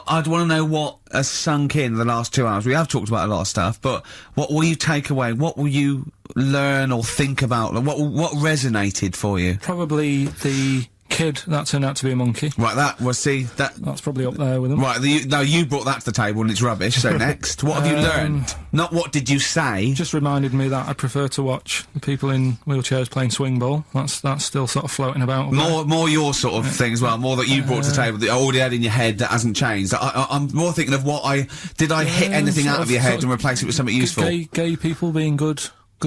I'd want to know what has sunk in the last 2 hours. We have talked about a lot of stuff, but what will you take away? What will you learn or think about? What resonated for you? Probably the kid that turned out to be a monkey. Right, that's probably up there with them. Right, you brought that to the table and it's rubbish, so next. What have you learned? Not what did you say? Just reminded me that I prefer to watch the people in wheelchairs playing swing ball. That's still sort of floating about. More your sort of thing as well, more that you brought to the table that you already had in your head that hasn't changed. I'm more thinking of did I hit anything out of your head and replace it with something useful? Gay people being good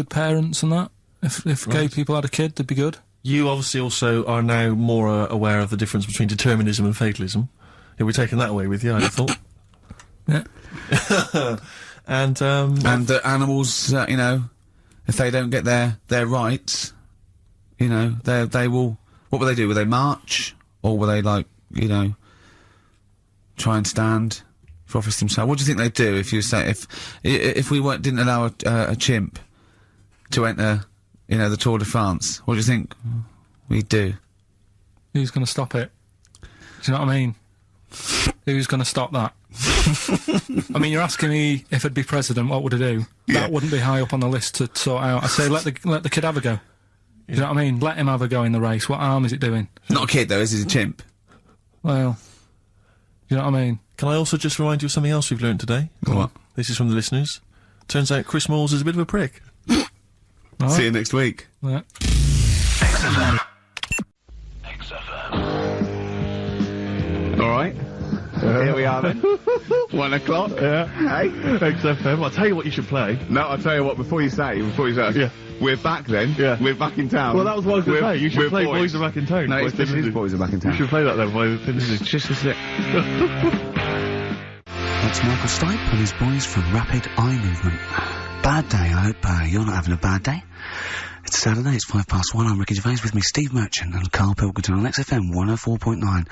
parents and that. If gay people had a kid, they'd be good. You obviously also are now more aware of the difference between determinism and fatalism. You'll be taking that away with you, I'd have thought. Yeah. And the animals, you know, if they don't get their rights, you know, they will. What will they do? Will they march, or will they, like, you know, try and stand for office themselves? What do you think they'd do if you say if we didn't allow a chimp to enter, you know, the Tour de France? What do you think we'd do? Who's going to stop it? Do you know what I mean? Who's going to stop that? I mean, you're asking me if I'd be president, what would I do? Yeah. That wouldn't be high up on the list to sort out. I say let the kid have a go. You know what I mean? Let him have a go in the race. What harm is it doing? Not a kid though, is he? A chimp? Well, you know what I mean? Can I also just remind you of something else we've learned today? What? This is from the listeners. Turns out Chris Moores is a bit of a prick. See you next week. Yeah. All right. Here we are then. 1 o'clock. Yeah. Hey. XFM. I'll tell you what you should play. No, I'll tell you what, before you say, Yeah. we're back then. Yeah. We're back in town. Well, that was what I was going to say. You should play Boys Are Back in Town. No, this is Boys Are Back in Town. You should play that then, by Just a sec. That's Michael Stipe and his boys from Rapid Eye Movement. Bad day, I hope you're not having a bad day. It's Saturday, it's 1:05. I'm Ricky Gervais, with me Steve Merchant and Karl Pilkington on XFM 104.9.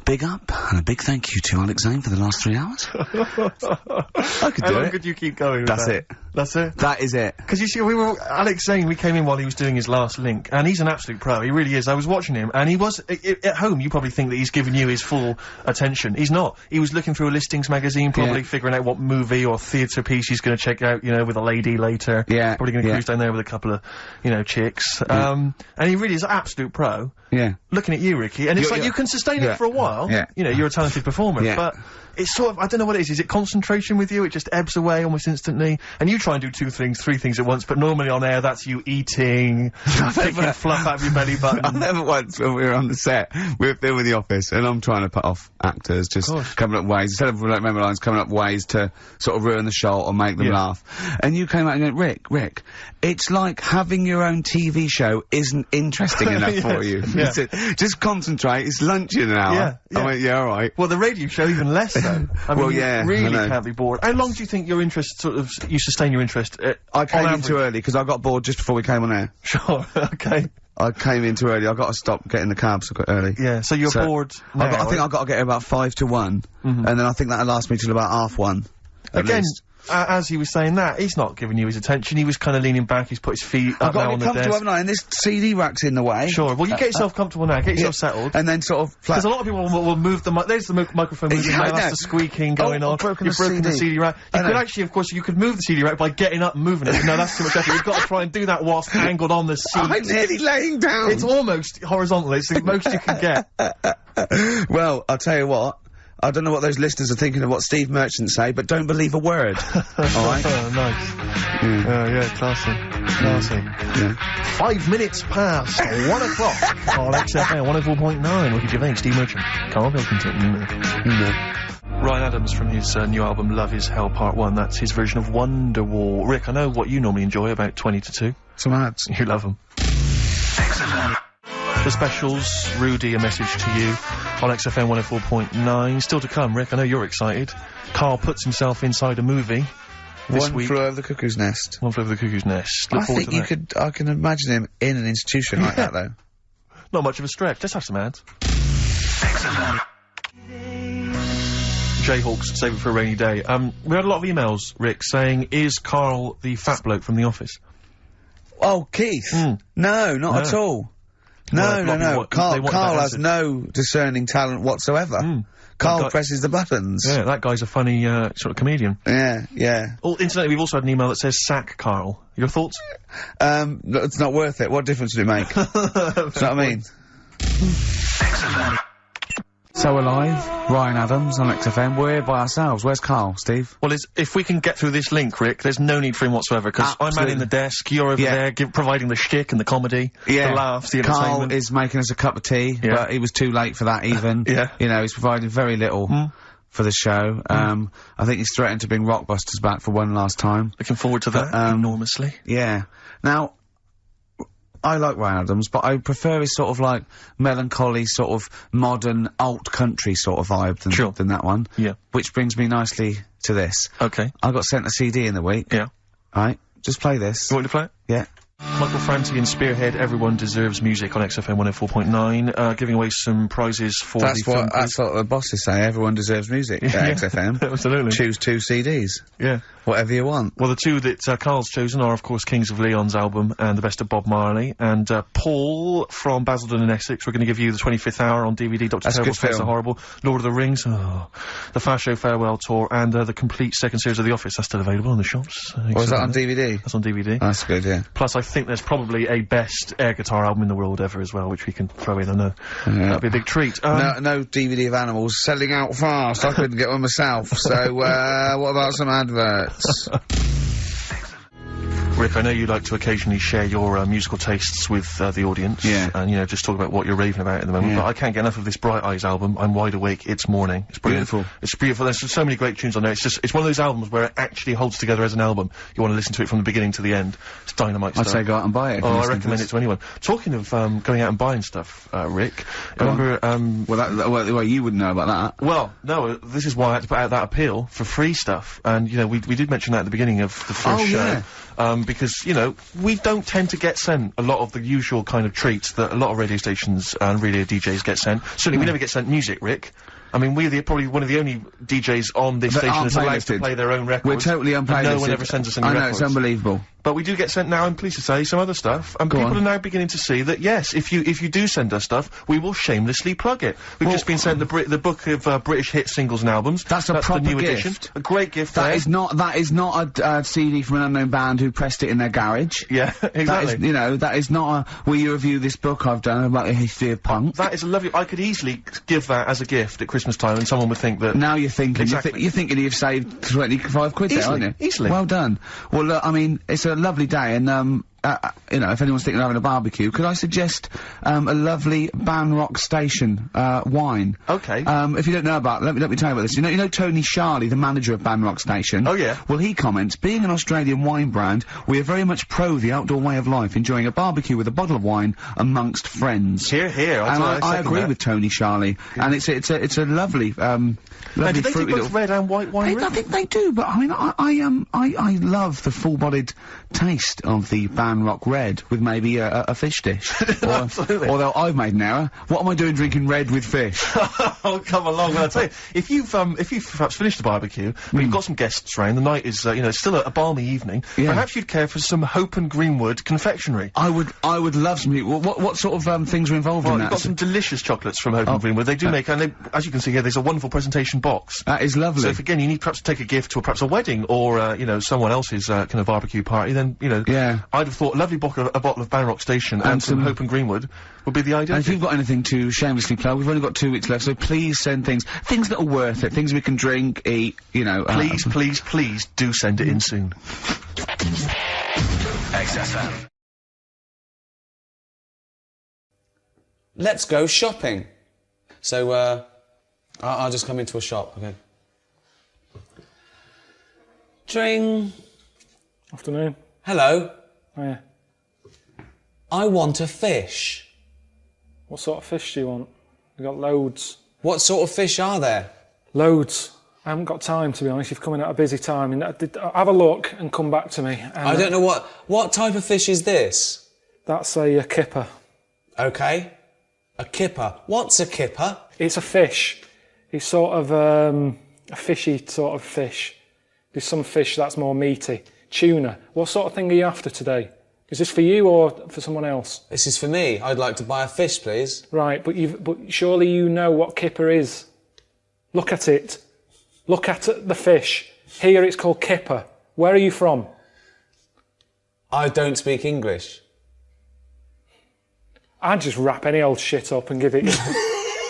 Big up, and a big thank you to Alex Zane for the last 3 hours. I could do How long it. could you keep going with That's that? it. That's it? That is it. Because you see, Alex Zane, we came in while he was doing his last link, and he's an absolute pro, he really is. I was watching him, and he was, at home, you probably think that he's giving you his full attention. He's not. He was looking through a listings magazine, probably figuring out what movie or theatre piece he's gonna check out, you know, with a lady later. Yeah. Probably gonna cruise down there with a couple of, you know, chicks. And he really is an absolute pro. Yeah. Looking at you, Ricky, and it's like you can sustain it for a while. Yeah. You know, you're a talented performer, but it's sort of, I don't know what it is. Is it concentration with you? It just ebbs away almost instantly. And you try and do 2 things, 3 things at once, but normally on air that's you eating, picking fluff out of your belly button. I never once, when we were on the set, we were filming The Office, and I'm trying to put off actors, just coming up ways, instead of, like, remember lines, coming up ways to sort of ruin the shot or make them laugh. And you came out and went, Rick, it's like having your own TV show isn't interesting enough for you. Just concentrate, it's lunch in an hour. I went, yeah, alright. Well, the radio show even less so. I mean, Well, you yeah, really I know. can't be bored. How long do you think your interest you sustain your interest? I came on in too average? early, because I got bored just before we came on air. Sure, okay. I came in too early, I got to stop getting the cabs so early. Yeah, so you're bored now, I think I've got to get here about 5 to 1, and then I think that'll last me till about 1:30. Again, as he was saying that, he's not giving you his attention. He was kind of leaning back. He's put his feet I've up got now to on be the comfortable, desk. haven't I? And this CD rack's in the way. Sure. Well, you get yourself comfortable now. Get yourself settled. And then sort of Because a lot of people will move the there's the microphone moving now. That's the squeaking going on. You've broken the CD rack. You could actually, of course, you could move the CD rack by getting up and moving it. No, that's too much effort. You've got to try and do that whilst angled on the seat. I'm nearly laying down. It's almost horizontal. It's the most you can get. Well, I'll tell you what. I don't know what those listeners are thinking of what Steve Merchant say, but don't believe a word. Alright? Oh, nice. Yeah, classy. Classy. Yeah. 5 minutes past 1 o'clock on XFM 104.9. Ricky Gervais, Steve Merchant, Karl Pilkington. Ryan Adams from his new album Love Is Hell Part 1. That's his version of Wonderwall. Rick, I know what you normally enjoy, about 20 to 2. Some ads. You love them. The specials, Rudy, a message to you on XFM 104.9. Still to come, Rick, I know you're excited. Karl puts himself inside a movie this week. One Flew Over the Cuckoo's Nest. One Flew Over the Cuckoo's Nest. Look I forward think to you that. could, I can imagine him in an institution like that, though. Not much of a stretch. Let's have some ads. Jayhawks, save it for a rainy day. We had a lot of emails, Rick, saying, is Karl the fat bloke from The Office? Oh, Keith? No, not at all. No. Karl has no discerning talent whatsoever. Karl presses the buttons. Yeah, that guy's a funny, sort of comedian. Yeah. Oh, incidentally, we've also had an email that says, sack Karl. Your thoughts? It's not worth it. What difference would it make? Do you know what I mean? So Alive, Ryan Adams on XFM. We're here by ourselves. Where's Karl, Steve? Well, if we can get through this link, Rick, there's no need for him whatsoever, because I'm manning the desk, you're over there, providing the shtick and the comedy, the laughs, the entertainment. Karl is making us a cup of tea, but he was too late for that even. You know, he's providing very little for the show. I think he's threatened to bring Rockbusters back for one last time. Looking forward to that enormously. Yeah. Now, I like Ryan Adams, but I prefer his sort of like melancholy, sort of modern alt country sort of vibe than that one. Yeah. Which brings me nicely to this. Okay. I got sent a CD in the week. Yeah. Right. Just play this. You want me to play it? Yeah. Michael Franti and Spearhead, Everyone Deserves Music on XFM 104.9, giving away some prizes for the film. That's what the bosses say, everyone deserves music at XFM. Absolutely. Choose 2 CDs. Yeah. Whatever you want. Well, the 2 that Carl's chosen are, of course, Kings of Leon's album and The Best of Bob Marley. And Paul from Basildon in Essex, we're going to give you The 25th Hour on DVD, Dr. Terrible's Face the Horrible, Lord of the Rings, The Fast Show Farewell Tour, and the complete second series of The Office. That's still available in the shops. Was that on DVD? That's on DVD. That's good, yeah. Plus, I think there's probably a best air guitar album in the world ever as well, which we can throw in. I know. That'd be a big treat. No DVD of Animals selling out fast. I couldn't get one myself. So, what about some adverts? Rick, I know you like to occasionally share your musical tastes with the audience. Yeah. And, you know, just talk about what you're raving about at the moment. Yeah. But I can't get enough of this Bright Eyes album. I'm wide awake. It's morning. It's brilliant. Beautiful. It's beautiful. There's so many great tunes on there. It's one of those albums where it actually holds together as an album. You want to listen to it from the beginning to the end. It's dynamite stuff. I'd say go out and buy it. Oh, I recommend it to anyone. Talking of going out and buying stuff, Rick, remember... Well, you wouldn't know about that. Well, no, this is why I had to put out that appeal for free stuff. And, you know, we did mention that at the beginning of the first show. Yeah. Because, you know, we don't tend to get sent a lot of the usual kind of treats that a lot of radio stations and radio DJs get sent. Certainly, we never get sent music, Rick. I mean, we're probably one of the only DJs on this station that's allowed to play their own records. We're totally unplaylisted. No one ever sends us any records. I know, it's unbelievable. But we do get sent now, I'm pleased to say, some other stuff. And people are now beginning to see that, yes, if you do send us stuff, we will shamelessly plug it. We've just been sent the book of British hit singles and albums. That's a proper the new gift. edition. A great gift That is not a CD from an unknown band who pressed it in their garage. Yeah, exactly. That is, you know, that is not a, will you review this book I've done about the history of punk? That is a lovely, I could easily give that as a gift at Christmas time and someone would think that... Now you're thinking, exactly. you're thinking you've saved 25 quid there, aren't you? Easily. Well done. Well, look, I mean, it's a lovely day and, you know, if anyone's thinking of having a barbecue, could I suggest, a lovely Banrock Station, wine? Okay. If you don't know about, let me tell you about this. You know Tony Charlie, the manager of Banrock Station? Oh, yeah. Well, he comments, being an Australian wine brand, we are very much pro the outdoor way of life, enjoying a barbecue with a bottle of wine amongst friends. Here, And I agree with Tony Charlie. Yeah. And it's a lovely, now, do they do both red and white wine? I think they do, but I mean, I love the full-bodied taste of the Banrock Red with maybe a fish dish. Absolutely. Although I've made an error. What am I doing drinking red with fish? Oh, come along. Well, I'll tell you, if you've perhaps finished the barbecue, but you've got some guests round, the night is, you know, still a balmy evening, perhaps you'd care for some Hope and Greenwood confectionery. I would love some. What sort of things are involved in that? You've got some delicious chocolates from Hope and Greenwood. They do make, and they, as you can see here, there's a wonderful presentation box. That is lovely. So if again you need perhaps to take a gift to perhaps a wedding or you know, someone else's kind of barbecue party, then you know, I'd have thought a lovely bottle of Banrock Station and some Hope and Greenwood would be the ideal. And if you've got anything to shamelessly plug, we've only got 2 weeks left, so please send things that are worth it, things we can drink, eat, you know. Please do send it in soon. XFM. Let's go shopping. So, I'll just come into a shop, okay? Dring. Afternoon. Hello. Oh, yeah. I want a fish. What sort of fish do you want? We've got loads. What sort of fish are there? Loads. I haven't got time, to be honest. You've come in at a busy time. And have a look and come back to me. And, I don't know what type of fish is this? That's a kipper. Okay. A kipper. What's a kipper? It's a fish. It's sort of a fishy sort of fish. There's some fish that's more meaty. Tuna. What sort of thing are you after today? Is this for you or for someone else? This is for me. I'd like to buy a fish, please. Right, but surely you know what kipper is. Look at it. Look at the fish. Here it's called kipper. Where are you from? I don't speak English. I'd just wrap any old shit up and give it you.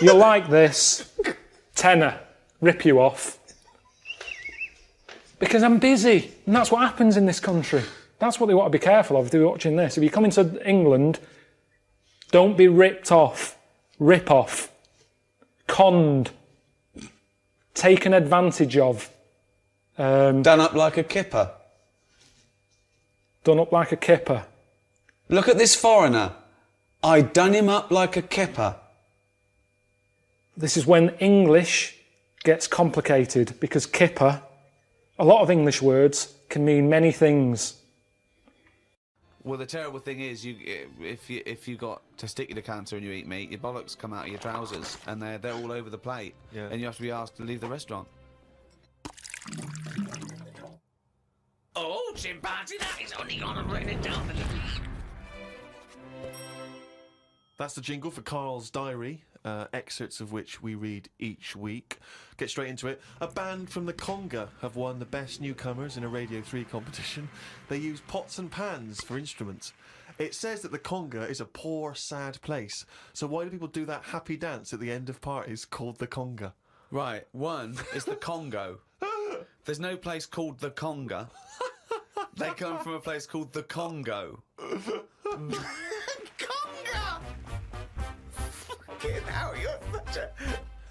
You'll like this. Tenner. Rip you off. Because I'm busy. And that's what happens in this country. That's what they want to be careful of if they're watching this. If you come into England, don't be ripped off. Rip off. Conned. Taken advantage of. Done up like a kipper. Done up like a kipper. Look at this foreigner. I done him up like a kipper. This is when English gets complicated, because kipper, a lot of English words, can mean many things. Well, the terrible thing is, if you got testicular cancer and you eat meat, your bollocks come out of your trousers and they're all over the plate, and you have to be asked to leave the restaurant. Oh, chimpanzee, that is only gonna bring it down to the... That's the jingle for Karl's diary, excerpts of which we read each week. Get straight into it. A band from the Conga have won the Best Newcomers in a Radio 3 competition. They use pots and pans for instruments. It says that the Conga is a poor, sad place. So why do people do that happy dance at the end of parties called the Conga? Right, one is the Congo. There's no place called the Conga. They come from a place called the Congo. Conga! Fucking hell, you're such a...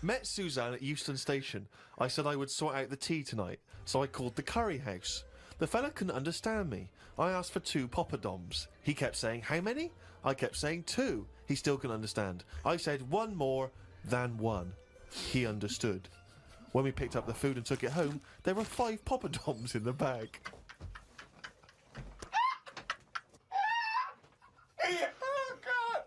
Met Suzanne at Euston Station. I said I would sort out the tea tonight, so I called the curry house. The fella couldn't understand me. I asked for 2 poppadoms. He kept saying, how many? I kept saying 2. He still couldn't understand. I said 1 more than 1. He understood. When we picked up the food and took it home, there were 5 poppadoms in the bag. Oh, God!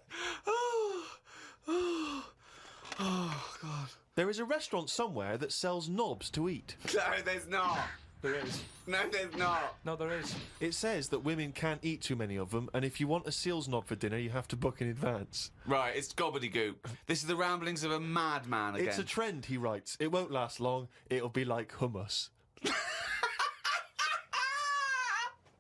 Oh, God. There is a restaurant somewhere that sells knobs to eat. No, there's not. There is. No, there's not. No, there is. It says that women can't eat too many of them, and if you want a seal's knob for dinner, you have to book in advance. Right, it's gobbledygook. This is the ramblings of a madman again. It's a trend, he writes. It won't last long. It'll be like hummus.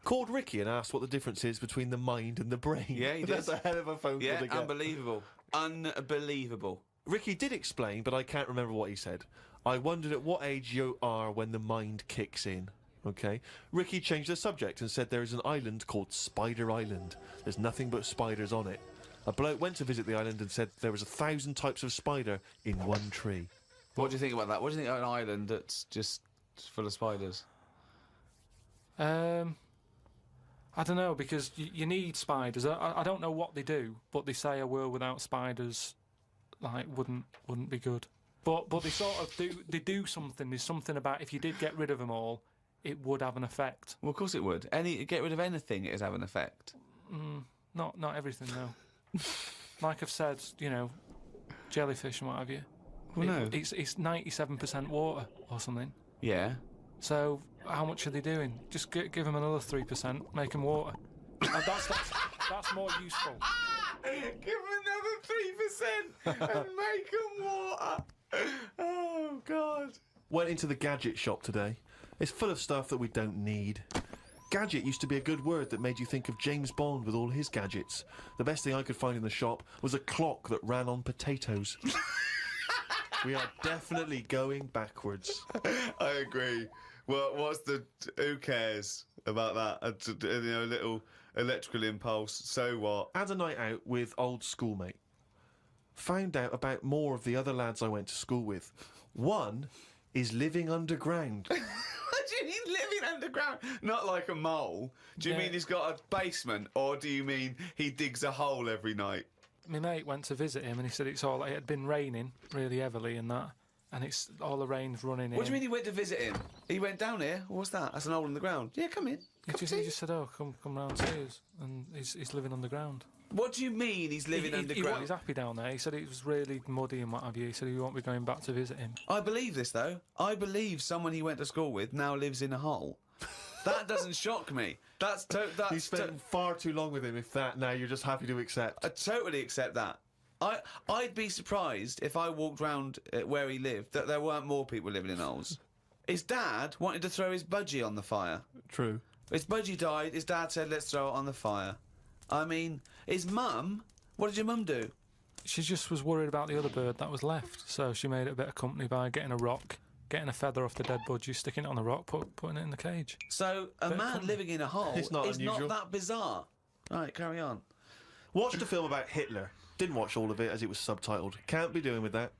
Called Ricky and asked what the difference is between the mind and the brain. Yeah, he did. That's a hell of a phone call to get. Unbelievable. Unbelievable. Ricky did explain, but I can't remember what he said. I wondered at what age you are when the mind kicks in. Okay? Ricky changed the subject and said there is an island called Spider Island. There's nothing but spiders on it. A bloke went to visit the island and said there was 1,000 types of spider in one tree. What do you think about that? What do you think of an island that's just full of spiders? I don't know, because you need spiders. I don't know what they do, but they say a world without spiders, like, wouldn't be good. But they sort of do something. There's something about if you did get rid of them all, it would have an effect. Well, of course it would. Get rid of anything, it would have an effect. Not everything, though. Like I've said, you know, jellyfish and what have you. Well, no. It's 97% water or something. Yeah. So how much are they doing? Just give them another 3%, make them water. That's more useful. Give them another 3% and make them water. Oh, God. Went into the gadget shop today. It's full of stuff that we don't need. Gadget used to be a good word that made you think of James Bond with all his gadgets. The best thing I could find in the shop was a clock that ran on potatoes. We are definitely going backwards. I agree. Well, who cares about that? You know, a little electrical impulse, so what? Had a night out with old schoolmate. Found out about more of the other lads I went to school with. One is living underground. What do you mean living underground? Not like a mole. Do you mean he's got a basement, or do you mean he digs a hole every night? My mate went to visit him and he said it had been raining really heavily and that, and it's all the rain's running in. What do you mean he went to visit him? He went down here. What's that? That's an hole in the ground. Yeah, come in. He just said, "Oh, come round to us," and he's living underground. What do you mean he's living underground? He's happy down there. He said it was really muddy and what have you. He said he won't be going back to visit him. I believe this, though. I believe someone he went to school with now lives in a hole. That doesn't shock me. You spent far too long with him, if that now you're just happy to accept. I totally accept that. I'd be surprised if I walked round where he lived that there weren't more people living in holes. His dad wanted to throw his budgie on the fire. True. His budgie died, his dad said, let's throw it on the fire. I mean, his mum, what did your mum do? She just was worried about the other bird that was left, so she made it a bit of company by getting a rock, getting a feather off the dead budgie, sticking it on the rock, putting it in the cage. So, a man living in a hole is not that bizarre. Right, carry on. Watched a film about Hitler. Didn't watch all of it as it was subtitled. Can't be doing with that.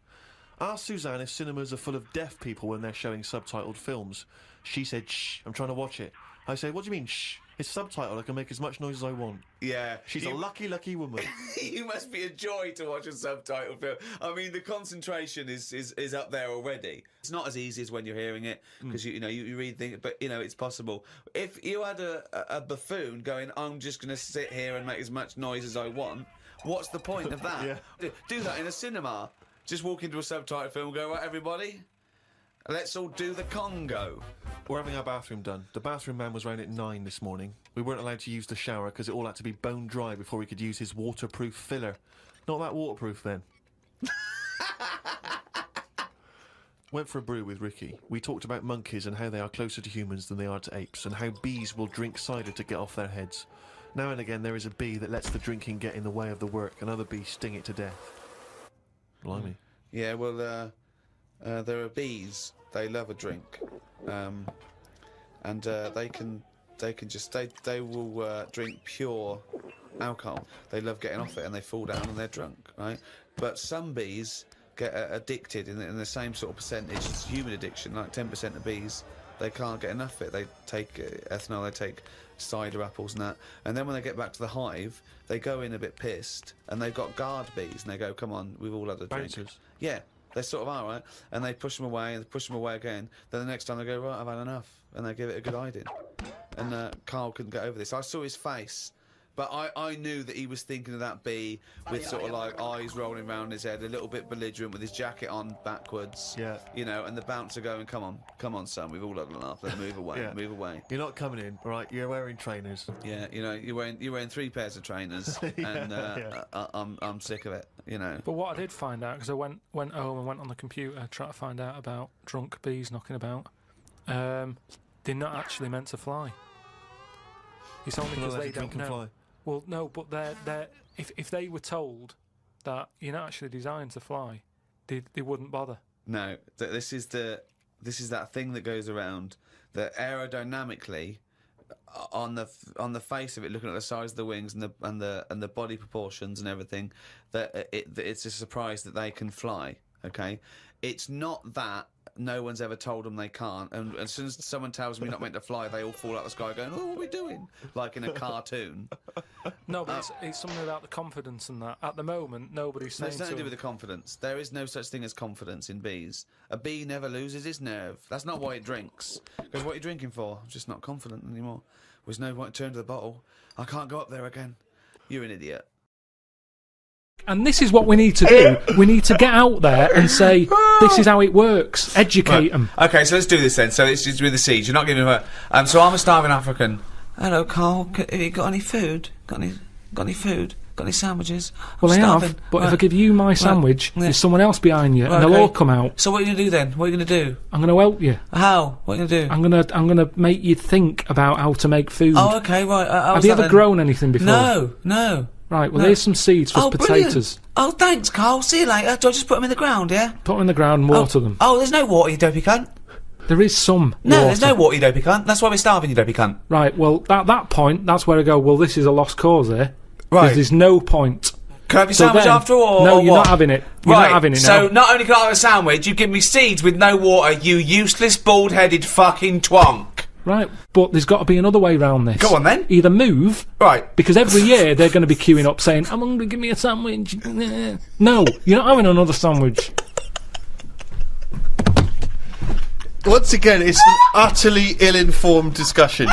Asked Suzanne if cinemas are full of deaf people when they're showing subtitled films. She said, shh, I'm trying to watch it. I said, what do you mean, shh? It's subtitled. I can make as much noise as I want. Yeah. She's a lucky, lucky woman. You must be a joy to watch a subtitled film. I mean, the concentration is up there already. It's not as easy as when you're hearing it, because you read things, but it's possible. If you had a buffoon going, I'm just going to sit here and make as much noise as I want, what's the point of that? Do that in a cinema. Just walk into a subtitled film and go, right, everybody, let's all do the Congo. We're having our bathroom done. The bathroom man was round at 9 this morning. We weren't allowed to use the shower because it all had to be bone dry before we could use his waterproof filler. Not that waterproof then. Went for a brew with Ricky. We talked about monkeys and how they are closer to humans than they are to apes, and how bees will drink cider to get off their heads. Now and again there is a bee that lets the drinking get in the way of the work, and other bees sting it to death. Blimey. Yeah, well, there are bees. They love a drink, and they will drink pure alcohol. They love getting off it, and they fall down and they're drunk, right? But some bees get addicted in the same sort of percentage as human addiction. Like 10% of bees, they can't get enough of it. They take ethanol, they take cider apples and that, and then when they get back to the hive, they go in a bit pissed, and they've got guard bees, and they go, "Come on, we've all had a drink." Bouncers. Yeah. They sort of are, right? And they push them away, and they push them away again. Then the next time they go, right, I've had enough. And they give it a good hiding. And Carl couldn't get over this. I saw his face, but I knew that he was thinking of that bee with sort of like eyes rolling around his head, a little bit belligerent with his jacket on backwards. Yeah. And the bouncer going, come on, son, we've all had a laugh. Let's move away, move away. You're not coming in, all right? You're wearing trainers. Yeah, you're wearing 3 pairs of trainers, and I'm sick of it, But what I did find out, because I went home and went on the computer trying to find out about drunk bees knocking about, they're not actually meant to fly. It's only because they don't know. Fly. Well, no, but they're if they were told that you're not actually designed to fly, they wouldn't bother. No, this is that thing that goes around that aerodynamically, on the face of it, looking at the size of the wings and the body proportions and everything, that it's a surprise that they can fly. Okay, it's not that. No one's ever told them they can't, and as soon as someone tells me not meant to fly, they all fall out of the sky going, "Oh, what are we doing?" Like in a cartoon. No, but it's something about the confidence and that. At the moment, nobody's saying. It's nothing to do with the confidence. There is no such thing as confidence in bees. A bee never loses its nerve. That's not why it drinks. Because what are you drinking for? I'm just not confident anymore. There's no point to turn to the bottle. I can't go up there again. You're an idiot. And this is what we need to do. We need to get out there and say, this is how it works. Educate them. Okay, so let's do this then. So it's with the seeds. You're not giving them a... so I'm a starving African. Hello, Carl. Have you got any food? Got any food? Got any sandwiches? Well, I have, but if I give you my sandwich, there's someone else behind you, and they'll all come out. So what are you going to do then? What are you going to do? I'm going to help you. How? What are you going to do? I'm going to make you think about how to make food. Oh, okay, right. Have you ever grown anything before? No. Right, well, there's some seeds for potatoes. Brilliant. Oh, thanks, Carl. See you later. Do I just put them in the ground, yeah? Put them in the ground and water them. Oh, there's no water, you dopey cunt. There is some No, water. There's no water, you dopey cunt. That's why we're starving, you dopey cunt. Right, well, at that point, that's where I go, well, this is a lost cause here. Right. Because there's no point. Can I have your sandwich after all? No, or you're what? not having it. You're not having it now. So, not only can I have a sandwich, you give me seeds with no water, you useless, bald-headed fucking twonk. Right, but there's got to be another way round this. Go on then. Either move. Right. Because every year they're going to be queuing up saying, I'm hungry, give me a sandwich. No, you're not having another sandwich. Once again, it's an utterly ill-informed discussion.